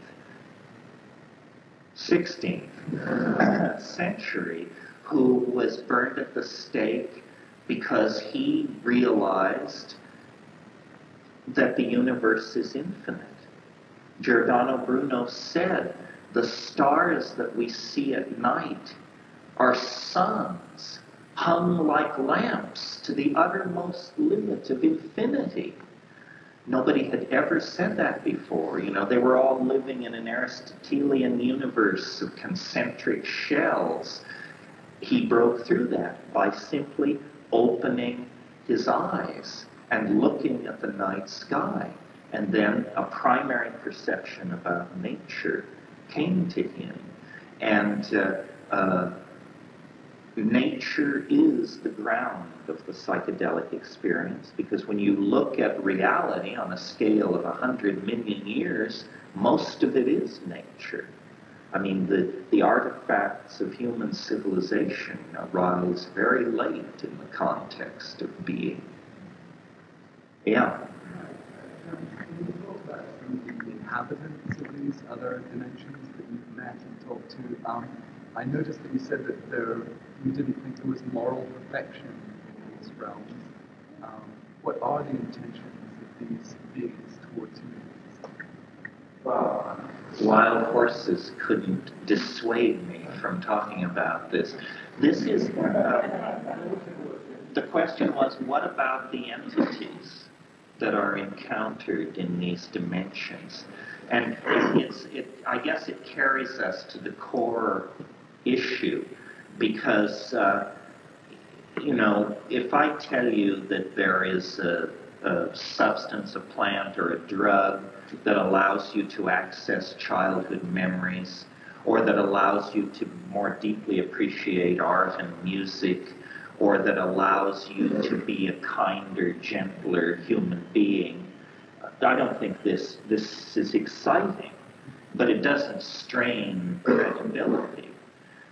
16th century, who was burned at the stake because he realized that the universe is infinite. Giordano Bruno said, the stars that we see at night are suns hung like lamps to the uttermost limit of infinity. Nobody had ever said that before. They were all living in an Aristotelian universe of concentric shells. He broke through that by simply opening his eyes and looking at the night sky. And then a primary perception about nature came to him. And nature is the ground of the psychedelic experience, because when you look at reality on a scale of 100 million years, most of it is nature. I mean, the artifacts of human civilization arise very late in the context of being. Yeah. Can you talk about some of the inhabitants of these other dimensions that you've met and talked to? I noticed that you said that you didn't think there was moral perfection in these realms. What are the intentions of these beings towards humans? Well, wild horses couldn't dissuade me from talking about this. This is, the question was, what about the entities that are encountered in these dimensions? And I guess it carries us to the core issue, because, if I tell you that there is a substance, a plant, or a drug that allows you to access childhood memories, or that allows you to more deeply appreciate art and music, or that allows you to be a kinder, gentler human being, I don't think this is exciting, but it doesn't strain credibility.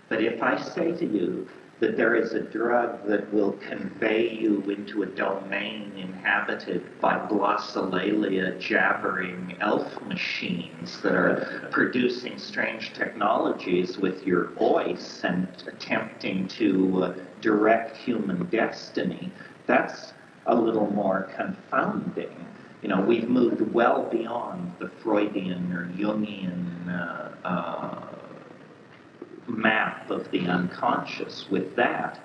But if I say to you that there is a drug that will convey you into a domain inhabited by glossolalia jabbering elf machines that are producing strange technologies with your voice and attempting to direct human destiny, that's a little more confounding. We've moved well beyond the Freudian or Jungian map of the unconscious with that.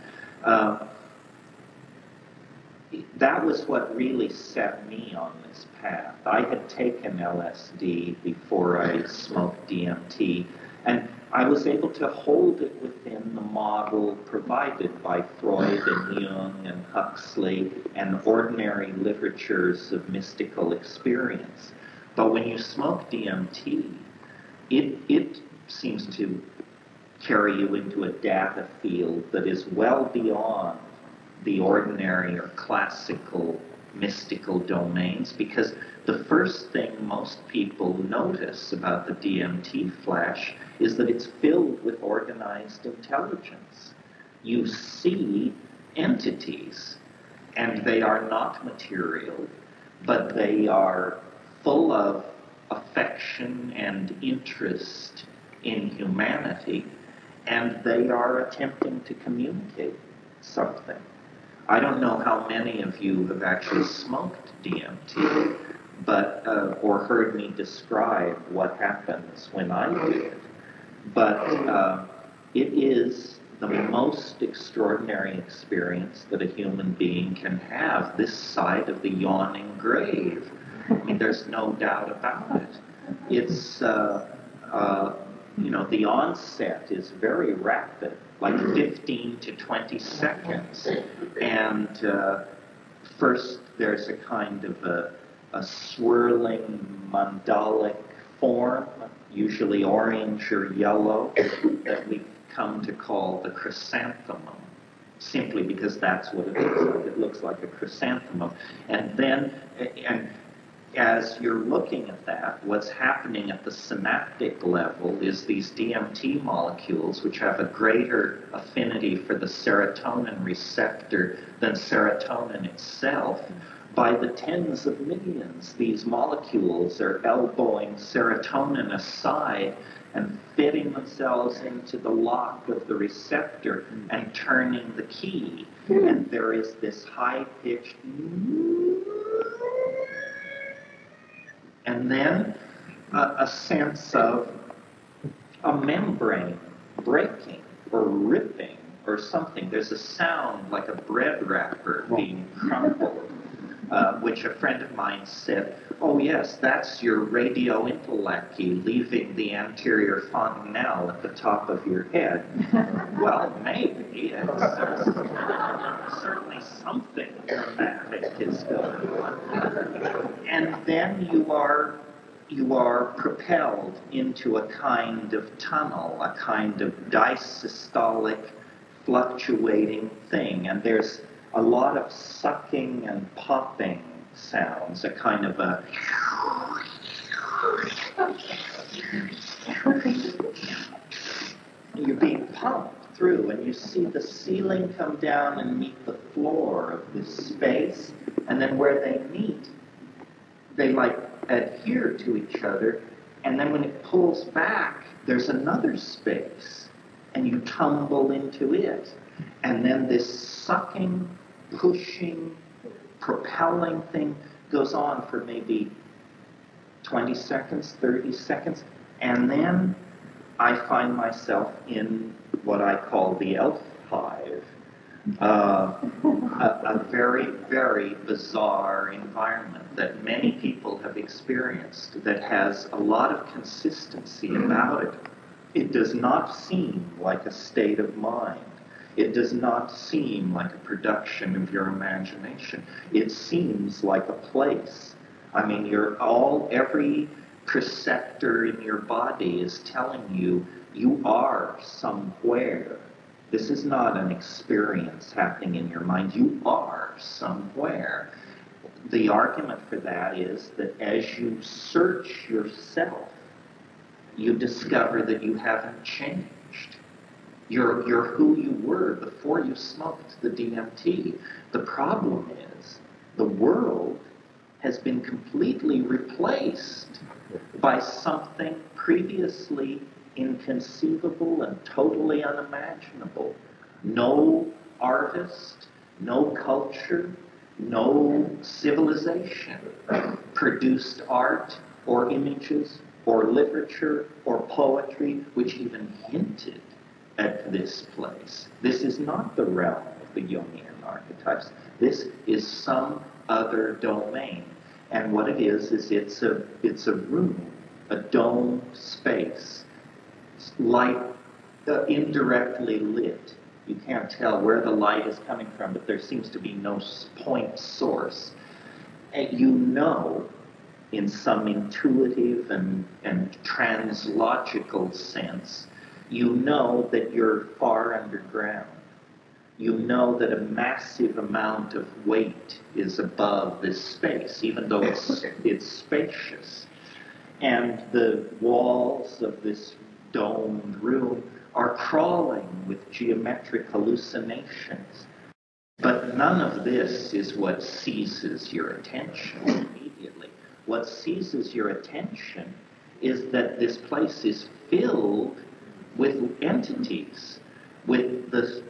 that was what really set me on this path. I had taken LSD before I smoked DMT, and I was able to hold it within the model provided by Freud and Jung and Huxley and ordinary literatures of mystical experience. But when you smoke DMT, it seems to carry you into a data field that is well beyond the ordinary or classical mystical domains, because the first thing most people notice about the DMT flash is that it's filled with organized intelligence. You see entities, and they are not material, but they are full of affection and interest in humanity, and they are attempting to communicate something. I don't know how many of you have actually smoked DMT, but or heard me describe what happens when I do it. But it is the most extraordinary experience that a human being can have this side of the yawning grave. I mean, there's no doubt about it. It's the onset is very rapid, like 15 to 20 seconds. And first there's a kind of a swirling mandalic form, usually orange or yellow, that we've come to call the chrysanthemum, simply because that's what it looks like. It looks like a chrysanthemum. And then, as you're looking at that, what's happening at the synaptic level is these DMT molecules, which have a greater affinity for the serotonin receptor than serotonin itself. By the tens of millions, these molecules are elbowing serotonin aside and fitting themselves into the lock of the receptor and turning the key. And there is this high-pitched and then a sense of a membrane breaking or ripping or something. There's a sound like a bread wrapper being crumpled, which a friend of mine said, oh yes, that's your radiointellecty leaving the anterior fontanelle at the top of your head. Well, maybe. It's certainly something dramatic is going on. And then you are propelled into a kind of tunnel, a kind of disystolic, fluctuating thing. And there's a lot of sucking and popping sounds, a kind of a... You're being pumped through, and you see the ceiling come down and meet the floor of this space, and then where they meet, they like adhere to each other, and then when it pulls back, there's another space, and you tumble into it. And then this sucking, pushing, propelling thing goes on for maybe 20 seconds, 30 seconds, and then I find myself in what I call the elf hive, a very, very bizarre environment that many people have experienced that has a lot of consistency about it. It does not seem like a state of mind. It does not seem like a production of your imagination. It seems like a place. I mean, every preceptor in your body is telling you, you are somewhere. This is not an experience happening in your mind. You are somewhere. The argument for that is that as you search yourself, you discover that you haven't changed. You're who you were before you smoked the DMT. The problem is the world has been completely replaced by something previously inconceivable and totally unimaginable. No artist, no culture, no civilization produced art or images or literature or poetry which even hinted at this place. This is not the realm of the Jungian archetypes. This is some other domain. And what it is it's a room, a dome space, light indirectly lit. You can't tell where the light is coming from, but there seems to be no point source. And you know, in some intuitive and translogical sense, you know that you're far underground. You know that a massive amount of weight is above this space, even though it's spacious. And the walls of this domed room are crawling with geometric hallucinations. But none of this is what seizes your attention immediately. What seizes your attention is that this place is filled with entities, with the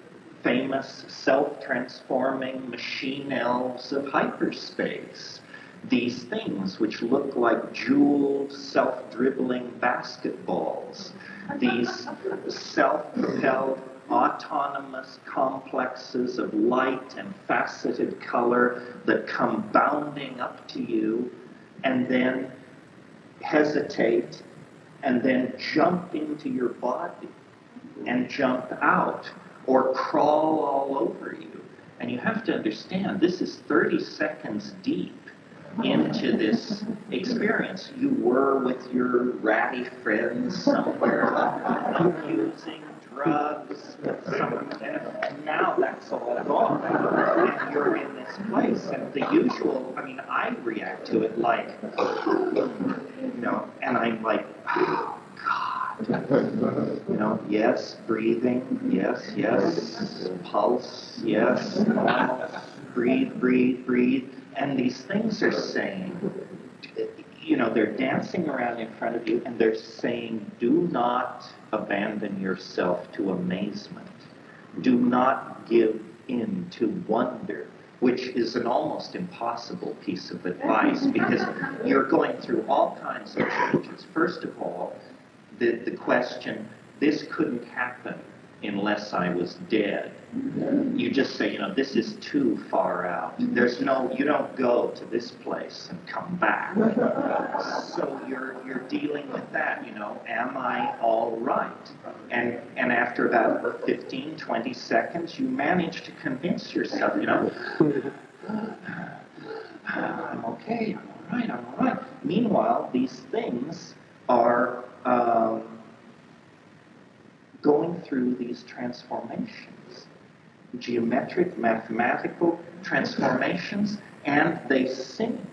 famous self-transforming machine elves of hyperspace. These things which look like jeweled, self-dribbling basketballs. These self-propelled, autonomous complexes of light and faceted color that come bounding up to you and then hesitate and then jump into your body and jump out or crawl all over you. And you have to understand, this is 30 seconds deep into this experience. You were with your ratty friends somewhere, using drugs, and now that's all gone. And you're in this place, and the usual, I mean, I react to it like, you know, and I'm like, oh, God. You know, yes, breathing, yes, pulse, yes, breathe, breathe, breathe. And these things are saying, you know, they're dancing around in front of you and they're saying, do not abandon yourself to amazement. Do not give in to wonder, which is an almost impossible piece of advice because you're going through all kinds of changes. First of all, the question, this couldn't happen unless I was dead. You just say, you know, this is too far out. There's no, you don't go to this place and come back. So you're dealing with that, you know, am I all right? And after about 15, 20 seconds, you manage to convince yourself, you know, I'm okay, I'm all right. Meanwhile, these things are going through these transformations, geometric, mathematical transformations, and they sing.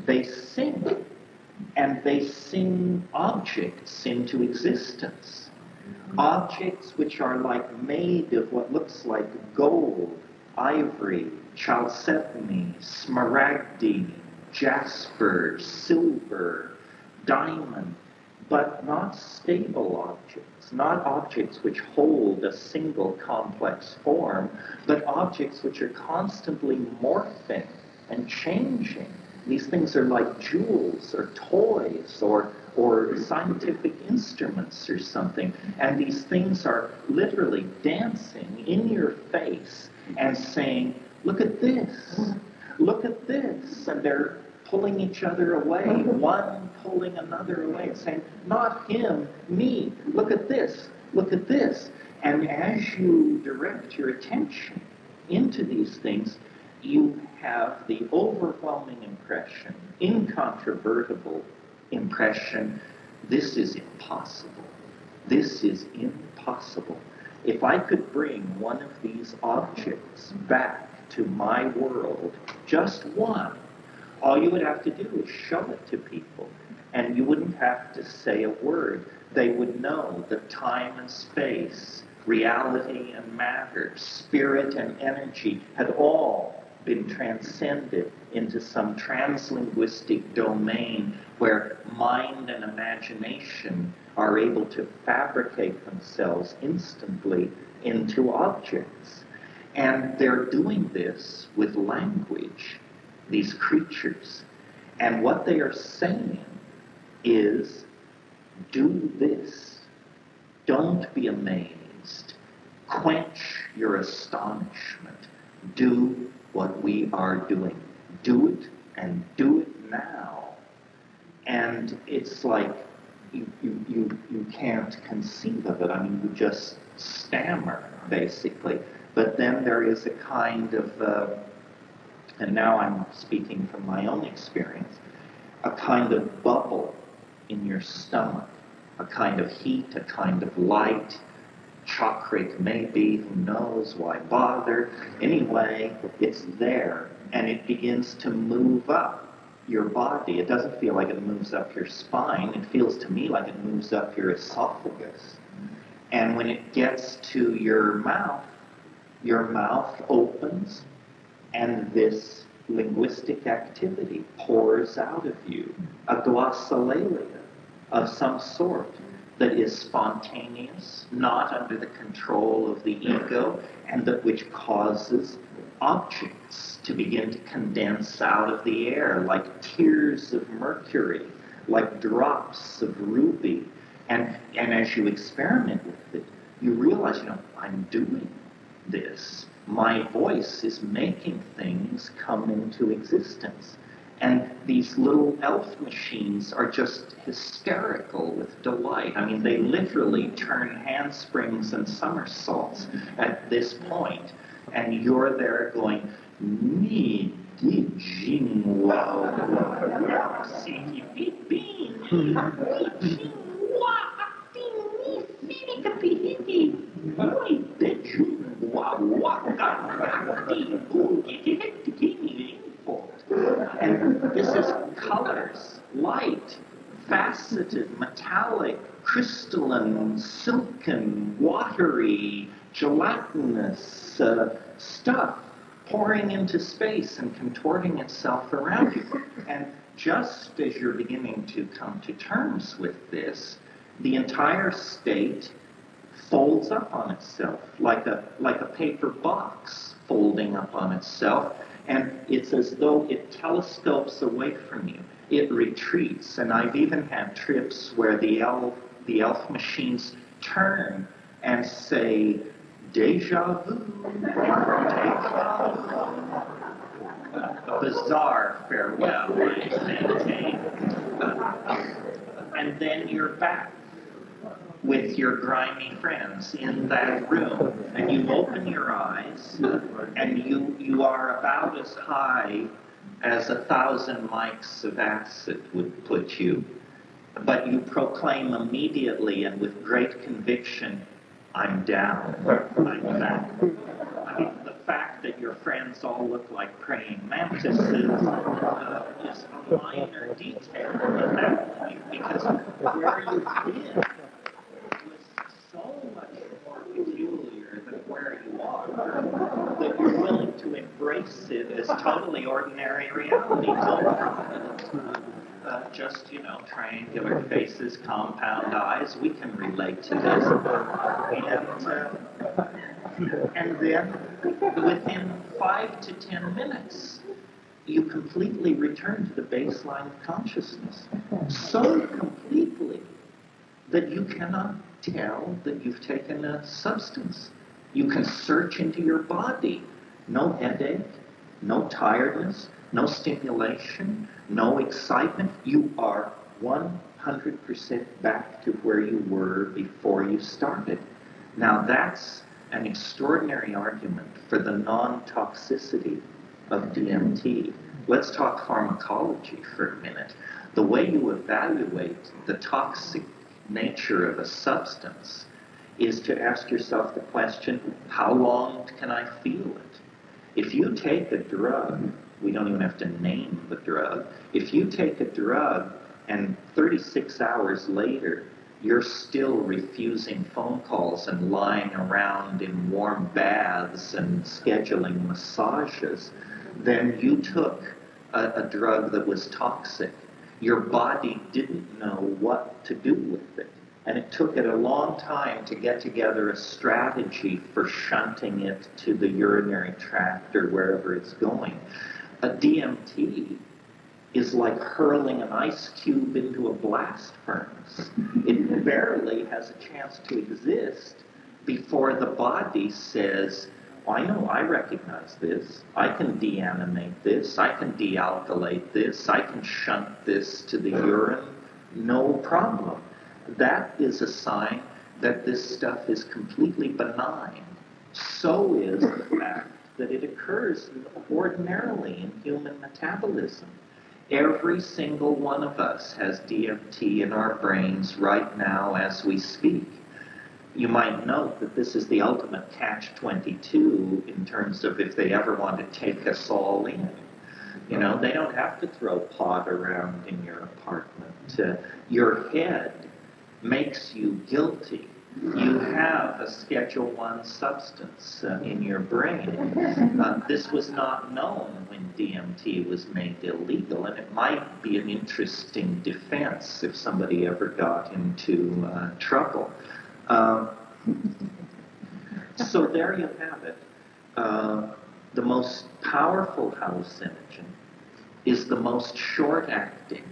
They sing. And they sing objects into existence. Objects which are like made of what looks like gold, ivory, chalcedony, smaragdine, jasper, silver, diamond, but not stable objects, not objects which hold a single complex form, but objects which are constantly morphing and changing. These things are like jewels or toys or scientific instruments or something. And these things are literally dancing in your face and saying, look at this, look at this. And they're pulling each other away, one pulling another away and saying, not him, me, look at this, look at this. And as you direct your attention into these things, you have the overwhelming impression, incontrovertible impression, this is impossible. This is impossible. If I could bring one of these objects back to my world, just one, all you would have to do is show it to people, and you wouldn't have to say a word. They would know that time and space, reality and matter, spirit and energy had all been transcended into some translinguistic domain where mind and imagination are able to fabricate themselves instantly into objects. And they're doing this with language, these creatures. And what they are saying is, do this. Don't be amazed. Quench your astonishment. Do what we are doing. Do it, and do it now. And it's like you can't conceive of it. I mean, you just stammer, basically. But then there is a kind of, and now I'm speaking from my own experience, a kind of bubble in your stomach, a kind of heat, a kind of light, chakric maybe, who knows, why bother? Anyway, it's there, and it begins to move up your body. It doesn't feel like it moves up your spine. It feels to me like it moves up your esophagus. And when it gets to your mouth opens, and this linguistic activity pours out of you, a glossolalia of some sort that is spontaneous, not under the control of the ego, and that which causes objects to begin to condense out of the air like tears of mercury, like drops of ruby. And as you experiment with it, you realize, I'm doing this. My voice is making things come into existence. And these little elf machines are just hysterical with delight. I mean, they literally turn handsprings and somersaults at this point. And you're there going, ni di jing wow wow si bi bi ni jing wa ti ni fi ka pi hi ni de jing wa wa ka ti bu ki ki ki. And this is colors, light, faceted, metallic, crystalline, silken, watery, gelatinous stuff pouring into space and contorting itself around you. And just as you're beginning to come to terms with this, the entire state folds up on itself like a paper box folding up on itself. And it's as though it telescopes away from you. It retreats. And I've even had trips where the elf machines turn and say, deja vu, deja vu. Bizarre farewell, I maintain. And then you're back with your grimy friends in that room, and you open your eyes, and you are about as high as 1,000 mics of acid would put you. But you proclaim immediately and with great conviction, I'm down, I'm back. I mean, the fact that your friends all look like praying mantises is a minor detail in that, because where you've been so much more peculiar than where you are, that you're willing to embrace it as totally ordinary reality. Just, triangular faces, compound eyes, we can relate to this. And then, within 5 to 10 minutes, you completely return to the baseline of consciousness. So completely that you cannot tell that you've taken a substance. You can search into your body. No headache, no tiredness, no stimulation, no excitement. You are 100% back to where you were before you started. Now that's an extraordinary argument for the non-toxicity of DMT. Let's talk pharmacology for a minute. The way you evaluate the toxic nature of a substance is to ask yourself the question, how long can I feel it? If you take a drug, we don't even have to name the drug, if you take a drug and 36 hours later you're still refusing phone calls and lying around in warm baths and scheduling massages, then you took a drug that was toxic. Your body didn't know what to do with it. And it took it a long time to get together a strategy for shunting it to the urinary tract or wherever it's going. A DMT is like hurling an ice cube into a blast furnace. It barely has a chance to exist before the body says, oh, I know, I recognize this. I can deanimate this. I can dealkylate this. I can shunt this to the urine. No problem. That is a sign that this stuff is completely benign. So is the fact that it occurs ordinarily in human metabolism. Every single one of us has DMT in our brains right now as we speak. You might note that this is the ultimate catch-22 in terms of if they ever want to take us all in. You know, they don't have to throw pot around in your apartment. Your head makes you guilty. You have a Schedule I substance in your brain. This was not known when DMT was made illegal, and it might be an interesting defense if somebody ever got into trouble. So there you have it. The most powerful hallucinogen is the most short-acting,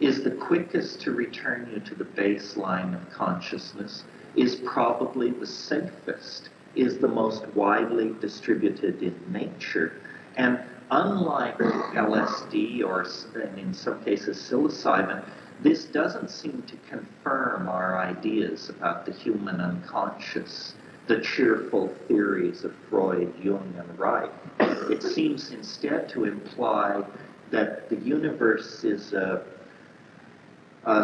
is the quickest to return you to the baseline of consciousness, is probably the safest, is the most widely distributed in nature. And unlike LSD or, in some cases, psilocybin, this doesn't seem to confirm our ideas about the human unconscious, the cheerful theories of Freud, Jung, and Reich. It seems instead to imply that the universe is a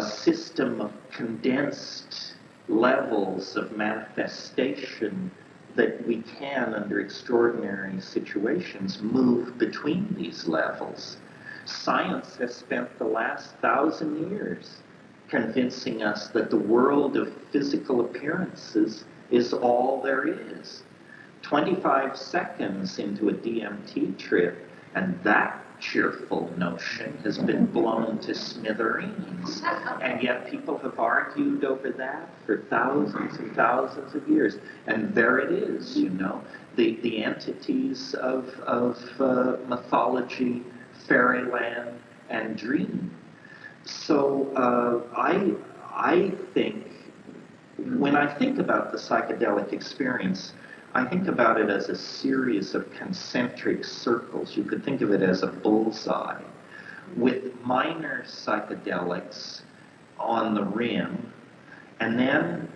system of condensed levels of manifestation that we can, under extraordinary situations, move between these levels. Science has spent the last 1,000 years convincing us that the world of physical appearances is all there is. 25 seconds into a DMT trip, and that cheerful notion has been blown to smithereens. And yet people have argued over that for thousands and thousands of years. And there it is, you know, the entities of mythology, fairyland, and dream. So I think, when I think about the psychedelic experience, I think about it as a series of concentric circles. You could think of it as a bullseye, with minor psychedelics on the rim, and then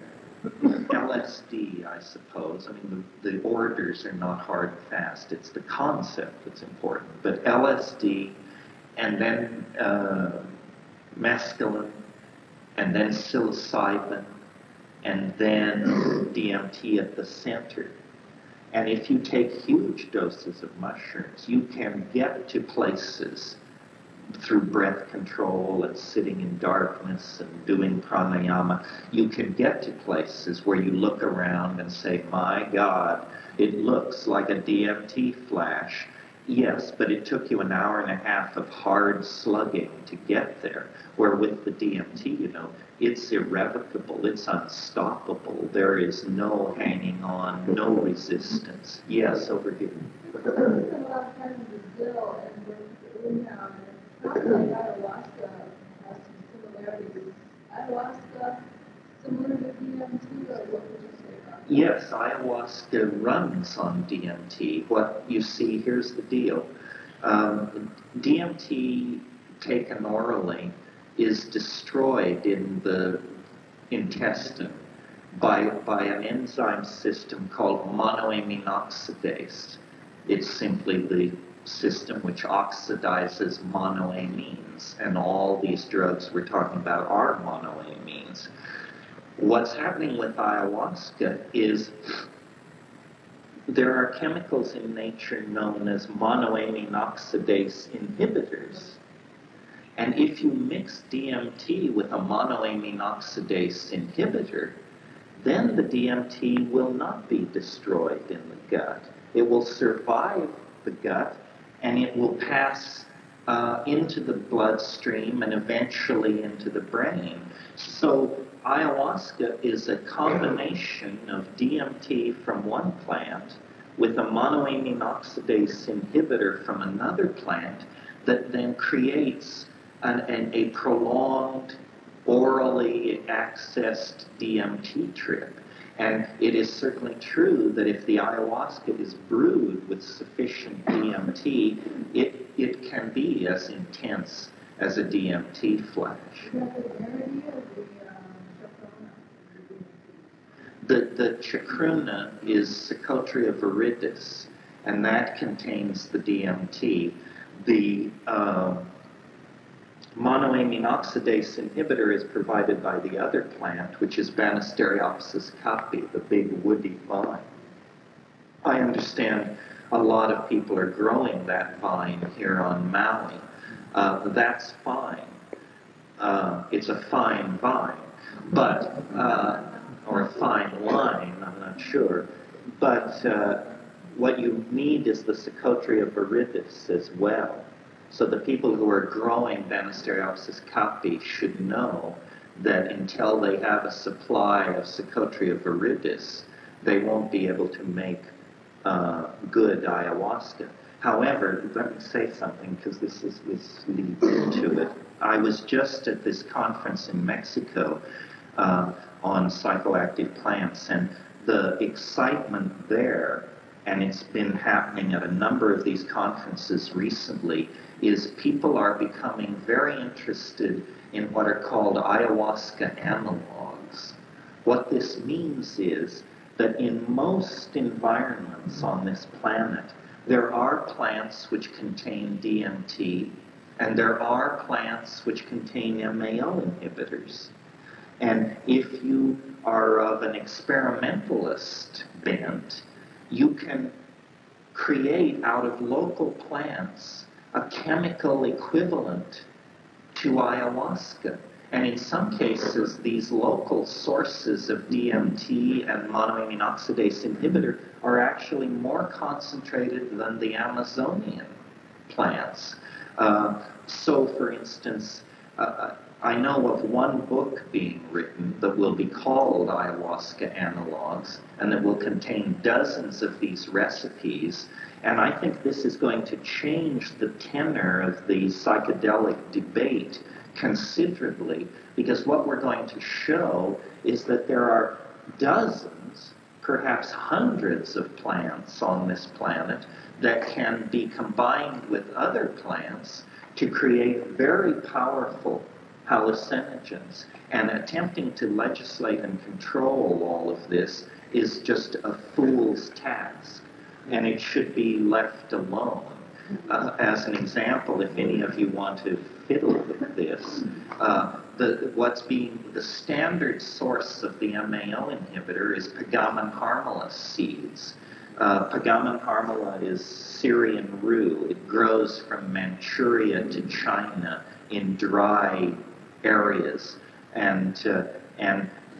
LSD, I suppose. I mean, the orders are not hard and fast. It's the concept that's important. But LSD, and then mescaline, and then psilocybin, and then DMT at the center. And if you take huge doses of mushrooms, you can get to places through breath control and sitting in darkness and doing pranayama. You can get to places where you look around and say, my God, it looks like a DMT flash. Yes, but it took you an hour and a half of hard slugging to get there. Where with the DMT, you know, it's irrevocable, it's unstoppable. There is no hanging on, no resistance. Yes, over here. I spent a lot of time in Brazil and in sounds like ayahuasca has some similarities. Ayahuasca similar to DMT, or what would you say about that? Yes, ayahuasca runs on DMT. What you see, here's the deal. DMT taken orally is destroyed in the intestine by an enzyme system called monoamine oxidase. It's simply the system which oxidizes monoamines, and all these drugs we're talking about are monoamines. What's happening with ayahuasca is there are chemicals in nature known as monoamine oxidase inhibitors. And if you mix DMT with a monoamine oxidase inhibitor, then the DMT will not be destroyed in the gut. It will survive the gut, and it will pass into the bloodstream and eventually into the brain. So ayahuasca is a combination of DMT from one plant with a monoamine oxidase inhibitor from another plant that then creates a prolonged, orally accessed DMT trip. And it is certainly true that if the ayahuasca is brewed with sufficient DMT, it can be as intense as a DMT flash. The chacruna is Psychotria viridis, and that contains the DMT. The monoamine oxidase inhibitor is provided by the other plant, which is Banisteriopsis caapi, the big woody vine. I understand a lot of people are growing that vine here on Maui. That's fine. It's a fine vine, but or a fine line, I'm not sure. But what you need is the Psychotria viridis as well. So the people who are growing Banisteriopsis caapi should know that until they have a supply of Psychotria viridis, they won't be able to make good ayahuasca. However, let me say something, because this leads into it. I was just at this conference in Mexico on psychoactive plants, and the excitement there, and it's been happening at a number of these conferences recently, is people are becoming very interested in what are called ayahuasca analogs. What this means is that in most environments on this planet, there are plants which contain DMT, and there are plants which contain MAO inhibitors. And if you are of an experimentalist bent, you can create out of local plants a chemical equivalent to ayahuasca. And in some cases, these local sources of DMT and monoamine oxidase inhibitor are actually more concentrated than the Amazonian plants. So, for instance, I know of one book being written that will be called Ayahuasca Analogs, and that will contain dozens of these recipes. And I think this is going to change the tenor of the psychedelic debate considerably, because what we're going to show is that there are dozens, perhaps hundreds of plants on this planet that can be combined with other plants to create very powerful hallucinogens. And attempting to legislate and control all of this is just a fool's task, and it should be left alone. As an example, if any of you want to fiddle with this, the standard source of the MAO inhibitor is Pagamen harmala seeds. Pagamen harmala is Syrian rue. It grows from Manchuria to China in dry areas, and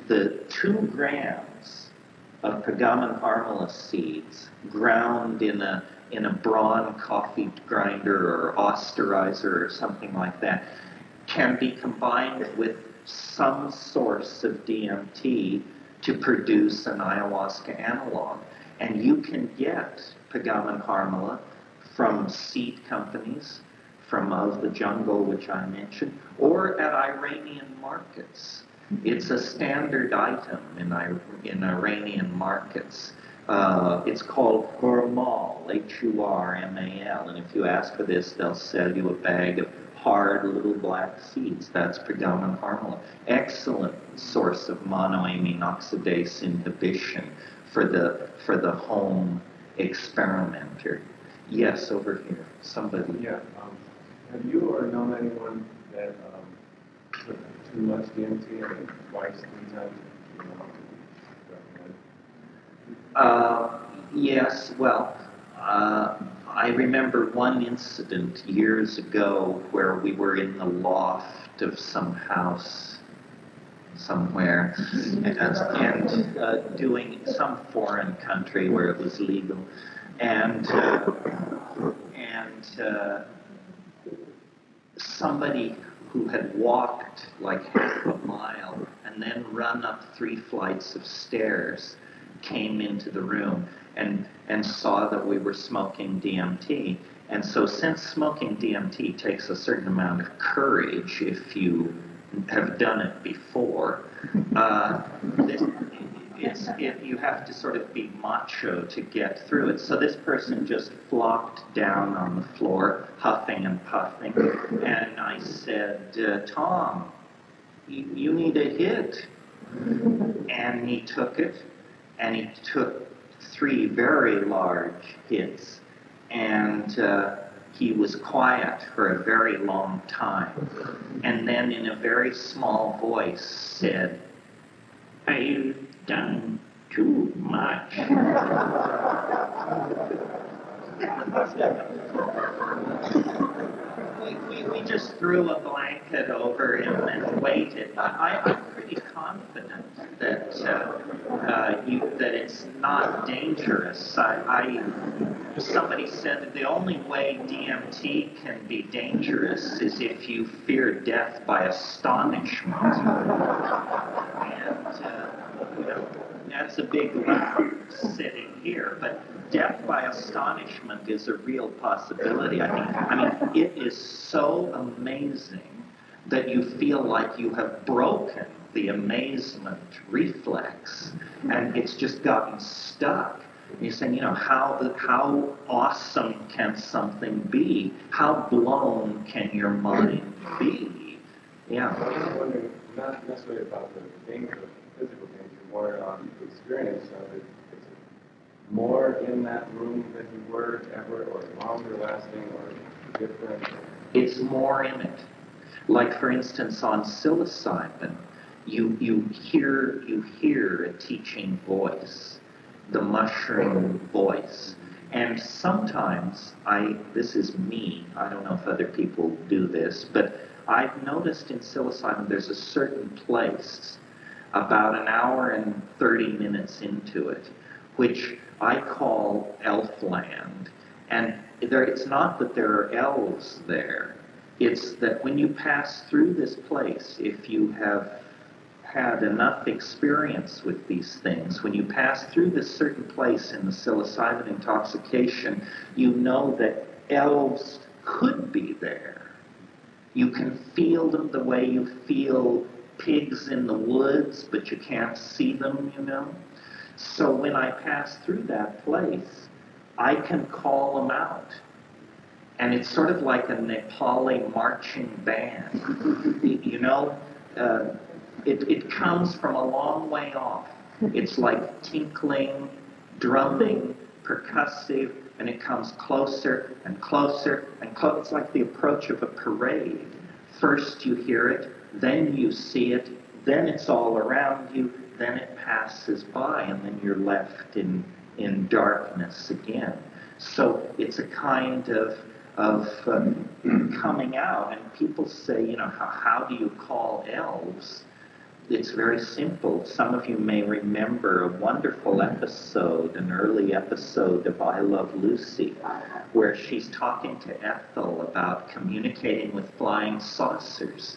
the 2 grams of Pagamen harmala seeds ground in a Braun coffee grinder or osterizer or something like that can be combined with some source of DMT to produce an ayahuasca analog. And you can get Pagamen harmala from seed companies, from Of the Jungle, which I mentioned, or at Iranian markets. It's a standard item in Iranian markets. It's called hurmal, Hurmal, and if you ask for this, they'll sell you a bag of hard little black seeds. That's Pagamen harmala. Excellent source of monoamine oxidase inhibition for the home experimenter. Yes, over here, somebody. Yeah. Have you or known anyone that took too much DMT, like twice, 3 times? Yes, well, I remember one incident years ago where we were in the loft of some house somewhere and doing some foreign country where it was legal, and somebody who had walked like half a mile and then run up 3 flights of stairs came into the room and saw that we were smoking DMT. And so since smoking DMT takes a certain amount of courage if you have done it before, you have to sort of be macho to get through it. So this person just flopped down on the floor, huffing and puffing, and I said, Tom, you need a hit. And he took it, and he took 3 very large hits, and he was quiet for a very long time. And then in a very small voice said, I've done too much. We just threw a blanket over him and waited. I'm pretty confident that that it's not dangerous. Somebody said that the only way DMT can be dangerous is if you fear death by astonishment. And that's a big leap sitting here, but death by astonishment is a real possibility. I mean, it is so amazing that you feel like you have broken the amazement reflex, and it's just gotten stuck. And you're saying, how awesome can something be? How blown can your mind be? Yeah. I was wondering, not necessarily about the danger, physical danger, more on the experience of it. Is it more in that room than you were ever, or longer lasting, or different? It's more in it. Like, for instance, on psilocybin, you hear a teaching voice, the mushroom voice. And sometimes, this is me, I don't know if other people do this, but I've noticed in psilocybin there's a certain place about an hour and 30 minutes into it, which I call Elfland. And it's not that there are elves there, it's that when you pass through this place, if you have had enough experience with these things, when you pass through this certain place in the psilocybin intoxication, you know that elves could be there. You can feel them the way you feel pigs in the woods, but you can't see them, So when I pass through that place, I can call them out. And it's sort of like a Nepali marching band. It comes from a long way off. It's like tinkling, drumming, percussive, and it comes closer and closer and closer. It's like the approach of a parade. First you hear it, then you see it, then it's all around you, then it passes by, and then you're left in darkness again. So it's a kind of coming out, and people say, how do you call elves? It's very simple. Some of you may remember a wonderful episode, an early episode of I Love Lucy, where she's talking to Ethel about communicating with flying saucers.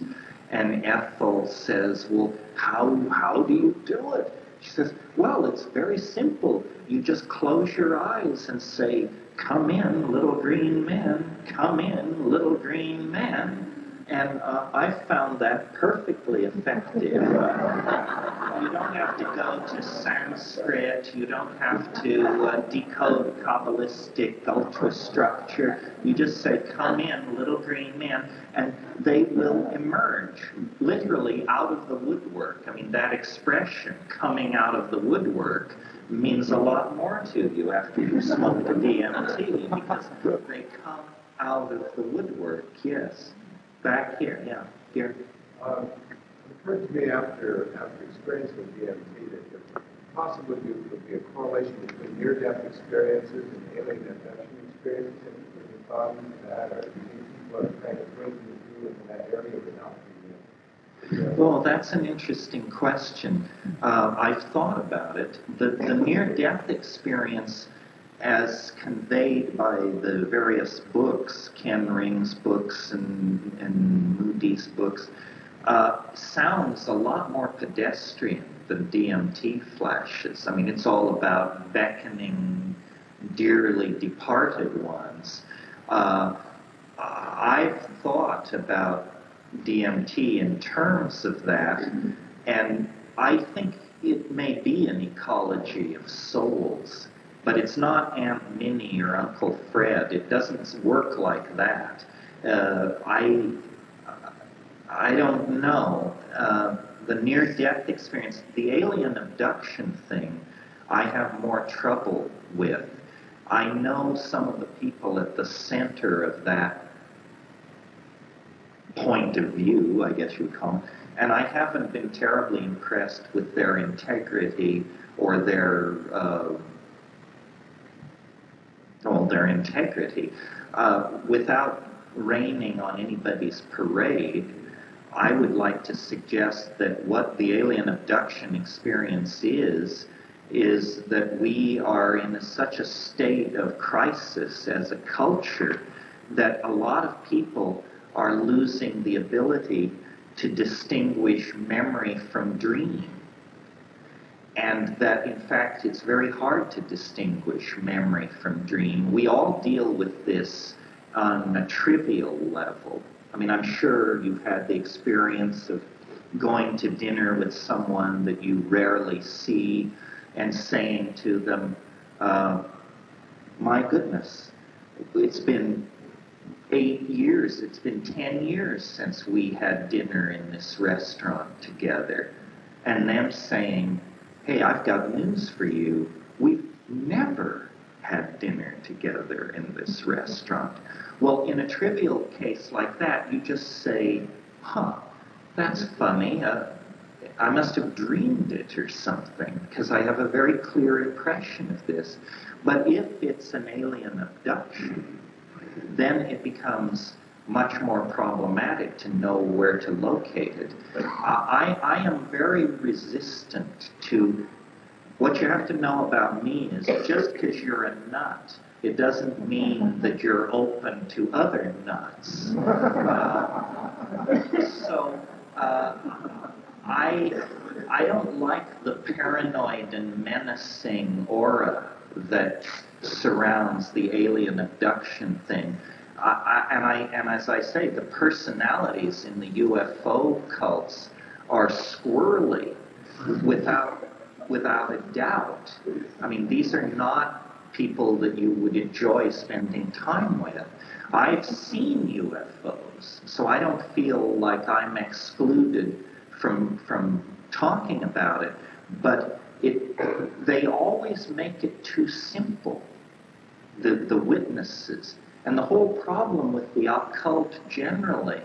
And Ethel says, well, how do you do it? She says, well, it's very simple. You just close your eyes and say, come in, little green men, come in, little green men. And I found that perfectly effective. You don't have to go to Sanskrit. You don't have to decode Kabbalistic ultrastructure. You just say, come in, little green man, and they will emerge, literally out of the woodwork. I mean, that expression, coming out of the woodwork, means a lot more to you after you smoke the DMT, because they come out of the woodwork, yes. Back here, yeah, here. It occurred to me after experience with DMT that there possibly would be a correlation between near-death experiences and alien abduction experiences. Have you ever thought into that, or do you think people are kind of breaking through in that area without being Well, that's an interesting question. I've thought about it. The near-death experience, as conveyed by the various books, Ken Ring's books and Moody's books, sounds a lot more pedestrian than DMT flashes. I mean, it's all about beckoning dearly departed ones. I've thought about DMT in terms of that, and I think it may be an ecology of souls, but it's not Aunt Minnie or Uncle Fred. It doesn't work like that. I don't know. The near-death experience, the alien abduction thing, I have more trouble with. I know some of the people at the center of that point of view, I guess you would call them, and I haven't been terribly impressed with their integrity or their integrity. Without raining on anybody's parade, I would like to suggest that what the alien abduction experience is that we are in such a state of crisis as a culture that a lot of people are losing the ability to distinguish memory from dream. And that, in fact, it's very hard to distinguish memory from dream. We all deal with this on a trivial level. I mean, I'm sure you've had the experience of going to dinner with someone that you rarely see and saying to them, my goodness, it's been 8 years, it's been 10 years since we had dinner in this restaurant together. And them saying, hey, I've got news for you. We've never had dinner together in this restaurant. Well, in a trivial case like that, you just say, huh, that's funny. I must have dreamed it or something, because I have a very clear impression of this. But if it's an alien abduction, then it becomes much more problematic to know where to locate it. I am very resistant to, what you have to know about me is just because you're a nut, it doesn't mean that you're open to other nuts. I don't like the paranoid and menacing aura that surrounds the alien abduction thing. And as I say, the personalities in the UFO cults are squirrely, without a doubt. I mean, these are not people that you would enjoy spending time with. I've seen UFOs, so I don't feel like I'm excluded from talking about it, but they always make it too simple, the witnesses. And the whole problem with the occult generally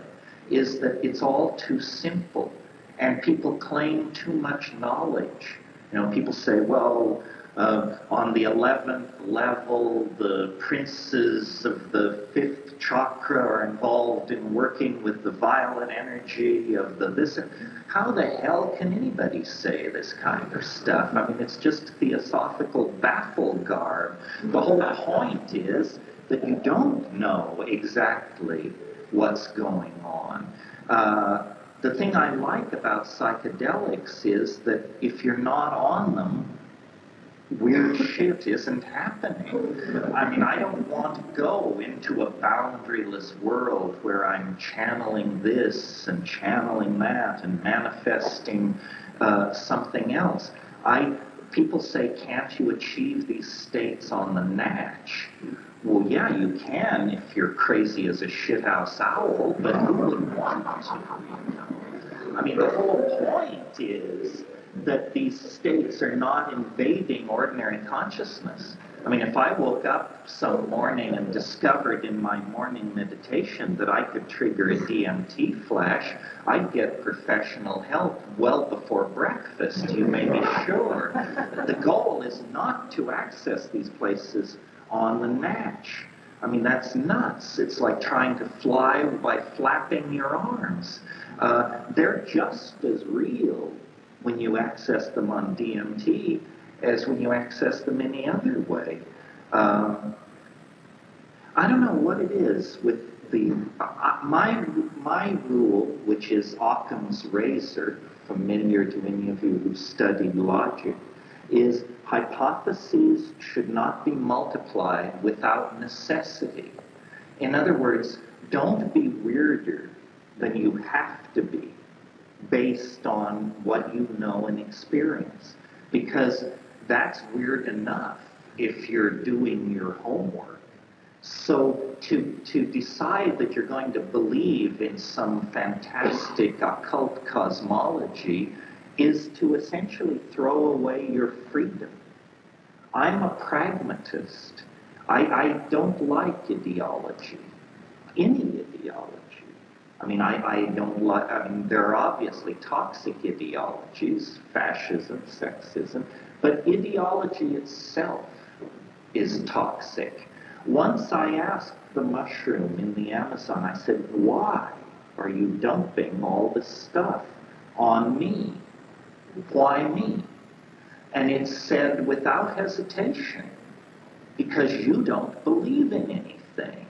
is that it's all too simple, and people claim too much knowledge. You know, people say, well, on the 11th level, the princes of the 5th chakra are involved in working with the violet energy of the this. How the hell can anybody say this kind of stuff? I mean, it's just theosophical baffle garb. The whole point is that you don't know exactly what's going on. The thing I like about psychedelics is that if you're not on them, weird shit isn't happening. I mean, I don't want to go into a boundaryless world where I'm channeling this and channeling that and manifesting something else. People say, can't you achieve these states on the natch? Well, yeah, you can if you're crazy as a shithouse owl, but who would want to? You know? I mean, the whole point is that these states are not invading ordinary consciousness. I mean, if I woke up some morning and discovered in my morning meditation that I could trigger a DMT flash, I'd get professional help well before breakfast, you may be sure. The goal is not to access these places on the natch. I mean, that's nuts. It's like trying to fly by flapping your arms. They're just as real when you access them on DMT as when you access them any other way. I don't know what it is with the... my rule, which is Occam's razor, familiar to any of you who studied logic, is hypotheses should not be multiplied without necessity. In other words, don't be weirder than you have to be. based on what you know and experience. Because that's weird enough if you're doing your homework. So to decide that you're going to believe in some fantastic occult cosmology is to essentially throw away your freedom. I'm a pragmatist. I don't like ideology, any ideology. I mean, I don't like, I mean, there are obviously toxic ideologies, fascism, sexism, but ideology itself is toxic. Once I asked the mushroom in the Amazon, I said, why are you dumping all this stuff on me? Why me? And it said without hesitation, because you don't believe in anything.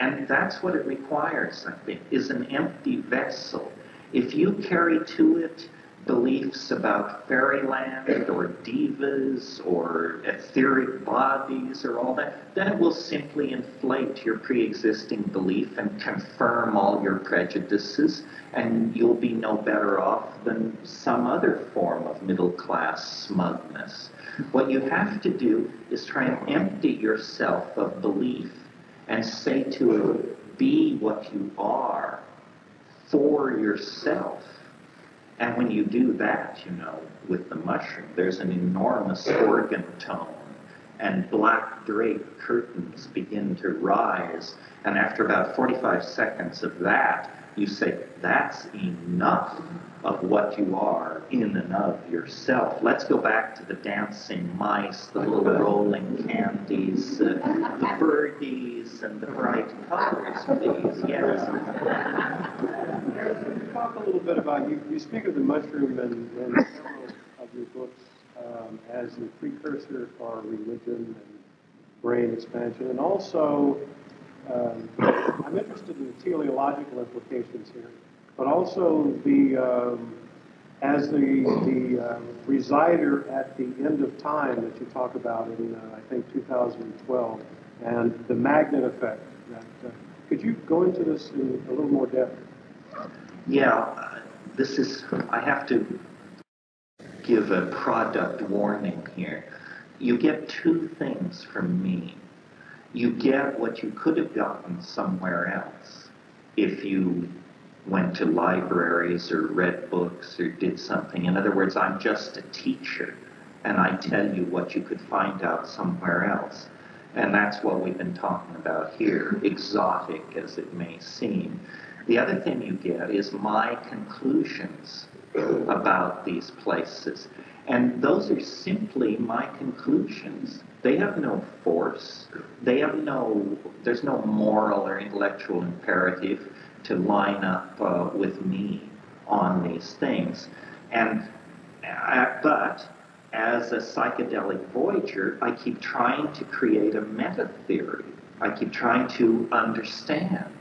And that's what it requires, I think, is an empty vessel. If you carry to it beliefs about fairyland or divas or etheric bodies or all that, then it will simply inflate your pre-existing belief and confirm all your prejudices, and you'll be no better off than some other form of middle-class smugness. What you have to do is try and empty yourself of belief and say to it, be what you are for yourself. And when you do that, you know, with the mushroom, there's an enormous organ tone, and black drape curtains begin to rise. And after about 45 seconds of that, you say, that's enough of what you are in and of yourself. Let's go back to the dancing mice, the little rolling candies, the birdies, and the bright colors, please. Yes. Can you talk a little bit about, you speak of the mushroom in several of your books as the precursor for religion and brain expansion, and also I'm interested in the teleological implications here, but also as the resider at the end of time that you talk about in I think 2012, and the magnet effect. Could you go into this in a little more depth? Yeah, I have to give a product warning here. You get two things from me. You get what you could have gotten somewhere else if you went to libraries or read books or did something. In other words, I'm just a teacher, and I tell you what you could find out somewhere else. And that's what we've been talking about here, exotic as it may seem. The other thing you get is my conclusions about these places. And those are simply my conclusions. They have no force. There's no moral or intellectual imperative to line up with me on these things. But as a psychedelic voyager, I keep trying to create a meta-theory. I keep trying to understand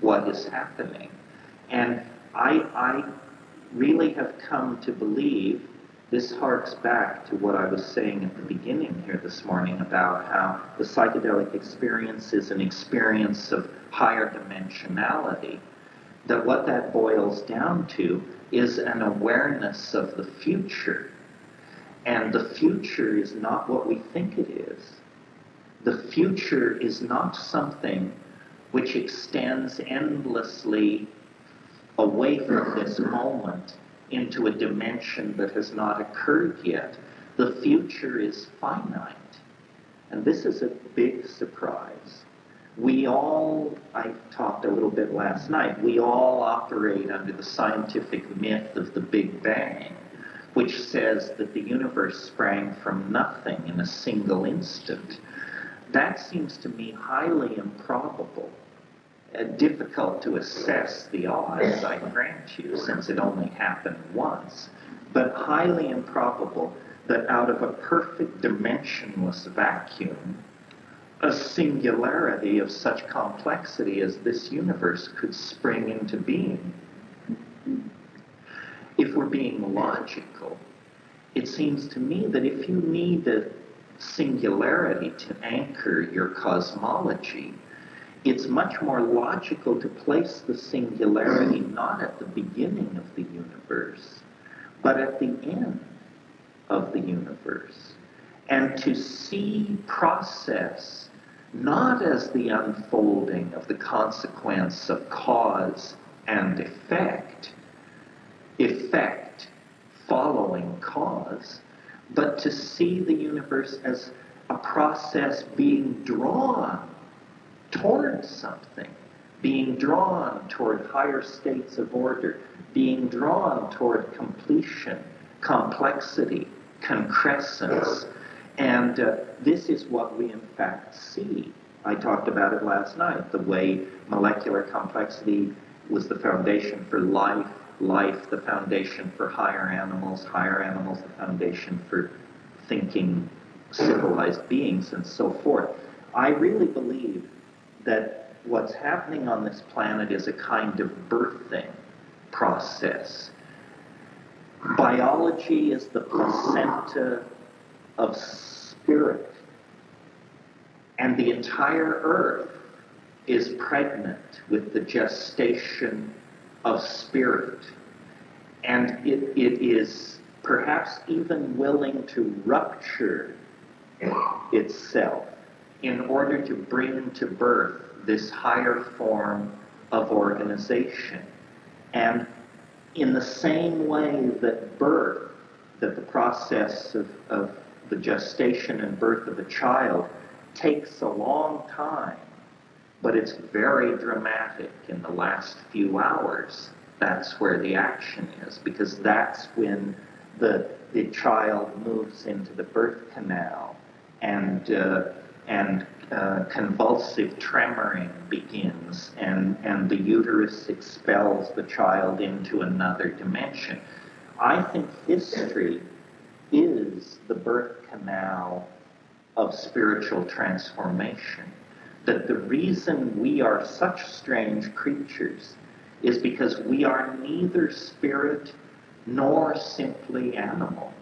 what is happening. And I really have come to believe, this harks back to what I was saying at the beginning here this morning about how the psychedelic experience is an experience of higher dimensionality, that what that boils down to is an awareness of the future. And the future is not what we think it is. The future is not something which extends endlessly away from this moment into a dimension that has not occurred yet. The future is finite. And this is a big surprise. I talked a little bit last night, we all operate under the scientific myth of the Big Bang, which says that the universe sprang from nothing in a single instant. That seems to me highly improbable. Difficult to assess the odds, I grant you, since it only happened once, but highly improbable that out of a perfect dimensionless vacuum, a singularity of such complexity as this universe could spring into being. If we're being logical, it seems to me that if you need a singularity to anchor your cosmology, it's much more logical to place the singularity not at the beginning of the universe, but at the end of the universe, and to see process not as the unfolding of the consequence of cause and effect, effect following cause, but to see the universe as a process being drawn toward something, being drawn toward higher states of order, being drawn toward completion, complexity, concrescence. And this is what we in fact see. I talked about it last night, the way molecular complexity was the foundation for life, life the foundation for higher animals the foundation for thinking civilized beings, and so forth. I really believe that what's happening on this planet is a kind of birthing process. Biology is the placenta of spirit, and the entire earth is pregnant with the gestation of spirit, and it is perhaps even willing to rupture itself in order to bring to birth this higher form of organization. And in the same way that birth, that the process of the gestation and birth of a child takes a long time, but it's very dramatic in the last few hours, that's where the action is, because that's when the child moves into the birth canal, and convulsive tremoring begins, and the uterus expels the child into another dimension. I think history is the birth canal of spiritual transformation. That the reason we are such strange creatures is because we are neither spirit nor simply animal.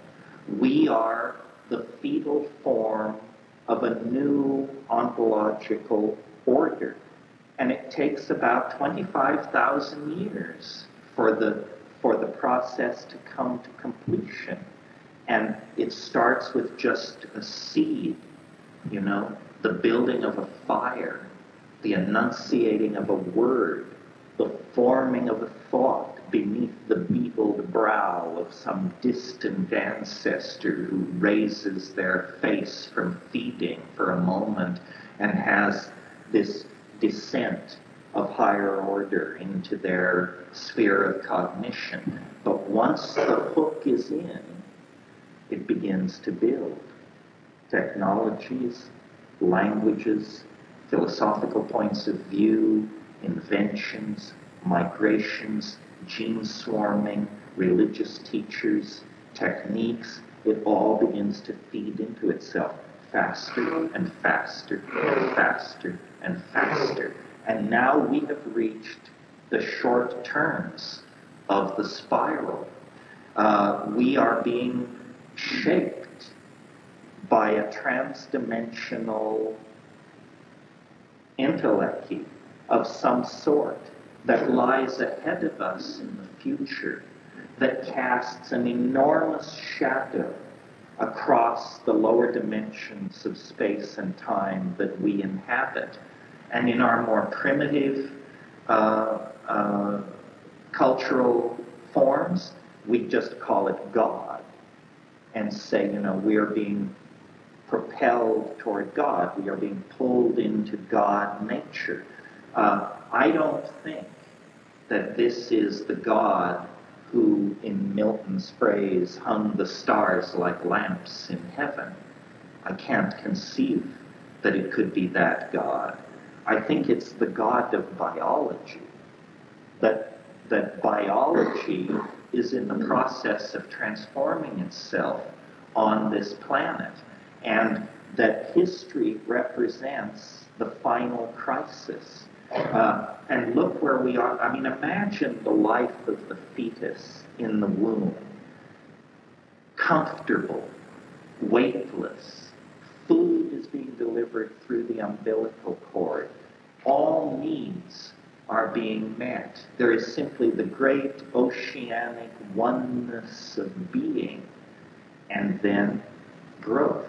We are the fetal form of a new ontological order. And it takes about 25,000 years for the process to come to completion. And it starts with just a seed, you know, the building of a fire, the enunciating of a word, the forming of a thought beneath the beetled brow of some distant ancestor who raises their face from feeding for a moment and has this descent of higher order into their sphere of cognition. But once the hook is in, it begins to build. Technologies, languages, philosophical points of view, inventions, migrations, gene swarming, religious teachers, techniques, it all begins to feed into itself faster and faster and faster and faster. And now we have reached the short turns of the spiral. We are being shaped by a transdimensional intellect of some sort that lies ahead of us in the future, that casts an enormous shadow across the lower dimensions of space and time that we inhabit. And in our more primitive cultural forms, we just call it God and say, you know, we are being propelled toward God. We are being pulled into God nature. I don't think that this is the God who, in Milton's phrase, hung the stars like lamps in heaven. I can't conceive that it could be that God. I think it's the God of biology. That biology is in the process of transforming itself on this planet, and that history represents the final crisis. And look where we are. I mean, imagine the life of the fetus in the womb. Comfortable, weightless. Food is being delivered through the umbilical cord. all needs are being met. There is simply the great oceanic oneness of being, and then growth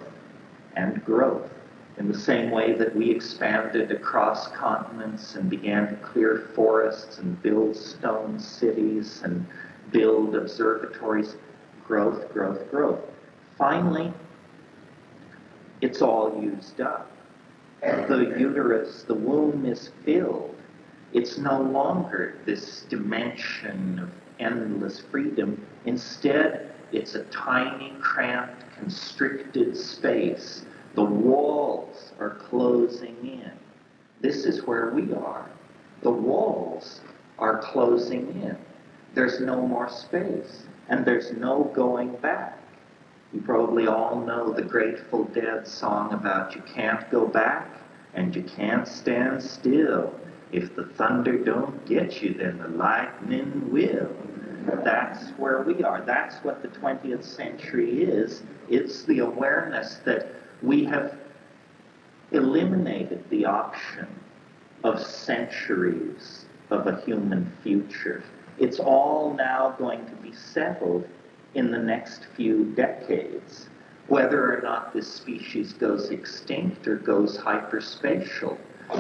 and growth. In the same way that we expanded across continents and began to clear forests and build stone cities and build observatories, growth, growth, growth. Finally, it's all used up. The uterus, the womb is filled. It's no longer this dimension of endless freedom. Instead, it's a tiny, cramped, constricted space. The walls are closing in. This is where we are. The walls are closing in. There's no more space, and there's no going back. You probably all know the Grateful Dead song about you can't go back and you can't stand still. If the thunder don't get you, then the lightning will. That's where we are. That's what the 20th century is. It's the awareness that we have eliminated the option of centuries of a human future. It's all now going to be settled in the next few decades, whether or not this species goes extinct or goes hyperspatial.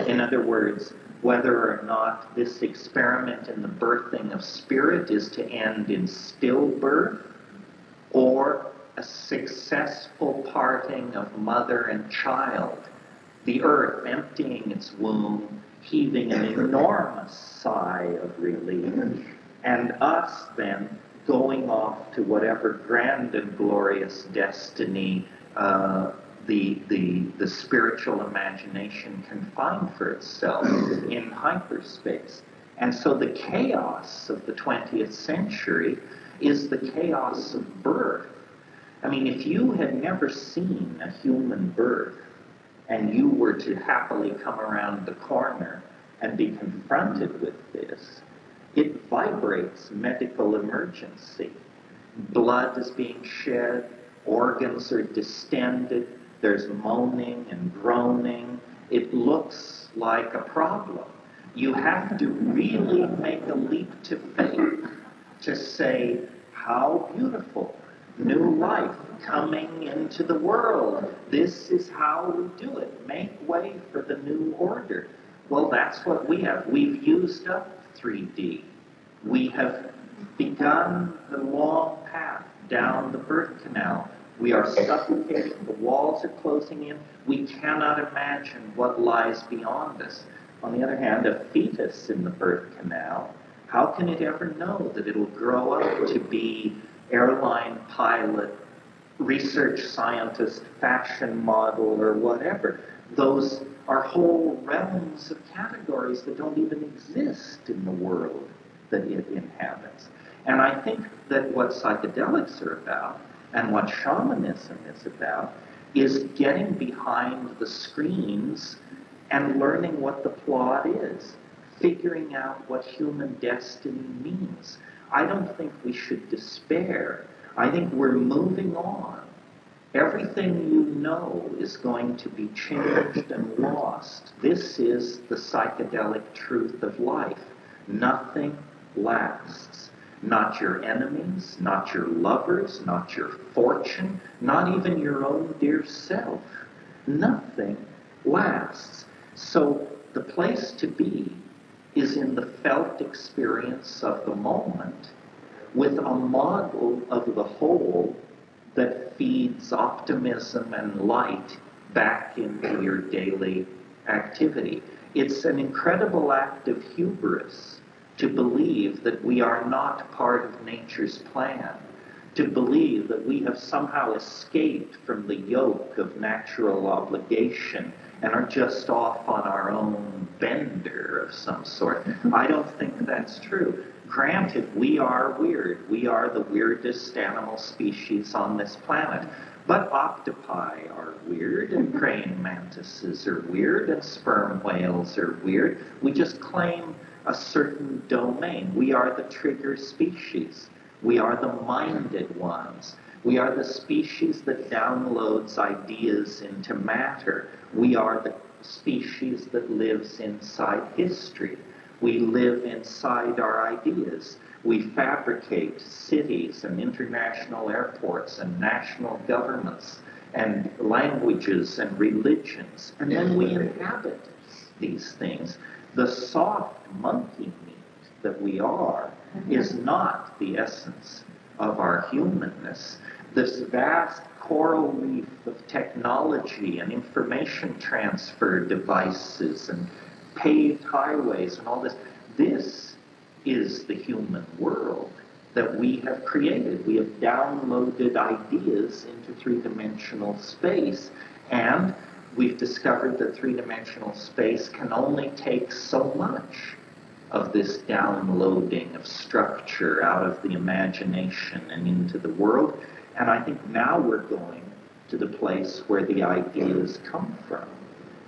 In other words, whether or not this experiment in the birthing of spirit is to end in stillbirth or a successful parting of mother and child, the earth emptying its womb, heaving an enormous sigh of relief, and us then going off to whatever grand and glorious destiny the spiritual imagination can find for itself in hyperspace. And so the chaos of the 20th century is the chaos of birth. I mean, if you had never seen a human birth and you were to happily come around the corner and be confronted with this, it vibrates medical emergency. Blood is being shed, organs are distended, there's moaning and groaning. It looks like a problem. You have to really make a leap to faith to say, how beautiful, new life coming into the world. This is how we do it. Make way for the new order. Well, that's what we have. We've used up 3D. We have begun the long path down the birth canal. We are suffocating. The walls are closing in. We cannot imagine what lies beyond us. On the other hand, a fetus in the birth canal, how can it ever know that it'll grow up to be airline pilot, research scientist, fashion model, or whatever? Those are whole realms of categories that don't even exist in the world that it inhabits. And I think that what psychedelics are about, and what shamanism is about, is getting behind the screens and learning what the plot is, figuring out what human destiny means. I don't think we should despair. I think we're moving on. Everything you know is going to be changed and lost. This is the psychedelic truth of life. Nothing lasts. Not your enemies, not your lovers, not your fortune, not even your own dear self. Nothing lasts. So the place to be is in the felt experience of the moment with a model of the whole that feeds optimism and light back into your daily activity. It's an incredible act of hubris to believe that we are not part of nature's plan, to believe that we have somehow escaped from the yoke of natural obligation and are just off on our own bender of some sort. I don't think that's true. Granted, we are weird. We are the weirdest animal species on this planet. But octopi are weird, and praying mantises are weird, and sperm whales are weird. We just claim a certain domain. We are the trigger species. We are the minded ones. We are the species that downloads ideas into matter. We are the species that lives inside history. We live inside our ideas. We fabricate cities and international airports and national governments and languages and religions, and then we inhabit these things. The soft monkey meat that we are is not the essence of our humanness. This vast coral reef of technology and information transfer devices and paved highways and all this, this is the human world that we have created. We have downloaded ideas into three-dimensional space, and we've discovered that three-dimensional space can only take so much of this downloading of structure out of the imagination and into the world. And I think now we're going to the place where the ideas come from.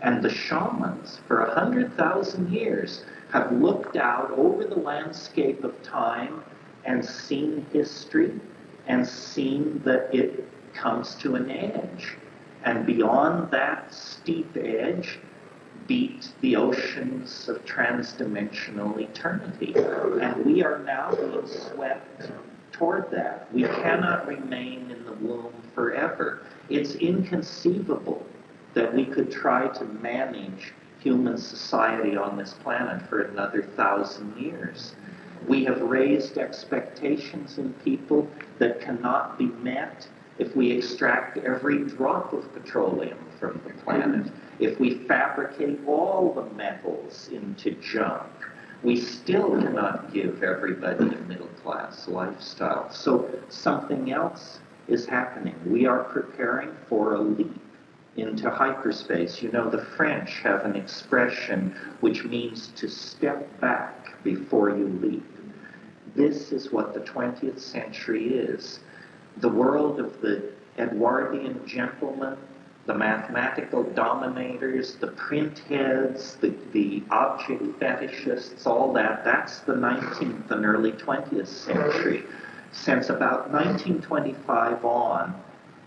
And the shamans, for 100,000 years, have looked out over the landscape of time and seen history and seen that it comes to an edge. And beyond that steep edge beat the oceans of transdimensional eternity. And we are now being swept toward that. We cannot remain in the womb forever. It's inconceivable that we could try to manage human society on this planet for another 1,000 years. We have raised expectations in people that cannot be met if we extract every drop of petroleum from the planet, if we fabricate all the metals into junk. We still cannot give everybody a middle-class lifestyle. So something else is happening. We are preparing for a leap into hyperspace. You know, the French have an expression which means to step back before you leap. This is what the 20th century is. The world of the Edwardian gentlemen, the mathematical dominators, the print heads, the object fetishists, all that, that's the 19th and early 20th century. Since about 1925 on,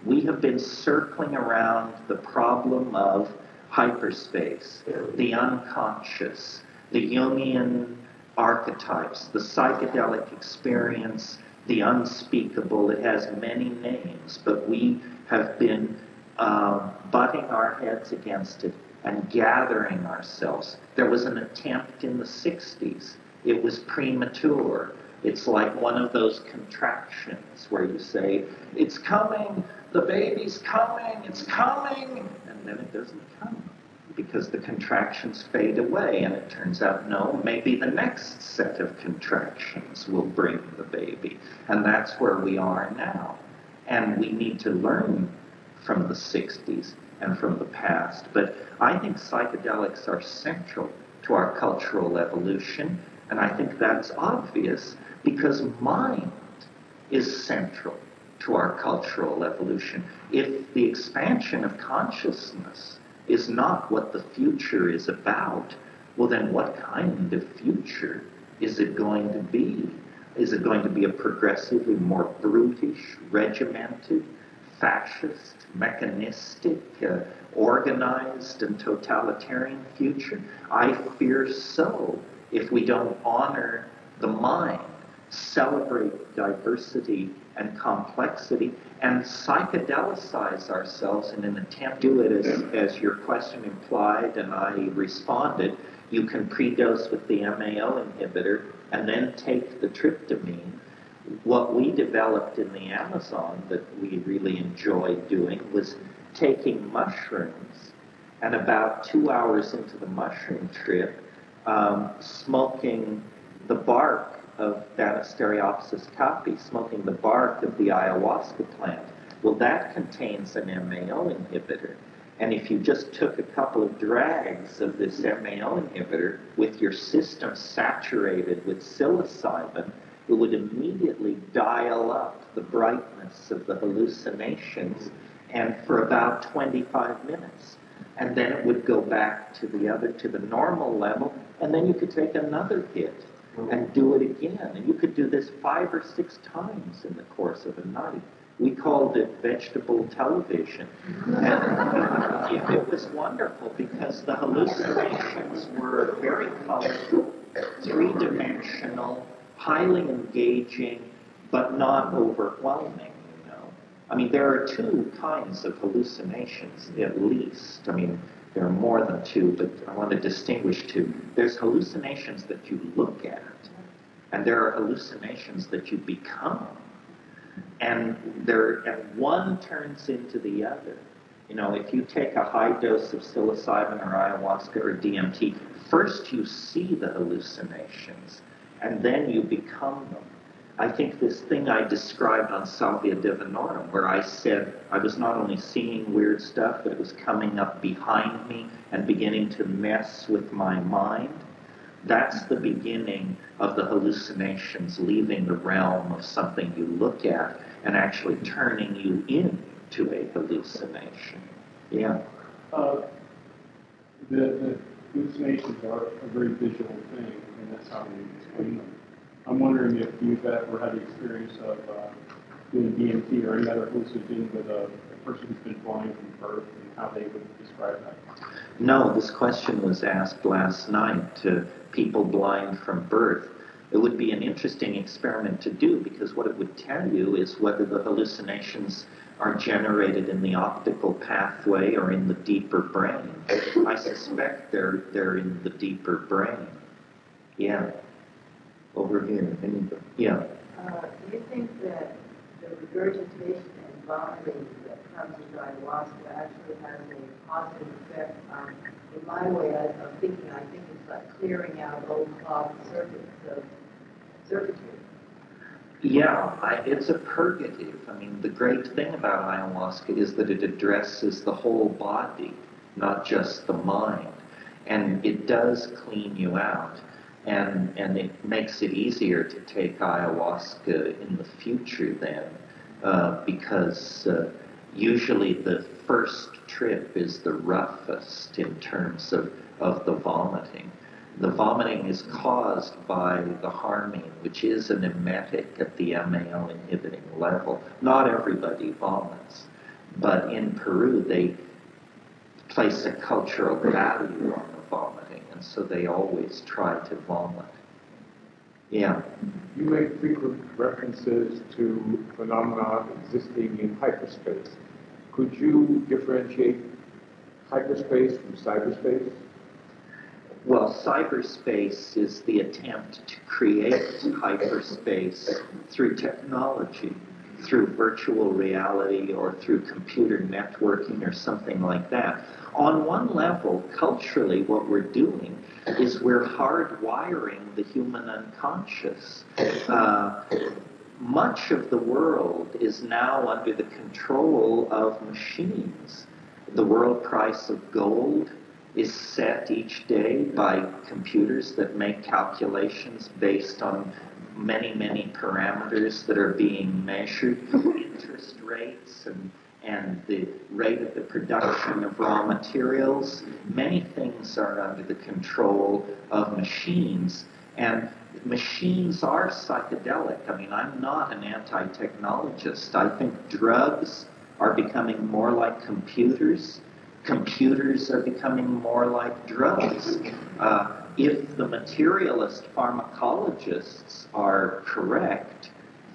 we have been circling around the problem of hyperspace, the unconscious, the Jungian archetypes, the psychedelic experience, the unspeakable. It has many names, but we have been butting our heads against it and gathering ourselves. There was an attempt in the 60s. It was premature. It's like one of those contractions where you say, it's coming, the baby's coming, it's coming, and then it doesn't come because the contractions fade away, and it turns out, no, maybe the next set of contractions will bring the baby. And that's where we are now. And we need to learn from the 60s and from the past. But I think psychedelics are central to our cultural evolution, and I think that's obvious because mind is central to our cultural evolution. If the expansion of consciousness is not what the future is about, well then what kind of future is it going to be? Is it going to be a progressively more brutish, regimented, fascist, mechanistic, organized and totalitarian future? I fear so, if we don't honor the mind, celebrate diversity and complexity, and psychedelicize ourselves in an attempt to do it as your question implied and I responded. You can predose with the MAO inhibitor and then take the tryptamine. What we developed in the Amazon that we really enjoyed doing was taking mushrooms and about 2 hours into the mushroom trip, smoking the bark of Banisteriopsis caapi, smoking the bark of the ayahuasca plant. Well, that contains an MAO inhibitor. And if you just took a couple of drags of this MAO inhibitor with your system saturated with psilocybin, it would immediately dial up the brightness of the hallucinations, and for about 25 minutes. And then it would go back to the normal level, and then you could take another hit and do it again. And you could do this 5 or 6 times in the course of a night We called it vegetable television. And it was wonderful because the hallucinations were very colorful, three-dimensional, highly engaging, but not overwhelming, you know. I mean, there are two kinds of hallucinations, at least. I mean, there are more than two, but I want to distinguish two. There's hallucinations that you look at, and there are hallucinations that you become. And one turns into the other. You know, if you take a high dose of psilocybin or ayahuasca or DMT, first you see the hallucinations, and then you become them. I think this thing I described on Salvia Divinorum, where I said I was not only seeing weird stuff, but it was coming up behind me and beginning to mess with my mind, that's the beginning of the hallucinations leaving the realm of something you look at and actually turning you into a hallucination. Yeah. The hallucinations are a very visual thing, and that's how you explain them. I'm wondering if you've ever had the experience of doing DMT or any other hallucinogen with a person who's been blind from birth and how they would describe that. No, this question was asked last night to people blind from birth. It would be an interesting experiment to do because what it would tell you is whether the hallucinations are generated in the optical pathway or in the deeper brain. I suspect they're in the deeper brain. Yeah. Over here. Yeah. Do you think that the regurgitation and vomiting that comes with ayahuasca actually has a positive effect on, in my way of thinking, I think it's like clearing out old clogged circuits of circuitry. Yeah, it's a purgative. I mean, the great thing about ayahuasca is that it addresses the whole body, not just the mind. And it does clean you out. And it makes it easier to take ayahuasca in the future then, because usually the first trip is the roughest in terms of the vomiting. The vomiting is caused by the harmine, which is an emetic at the MAO inhibiting level. Not everybody vomits, but in Peru they place a cultural value on the vomiting, and so they always try to vomit. Yeah. You make frequent references to phenomena existing in hyperspace. Could you differentiate hyperspace from cyberspace? Well, cyberspace is the attempt to create hyperspace through technology, through virtual reality or through computer networking or something like that. On one level, culturally, what we're doing is we're hardwiring the human unconscious. Much of the world is now under the control of machines. The world price of gold is set each day by computers that make calculations based on many, many parameters that are being measured, interest rates and the rate of the production of raw materials. Many things are under the control of machines, and machines are psychedelic. I mean, I'm not an anti-technologist. I think drugs are becoming more like computers. Computers are becoming more like drugs. If the materialist pharmacologists are correct,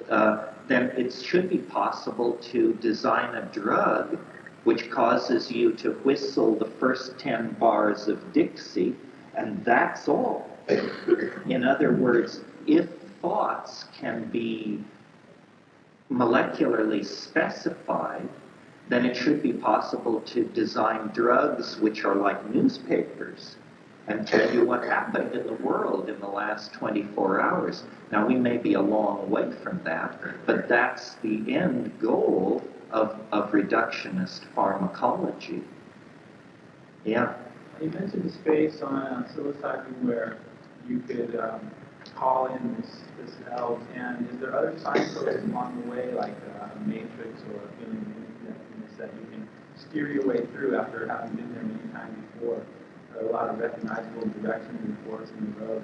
then it should be possible to design a drug which causes you to whistle the first 10 bars of Dixie, and that's all. In other words, if thoughts can be molecularly specified, then it should be possible to design drugs which are like newspapers and tell you what happened in the world in the last 24 hours. Now, we may be a long way from that, but that's the end goal of reductionist pharmacology. Yeah. You mentioned the space on psilocybin where you could call in this help, and is there other signposts along the way, like a matrix or a feeling of interconnectedness that you can steer your way through after having been there many times before? There are a lot of recognizable directions and forks in the road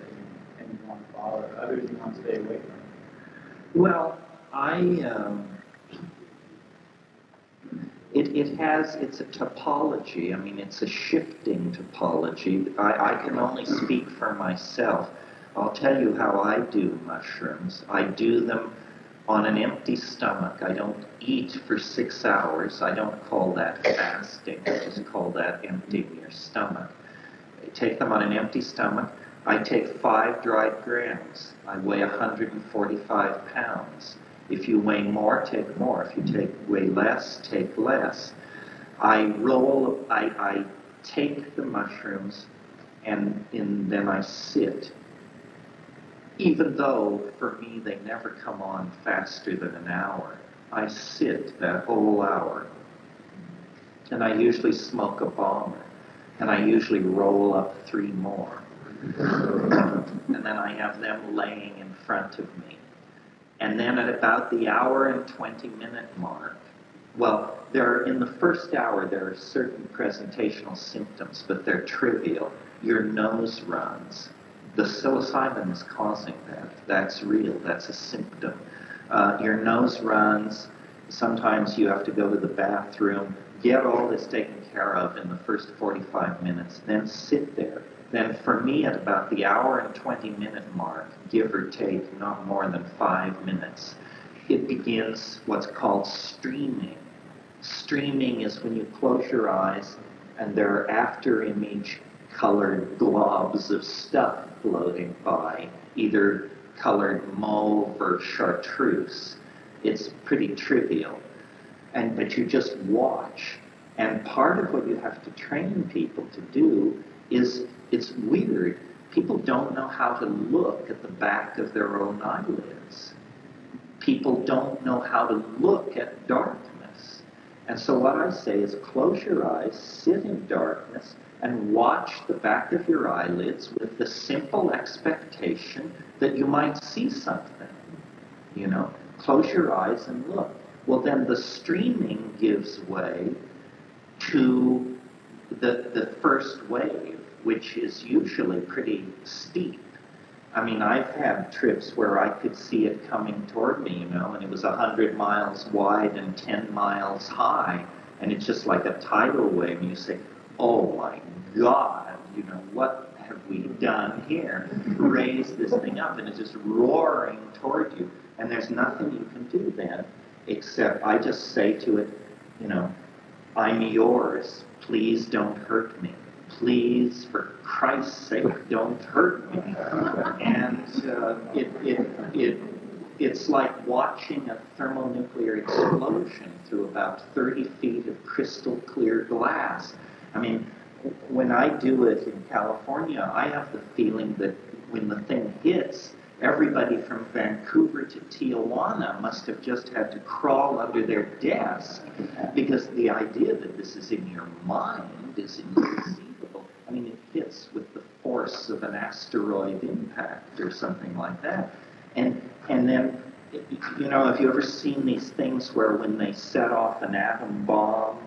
that you want to follow, or others you want to stay away from. Well, It's a topology. I mean, it's a shifting topology. I can only speak for myself. I'll tell you how I do mushrooms. I do them on an empty stomach. I don't eat for 6 hours. I don't call that fasting. I just call that emptying your stomach. I take them on an empty stomach. I take 5 dried grams. I weigh 145 pounds. If you weigh more, take more. If you weigh less, take less. I take the mushrooms and then I sit. Even though, for me, they never come on faster than an hour. I sit that whole hour. And I usually smoke a bomber. And I usually roll up 3 more. And then I have them laying in front of me. And then at about the hour and 20-minute mark, well, in the first hour, there are certain presentational symptoms, but they're trivial. Your nose runs. The psilocybin is causing that. That's real. That's a symptom. Your nose runs. Sometimes you have to go to the bathroom. Get all this taken care of in the first 45 minutes. Then sit there. Then for me, at about the hour and 20-minute mark, give or take not more than 5 minutes, it begins what's called streaming. Streaming is when you close your eyes and there are after-image colored globs of stuff floating by, either colored mauve or chartreuse. It's pretty trivial. But you just watch. And part of what you have to train people to do is, it's weird, people don't know how to look at the back of their own eyelids. People don't know how to look at darkness. And so what I say is close your eyes, sit in darkness, and watch the back of your eyelids with the simple expectation that you might see something. You know, close your eyes and look. Well, then the streaming gives way to the first wave, which is usually pretty steep. I mean, I've had trips where I could see it coming toward me, you know, and it was 100 miles wide and 10 miles high, and it's just like a tidal wave, and you say, oh my God, you know, what have we done here? Raise this thing up, and it's just roaring toward you, and there's nothing you can do then, except I just say to it, you know, I'm yours, please don't hurt me. Please, for Christ's sake, don't hurt me. And it's like watching a thermonuclear explosion through about 30 feet of crystal clear glass. I mean, when I do it in California, I have the feeling that when the thing hits, everybody from Vancouver to Tijuana must have just had to crawl under their desk, because the idea that this is in your mind is inconceivable. I mean, it hits with the force of an asteroid impact or something like that. And then, you know, have you ever seen these things where when they set off an atom bomb,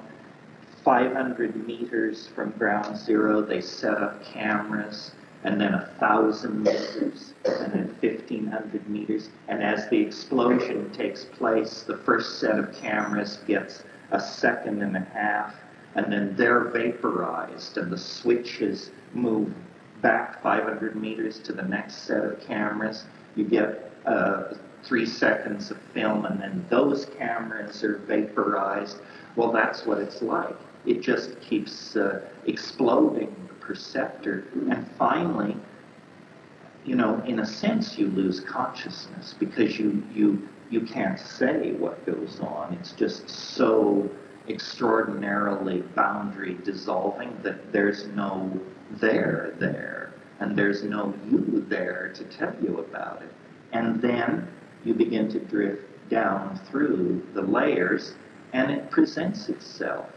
500 meters from ground zero, they set up cameras, and then 1,000 meters, and then 1,500 meters. And as the explosion takes place, the first set of cameras gets a second and a half, and then they're vaporized, and the switches move back 500 meters to the next set of cameras. You get 3 seconds of film, and then those cameras are vaporized. Well, that's what it's like. It just keeps exploding the perceptor, and finally, you know, in a sense, you lose consciousness because you can't say what goes on. It's just so extraordinarily boundary dissolving that there's no there, and there's no you there to tell you about it. And then you begin to drift down through the layers, and it presents itself.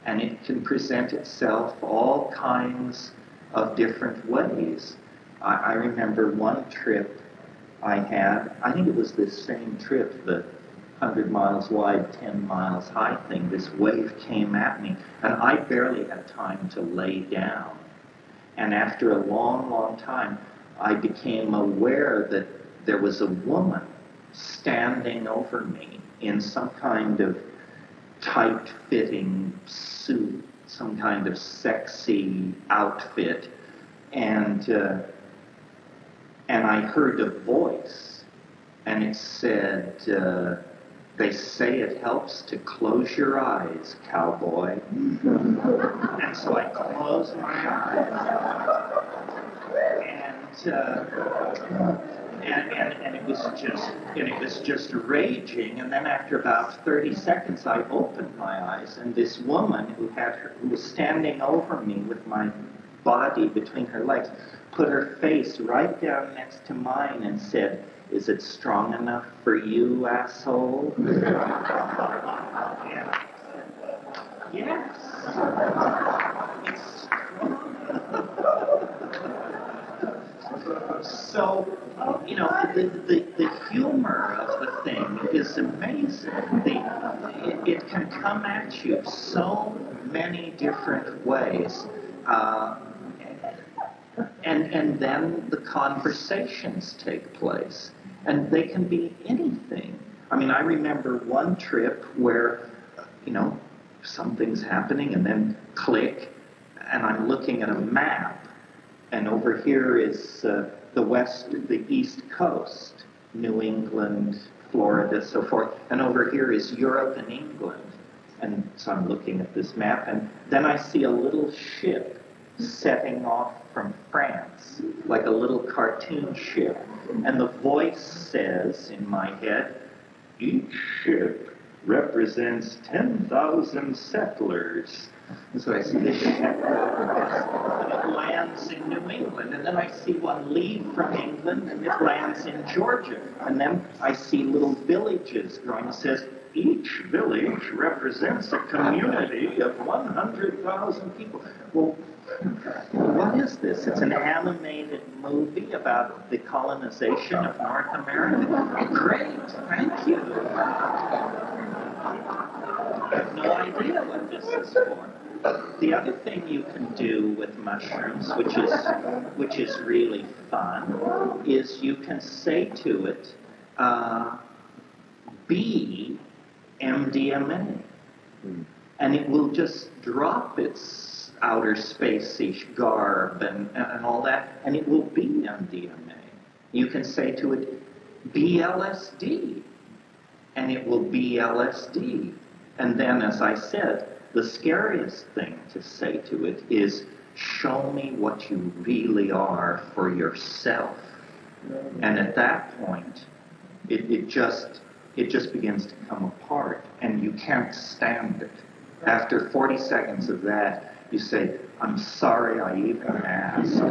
And it can present itself all kinds of different ways. I remember one trip I had, I think it was this same trip, the 100 miles wide, 10 miles high thing. This wave came at me, and I barely had time to lay down. And after a long, long time, I became aware that there was a woman standing over me in some kind of tight-fitting suit, some kind of sexy outfit, and I heard a voice, and it said, they say it helps to close your eyes, cowboy. And so I closed my eyes, and it was just raging. And then after about 30 seconds, I opened my eyes, and this woman who was standing over me with my body between her legs, put her face right down next to mine and said, "Is it strong enough for you, asshole?" Yeah. Yes. It's strong. So, the humor of the thing is amazing. It can come at you so many different ways. And then the conversations take place. And they can be anything. I mean, I remember one trip where, something's happening and then click, and I'm looking at a map, and over here is the East Coast, New England, Florida, so forth, and over here is Europe and England. And so I'm looking at this map, and then I see a little ship setting off from France, like a little cartoon ship. And the voice says in my head, "Each ship represents 10,000 settlers." And so I see this ship, and it lands in New England. And then I see one leave from England, and it lands in Georgia. And then I see little villages growing. It says, "Each village represents a community of 100,000 people." Well, what is this? It's an animated movie about the colonization of North America? Great, thank you. I have no idea what this is for. The other thing you can do with mushrooms, which is really fun, is you can say to it, "Be MDMA," and it will just drop its outer space-ish garb and all that, and it will be MDMA. You can say to it, "Be LSD," and it will be LSD. And then, as I said, the scariest thing to say to it is, "Show me what you really are for yourself." And at that point, it just begins to come apart, and you can't stand it. After 40 seconds of that, you say, "I'm sorry I even asked.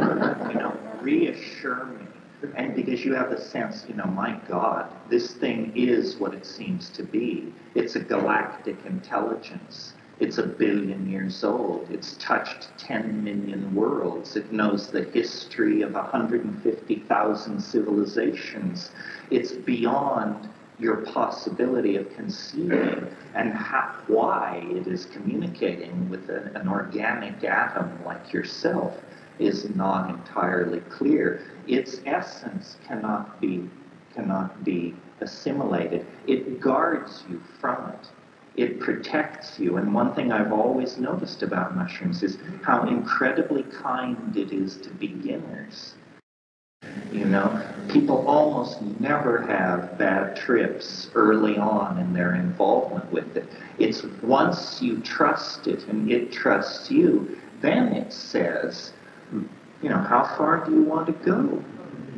Reassure me." And because you have the sense, my God, this thing is what it seems to be. It's a galactic intelligence. It's 1 billion years old. It's touched 10 million worlds. It knows the history of 150,000 civilizations. It's beyond your possibility of conceiving, and why it is communicating with an organic atom like yourself is not entirely clear. Its essence cannot be assimilated. It guards you from it. It protects you. And one thing I've always noticed about mushrooms is how incredibly kind it is to beginners. People almost never have bad trips early on in their involvement with it. It's once you trust it and it trusts you, then it says, how far do you want to go?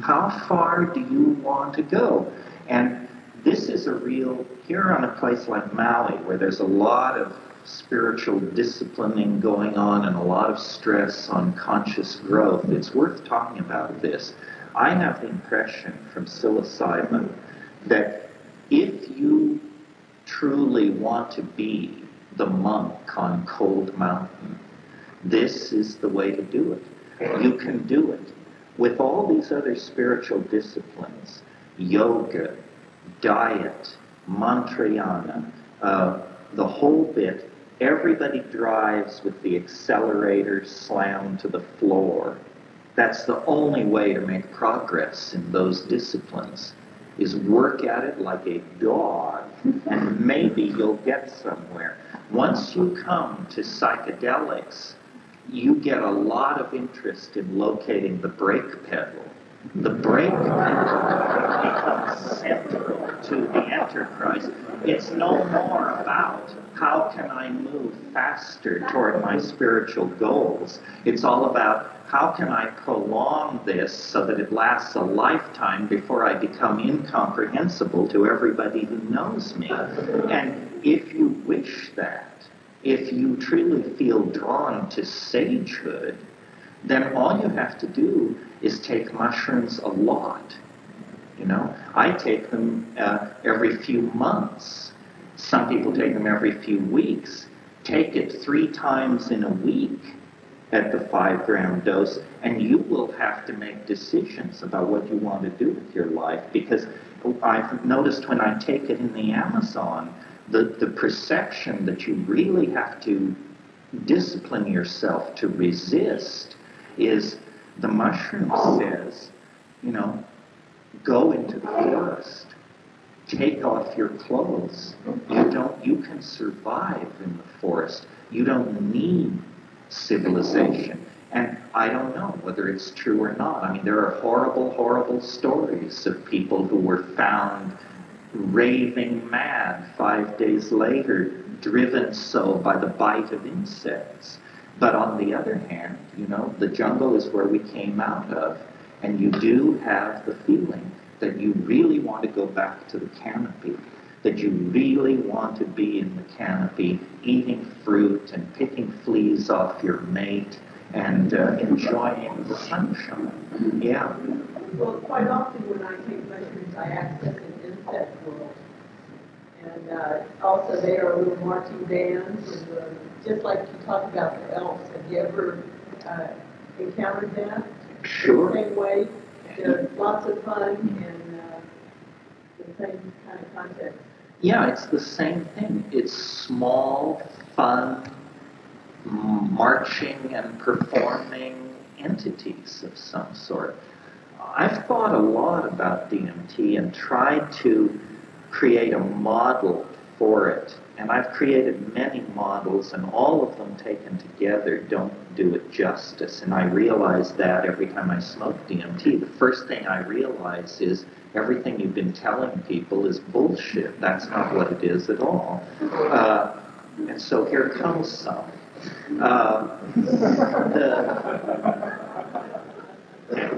How far do you want to go? And this is here on a place like Maui, where there's a lot of spiritual disciplining going on and a lot of stress on conscious growth, it's worth talking about this. I have the impression from psilocybin that if you truly want to be the monk on Cold Mountain, this is the way to do it. You can do it. With all these other spiritual disciplines, yoga, diet, mantrayana, the whole bit, everybody drives with the accelerator slammed to the floor. That's the only way to make progress in those disciplines. is work at it like a dog, and maybe you'll get somewhere. Once you come to psychedelics, you get a lot of interest in locating the brake pedal. The brake pedal becomes central to the enterprise. It's no more about how can I move faster toward my spiritual goals. It's all about how can I prolong this so that it lasts a lifetime before I become incomprehensible to everybody who knows me. And if you wish that, if you truly feel drawn to sagehood, then all you have to do is take mushrooms a lot. You know, I take them every few months. Some people take them every few weeks. Take it 3 times in a week at the 5-gram dose, and you will have to make decisions about what you want to do with your life, because I've noticed when I take it in the Amazon, the perception that you really have to discipline yourself to resist is the mushroom says, you know, go into the forest, take off your clothes. You can survive in the forest. You don't need civilization. And I don't know whether it's true or not. I mean, there are horrible, horrible stories of people who were found raving mad 5 days later, driven so by the bite of insects. But on the other hand, you know, the jungle is where we came out of, and you do have the feeling that you really want to go back to the canopy, that you really want to be in the canopy, eating fruit and picking fleas off your mate and enjoying the sunshine. Yeah. Well, quite often when I take mushrooms, I access an insect world. And also they are little marching bands, and just like you talked about the elves. Have you ever encountered that? Sure. The same way. They're lots of fun and the same kind of context. Yeah, it's the same thing. It's small, fun, marching and performing entities of some sort. I've thought a lot about DMT and tried to create a model for it. And I've created many models, and all of them taken together don't do it justice. And I realize that every time I smoke DMT. The first thing I realize is everything you've been telling people is bullshit. That's not what it is at all. And so here comes some.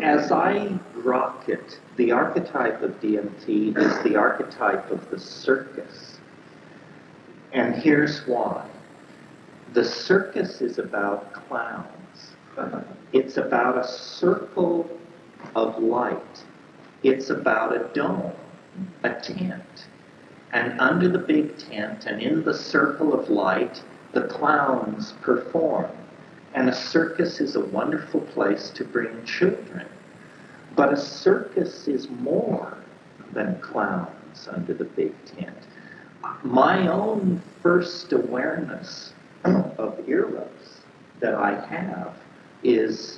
As I grok it, the archetype of DMT is the archetype of the circus. And here's why. The circus is about clowns. It's about a circle of light. It's about a dome, a tent. And under the big tent and in the circle of light, the clowns perform. And a circus is a wonderful place to bring children. But a circus is more than clowns under the big tent. My own first awareness of eros that I have is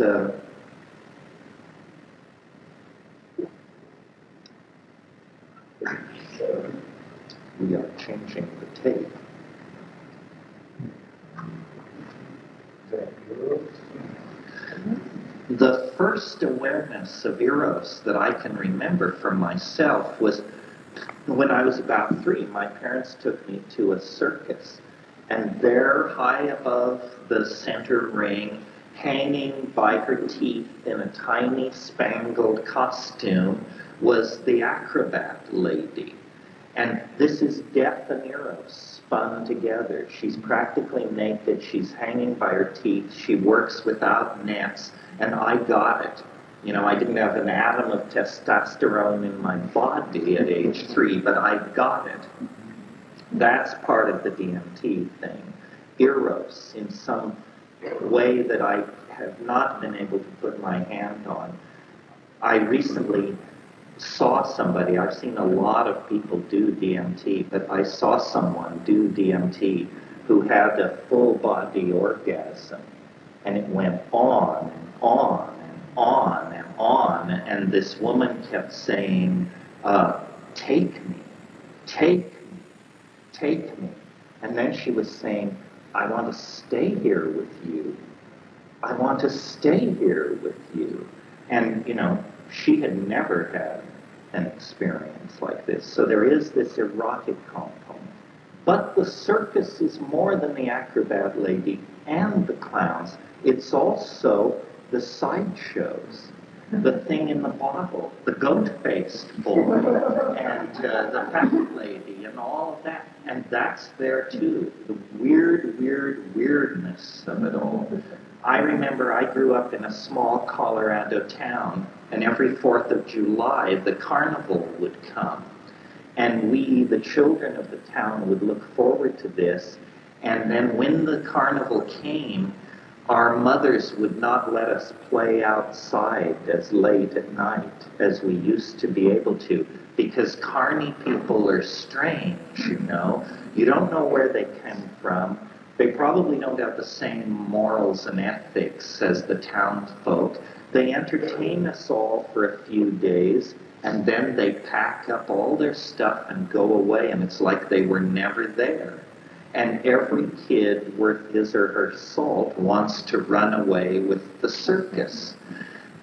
we are changing the tape. The first awareness of eros that I can remember for myself was when I was about 3. My parents took me to a circus, and there, high above the center ring, hanging by her teeth in a tiny spangled costume, was the acrobat lady. And this is death and eros spun together. She's practically naked. She's hanging by her teeth. She works without nets, and I got it. You know, I didn't have an atom of testosterone in my body at age 3, but I got it. That's part of the DMT thing. Eros, in some way that I have not been able to put my hand on. I recently saw somebody, I've seen a lot of people do DMT, but I saw someone do DMT who had a full body orgasm, and it went on and on and on and on, and this woman kept saying, take me, take me, take me. And then she was saying, I want to stay here with you. I want to stay here with you. And, you know, she had never had an experience like this. So there is this erotic component. But the circus is more than the acrobat lady and the clowns. It's also the sideshows, the thing in the bottle, the goat-faced boy, and the fat lady, and all of that. And that's there too, the weirdness of it all. I remember I grew up in a small Colorado town, and every 4th of July, the carnival would come. And we, the children of the town, would look forward to this. And then when the carnival came, our mothers would not let us play outside as late at night as we used to be able to, because carny people are strange, you know. You don't know where they came from. They probably don't have the same morals and ethics as the townsfolk. They entertain us all for a few days, and then they pack up all their stuff and go away, and it's like they were never there. And every kid worth his or her salt wants to run away with the circus.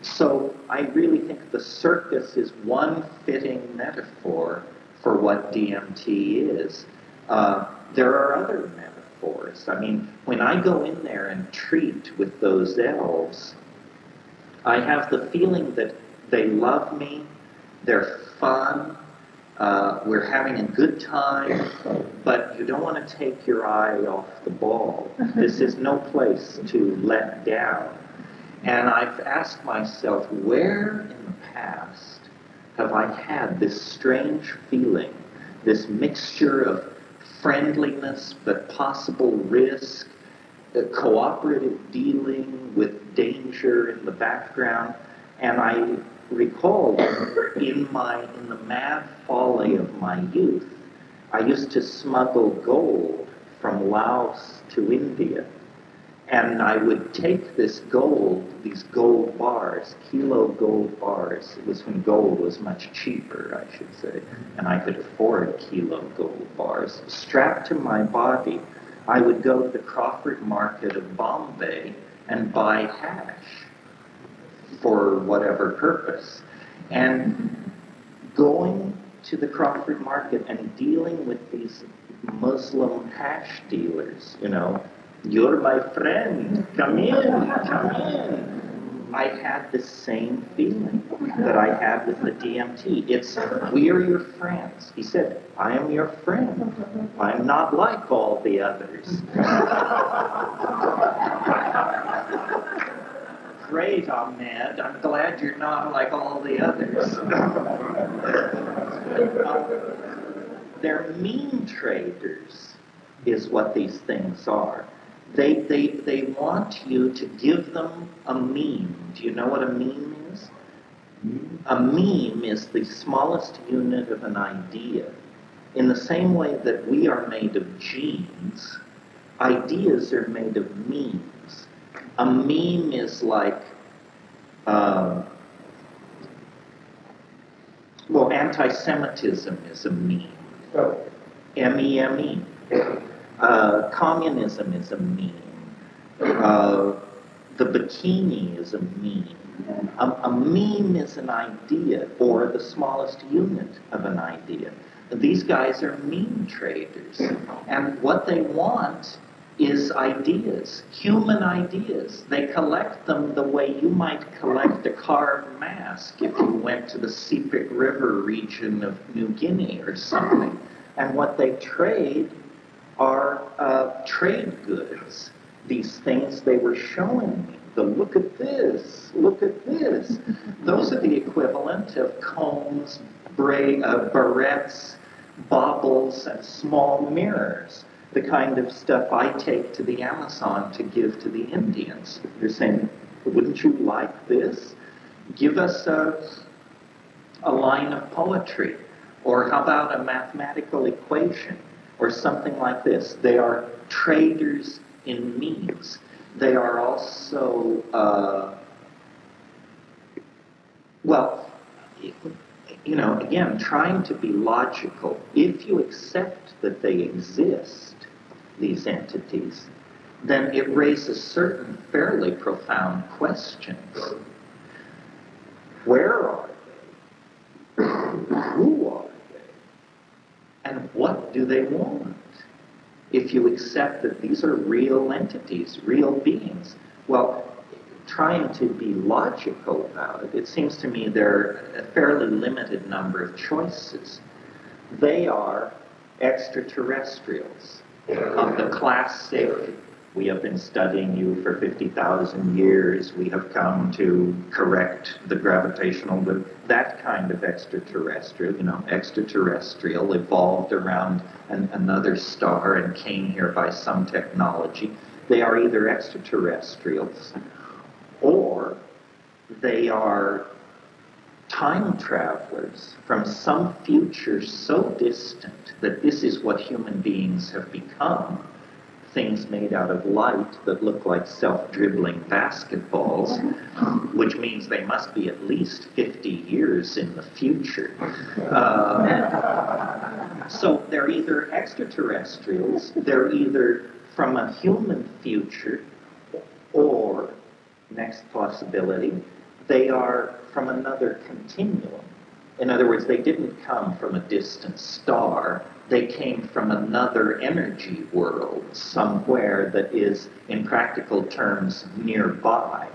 So I really think the circus is one fitting metaphor for what DMT is. There are other metaphors. I mean, when I go in there and treat with those elves, I have the feeling that they love me, they're fun, we're having a good time, but you don't want to take your eye off the ball. This is no place to let down. And I've asked myself, where in the past have I had this strange feeling, this mixture of friendliness but possible risk, cooperative dealing with danger in the background? And I recall in the mad folly of my youth, I used to smuggle gold from Laos to India. And I would take this gold, these gold bars, kilo gold bars. It was when gold was much cheaper, I should say, and I could afford kilo gold bars. Strapped to my body, I would go to the Crawford Market of Bombay and buy hash for whatever purpose. And going to the Crawford Market and dealing with these Muslim hash dealers, you know, you're my friend, come in, come in. I had the same feeling that I had with the DMT. It's, we are your friends. He said, I am your friend. I'm not like all the others. Great, Ahmed. I'm glad you're not like all the others. They're mean traders, is what these things are. They want you to give them a meme. Do you know what a meme is? A meme is the smallest unit of an idea. In the same way that we are made of genes, ideas are made of memes. A meme is like, well, anti-Semitism is a meme. M-E-M-E. Communism is a meme. The bikini is a meme. A meme is an idea, or the smallest unit of an idea. These guys are meme traders. And what they want is ideas, human ideas. They collect them the way you might collect a carved mask if you went to the Sepik River region of New Guinea or something. And what they trade are trade goods, these things they were showing me. The look at this, look at this. Those are the equivalent of combs, barrettes, baubles, and small mirrors. The kind of stuff I take to the Amazon to give to the Indians. They're saying, wouldn't you like this? Give us a line of poetry. Or how about a mathematical equation? Or something like this. They are traders in memes. They are also, well, again, trying to be logical. If you accept that they exist, these entities, then it raises certain fairly profound questions. Where are they? Who are they? And what do they want? If you accept that these are real entities, real beings, well, trying to be logical about it, it seems to me there are a fairly limited number of choices. They are extraterrestrials of the classic, we have been studying you for 50,000 years, we have come to correct the gravitational, that kind of extraterrestrial, extraterrestrial, evolved around another star and came here by some technology. They are either extraterrestrials or they are time travelers from some future so distant that this is what human beings have become, things made out of light that look like self-dribbling basketballs, which means they must be at least 50 years in the future. So they're either extraterrestrials, they're either from a human future, or, next possibility, they are from another continuum. In other words, they didn't come from a distant star, they came from another energy world somewhere that is, in practical terms, nearby.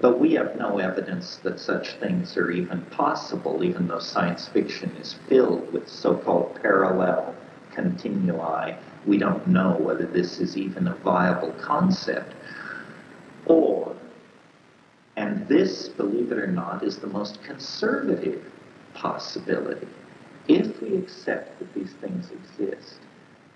But we have no evidence that such things are even possible, even though science fiction is filled with so-called parallel continui. We don't know whether this is even a viable concept. Or, and this, believe it or not, is the most conservative possibility. If we accept that these things exist,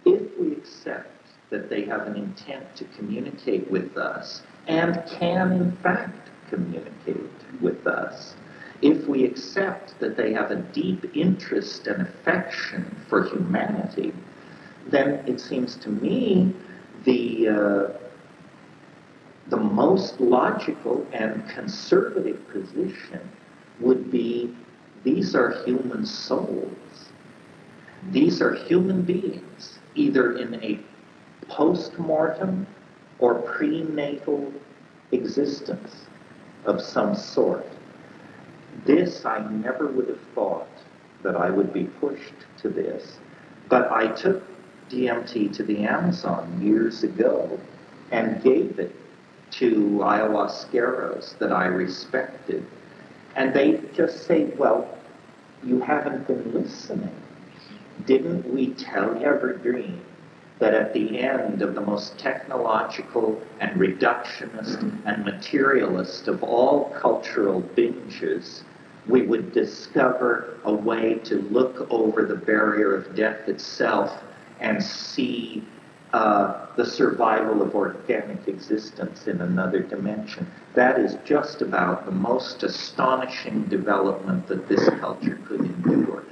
if we accept that they have an intent to communicate with us, and can in fact communicate with us, if we accept that they have a deep interest and affection for humanity, then it seems to me the most logical and conservative position would be these are human souls. These are human beings, either in a post-mortem or prenatal existence of some sort. This, I never would have thought that I would be pushed to this, but I took DMT to the Amazon years ago and gave it to ayahuasqueros that I respected. And they just say, well, you haven't been listening. Didn't we tell you ever dream that at the end of the most technological and reductionist and materialist of all cultural binges, we would discover a way to look over the barrier of death itself and see the survival of organic existence in another dimension? That is just about the most astonishing development that this culture could endure.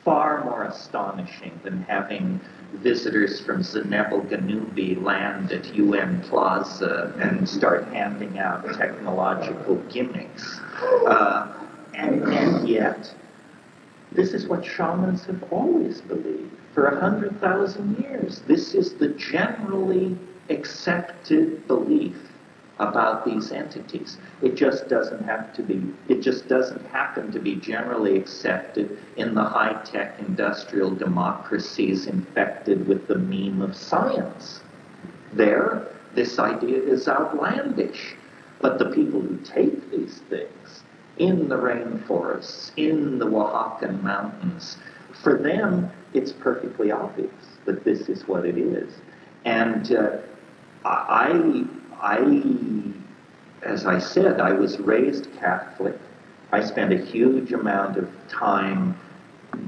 Far more astonishing than having visitors from Zenebel-Ganubi land at UN Plaza and start handing out technological gimmicks. And yet, this is what shamans have always believed for 100,000 years. This is the generally accepted belief about these entities. It just doesn't happen to be generally accepted in the high-tech industrial democracies infected with the meme of science. There, this idea is outlandish. But the people who take these things in the rainforests, in the Oaxacan mountains, for them, it's perfectly obvious that this is what it is. And as I said, I was raised Catholic. I spent a huge amount of time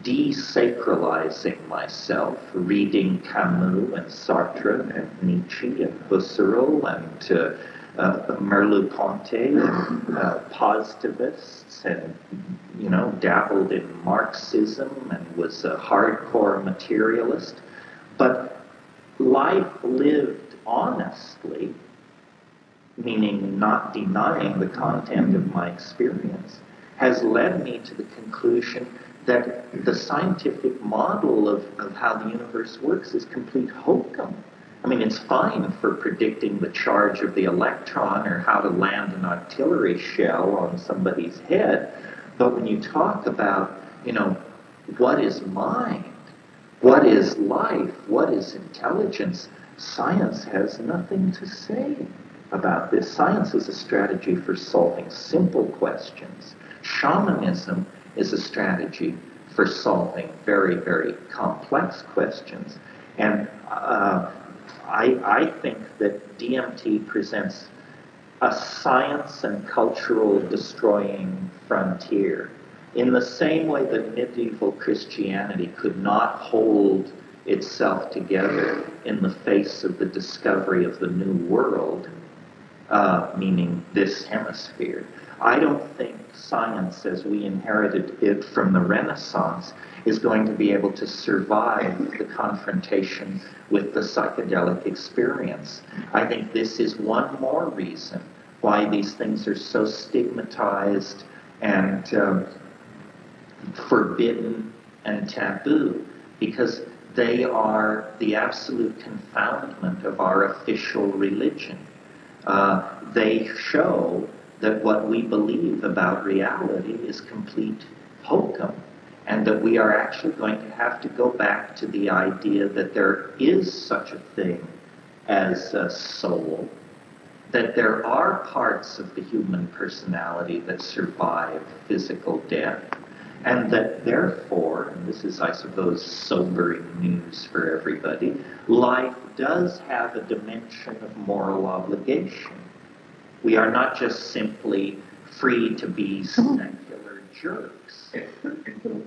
desacralizing myself, reading Camus and Sartre and Nietzsche and Husserl and Merleau-Ponty and positivists, and dabbled in Marxism and was a hardcore materialist. But life lived honestly, meaning not denying the content of my experience, has led me to the conclusion that the scientific model of how the universe works is complete hokum. I mean, it's fine for predicting the charge of the electron or how to land an artillery shell on somebody's head, but when you talk about, what is mind, what is life, what is intelligence, science has nothing to say about this. Science is a strategy for solving simple questions. Shamanism is a strategy for solving very, very complex questions. And I think that DMT presents a science and cultural destroying frontier. In the same way that medieval Christianity could not hold itself together in the face of the discovery of the New World, meaning this hemisphere, I don't think science, as we inherited it from the Renaissance, is going to be able to survive the confrontation with the psychedelic experience. I think this is one more reason why these things are so stigmatized and forbidden and taboo, because they are the absolute confoundment of our official religion. They show that what we believe about reality is complete hokum, and that we are actually going to have to go back to the idea that there is such a thing as a soul, that there are parts of the human personality that survive physical death, and that therefore, and this is, I suppose, sobering news for everybody, life does have a dimension of moral obligation. We are not just simply free to be secular jerks.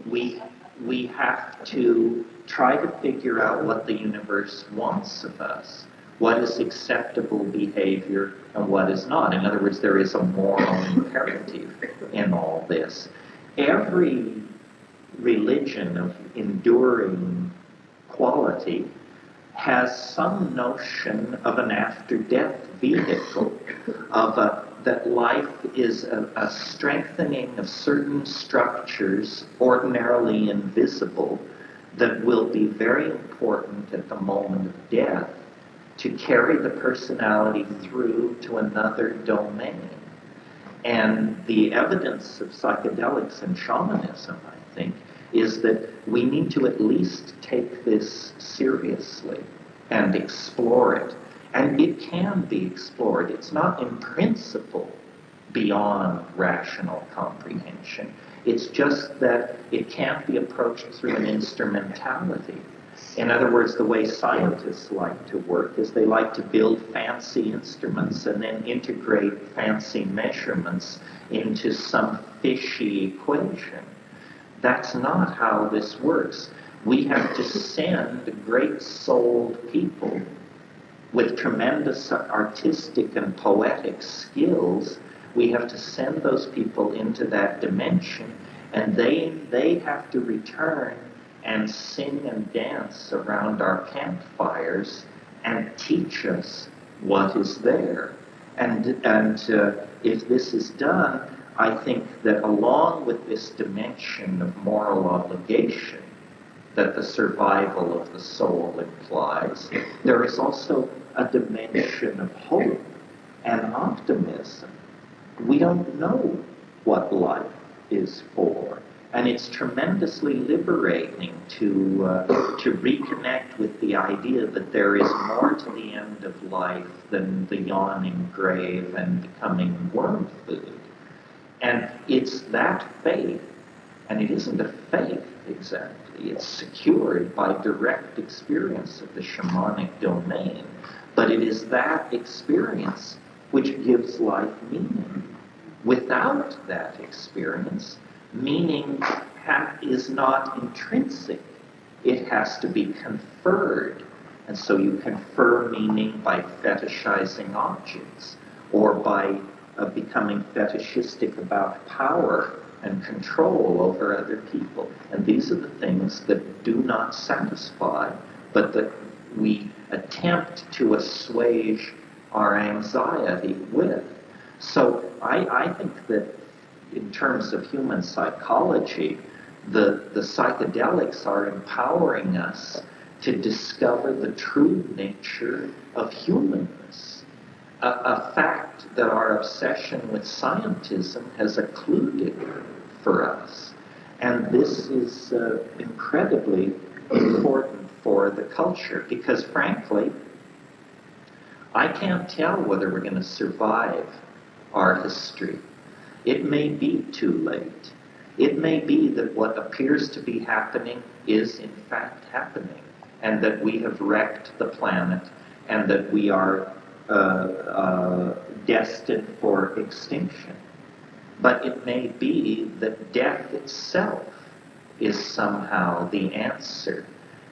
We have to try to figure out what the universe wants of us, what is acceptable behavior and what is not. In other words, there is a moral imperative in all this. Every religion of enduring quality has some notion of an after-death vehicle, that life is a strengthening of certain structures ordinarily invisible that will be very important at the moment of death to carry the personality through to another domain. And the evidence of psychedelics and shamanism, I think, is that we need to at least take this seriously and explore it. And it can be explored. It's not in principle beyond rational comprehension. It's just that it can't be approached through an instrumentality. In other words, the way scientists like to work is they like to build fancy instruments and then integrate fancy measurements into some fishy equation. That's not how this works. We have to send great-souled people with tremendous artistic and poetic skills. We have to send those people into that dimension, and they have to return and sing and dance around our campfires and teach us what is there. And if this is done, I think that along with this dimension of moral obligation that the survival of the soul implies, there is also a dimension of hope and optimism. We don't know what life is for, and it's tremendously liberating to reconnect with the idea that there is more to the end of life than the yawning grave and becoming worm food. And it's that faith, and it isn't a faith exactly, it's secured by direct experience of the shamanic domain, but it is that experience which gives life meaning. Without that experience, meaning is not intrinsic. It has to be conferred. And so you confer meaning by fetishizing objects, or by becoming fetishistic about power and control over other people. And these are the things that do not satisfy, but that we attempt to assuage our anxiety with. So I think that in terms of human psychology, The psychedelics are empowering us to discover the true nature of humanness, a fact that our obsession with scientism has occluded for us. And this is incredibly important for the culture because, frankly, I can't tell whether we're going to survive our history. It may be too late. It may be that what appears to be happening is in fact happening, and that we have wrecked the planet, and that we are destined for extinction. But it may be that death itself is somehow the answer,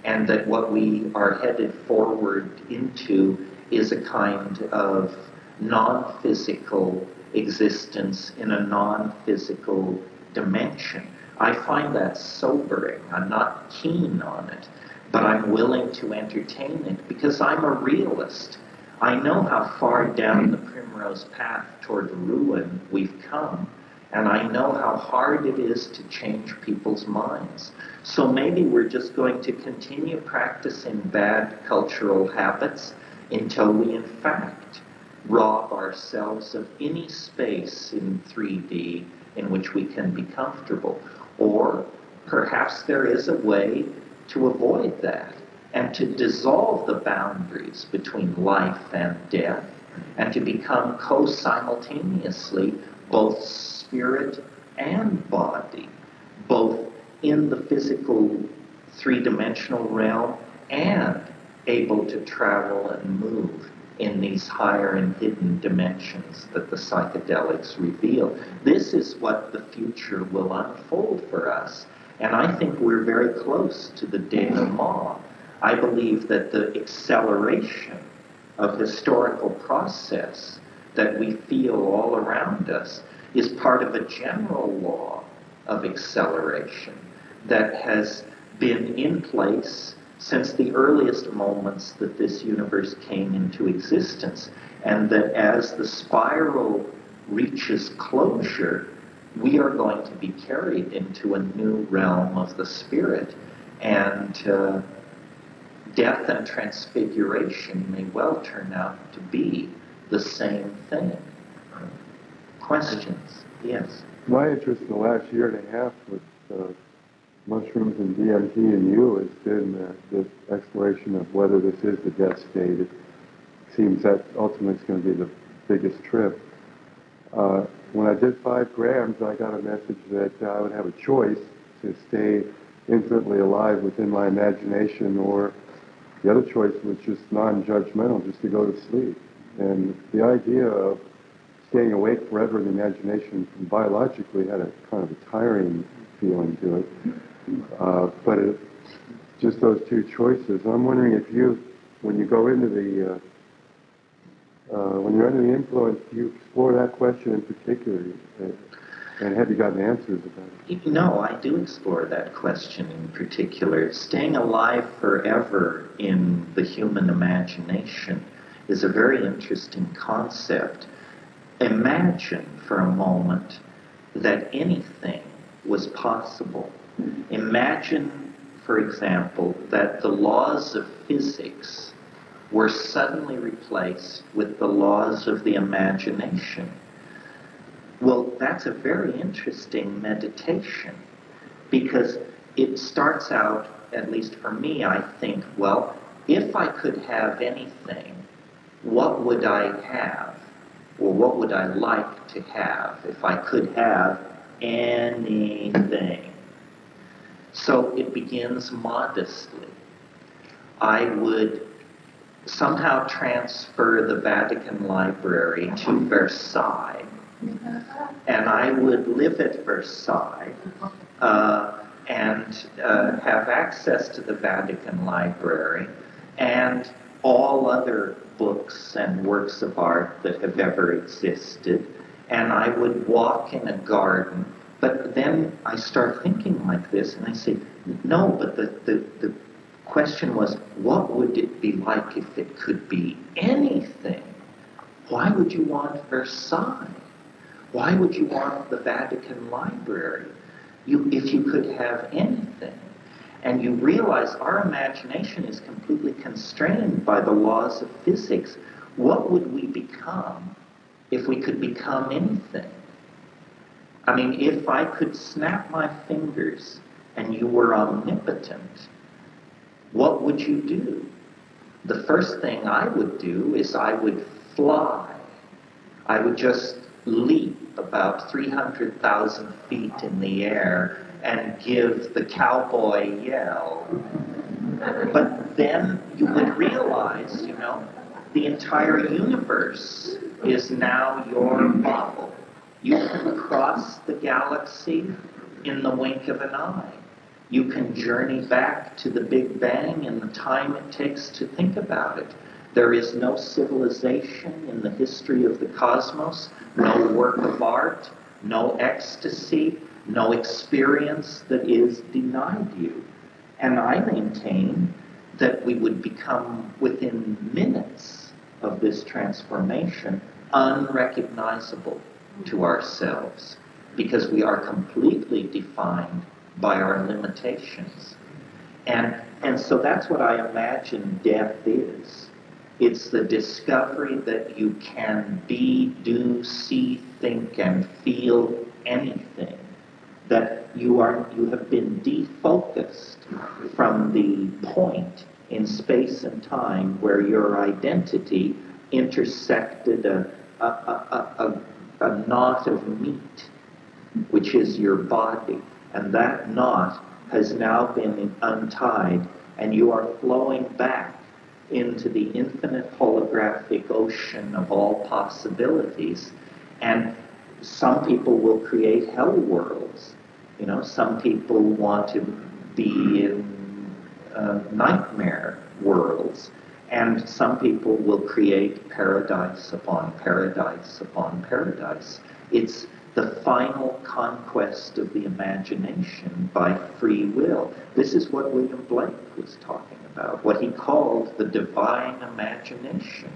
and that what we are headed forward into is a kind of non-physical existence in a non-physical dimension. I find that sobering. I'm not keen on it, but I'm willing to entertain it because I'm a realist. I know how far down the primrose path toward ruin we've come, and I know how hard it is to change people's minds. So maybe we're just going to continue practicing bad cultural habits until we in fact rob ourselves of any space in 3D in which we can be comfortable. Or perhaps there is a way to avoid that and to dissolve the boundaries between life and death and to become co-simultaneously both spirit and body, both in the physical three-dimensional realm and able to travel and move in these higher and hidden dimensions that the psychedelics reveal. This is what the future will unfold for us. And I think we're very close to the denouement. I believe that the acceleration of historical process that we feel all around us is part of a general law of acceleration that has been in place since the earliest moments that this universe came into existence, and that as the spiral reaches closure, we are going to be carried into a new realm of the spirit, and death and transfiguration may well turn out to be the same thing. Questions? Yes? My interest in the last year and a half with mushrooms and DMT and you has been the exploration of whether this is the death state. It seems that ultimately it's going to be the biggest trip. When I did 5 grams, I got a message that I would have a choice to stay infinitely alive within my imagination, or the other choice was just non-judgmental, just to go to sleep. And the idea of staying awake forever in the imagination biologically had a kind of a tiring feeling to it. But just those two choices. I'm wondering if you, when you go into the, when you're under the influence, do you explore that question in particular? And have you gotten answers about it? No, I do explore that question in particular. Staying alive forever in the human imagination is a very interesting concept. Imagine for a moment that anything was possible. Imagine, for example, that the laws of physics were suddenly replaced with the laws of the imagination. Well, that's a very interesting meditation, because it starts out, at least for me, I think, well, if I could have anything, what would I have? Or what would I like to have if I could have anything? So it begins modestly. I would somehow transfer the Vatican Library to Versailles, and I would live at Versailles and have access to the Vatican Library and all other books and works of art that have ever existed, and I would walk in a garden. But then I start thinking like this, and I say, no, but the question was, what would it be like if it could be anything? Why would you want Versailles? Why would you want the Vatican Library? if you could have anything, and you realize our imagination is completely constrained by the laws of physics, what would we become if we could become anything? I mean, if I could snap my fingers and you were omnipotent, what would you do? The first thing I would do is I would fly. I would just leap about 300,000 feet in the air and give the cowboy yell. But then you would realize, the entire universe is now your bubble. You can cross the galaxy in the wink of an eye. You can journey back to the Big Bang in the time it takes to think about it. There is no civilization in the history of the cosmos, no work of art, no ecstasy, no experience that is denied you. And I maintain that we would become, within minutes of this transformation, unrecognizable to ourselves, because we are completely defined by our limitations. And so that's what I imagine death is. It's the discovery that you can be, do, see, think, and feel anything. That you have been defocused from the point in space and time where your identity intersected a knot of meat, which is your body. And that knot has now been untied, and you are flowing back into the infinite holographic ocean of all possibilities. And some people will create hell worlds. Some people want to be in nightmare worlds. And some people will create paradise upon paradise upon paradise. It's the final conquest of the imagination by free will. This is what William Blake was talking about, what he called the divine imagination.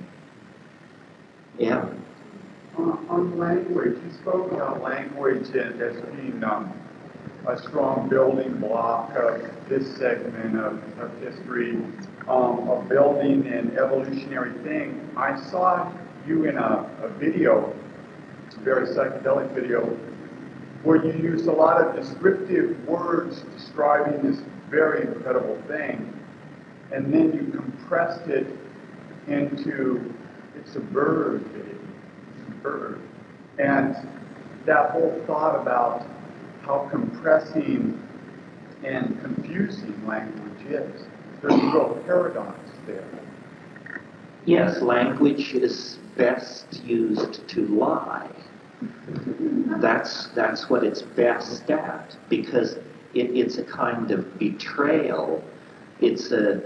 Yeah. On language, you spoke about language as being a strong building block of this segment of history, of building an evolutionary thing. I saw you in a video, a very psychedelic video, where you used a lot of descriptive words describing this very incredible thing, and then you compressed it into, it's a bird, baby, it's a bird. And that whole thought about how compressing and confusing language is. There's a real paradox there. Yes, language is best used to lie. That's what it's best at, because it's a kind of betrayal. It's an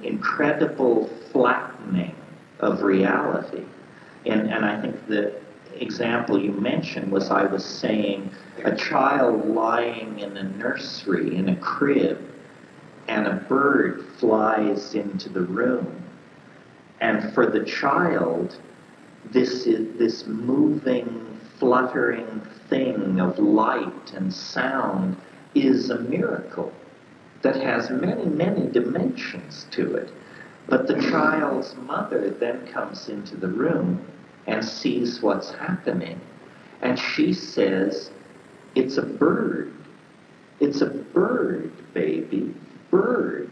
incredible flattening of reality. And I think the example you mentioned was, I was saying, a child lying in a nursery, in a crib, and a bird flies into the room. And for the child, this moving, fluttering thing of light and sound is a miracle that has many, many dimensions to it. But the child's mother then comes into the room and sees what's happening. And she says, "It's a bird. It's a bird, baby, bird."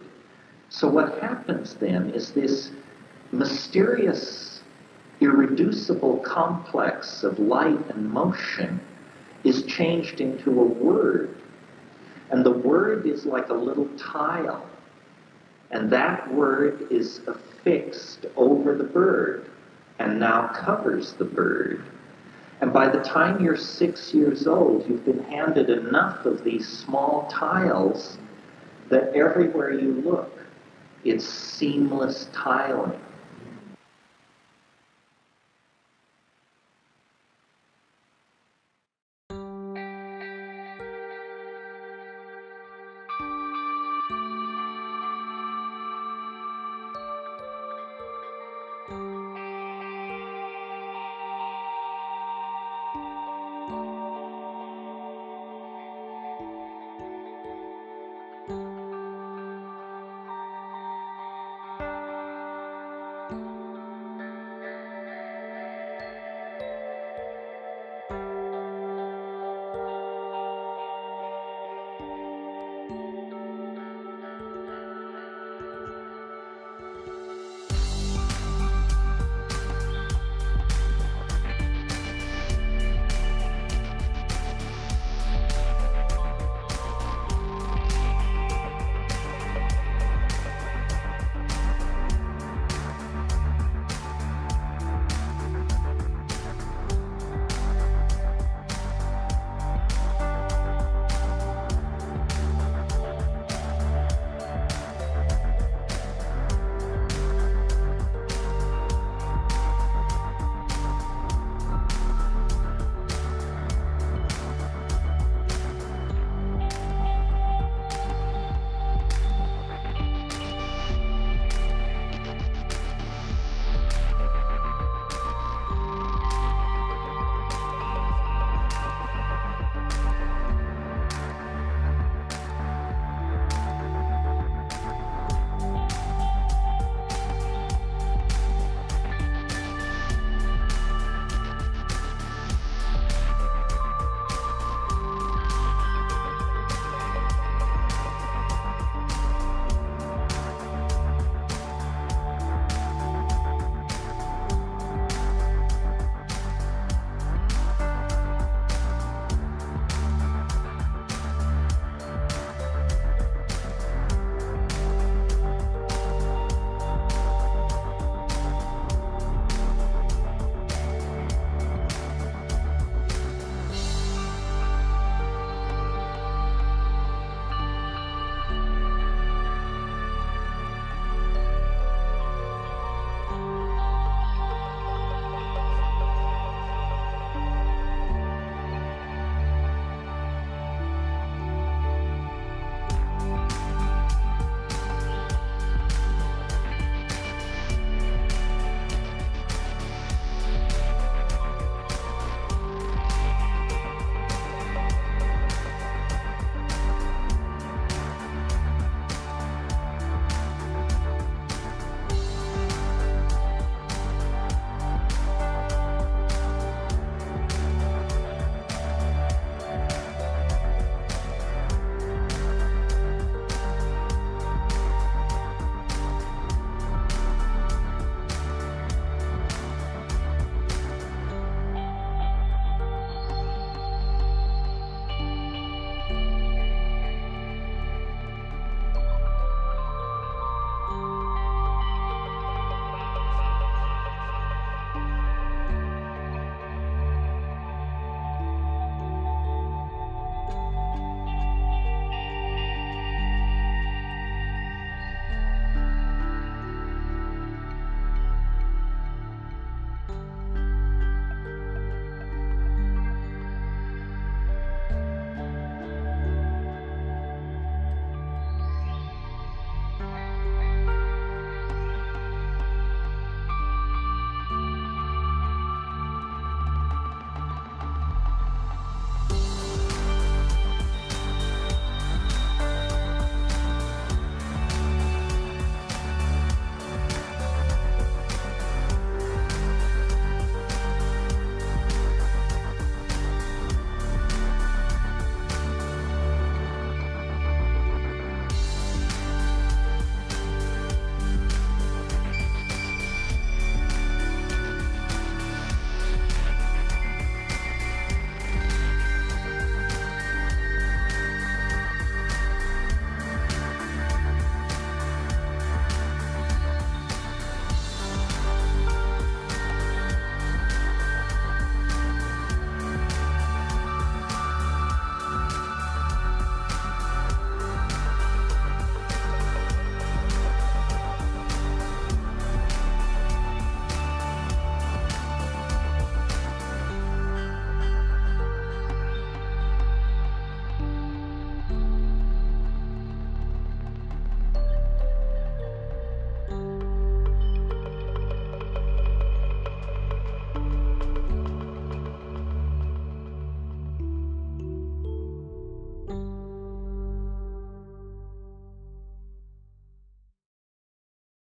So what happens then is this mysterious, irreducible complex of light and motion is changed into a word. And the word is like a little tile. And that word is affixed over the bird and now covers the bird. And by the time you're 6 years old, you've been handed enough of these small tiles that everywhere you look, it's seamless tiling.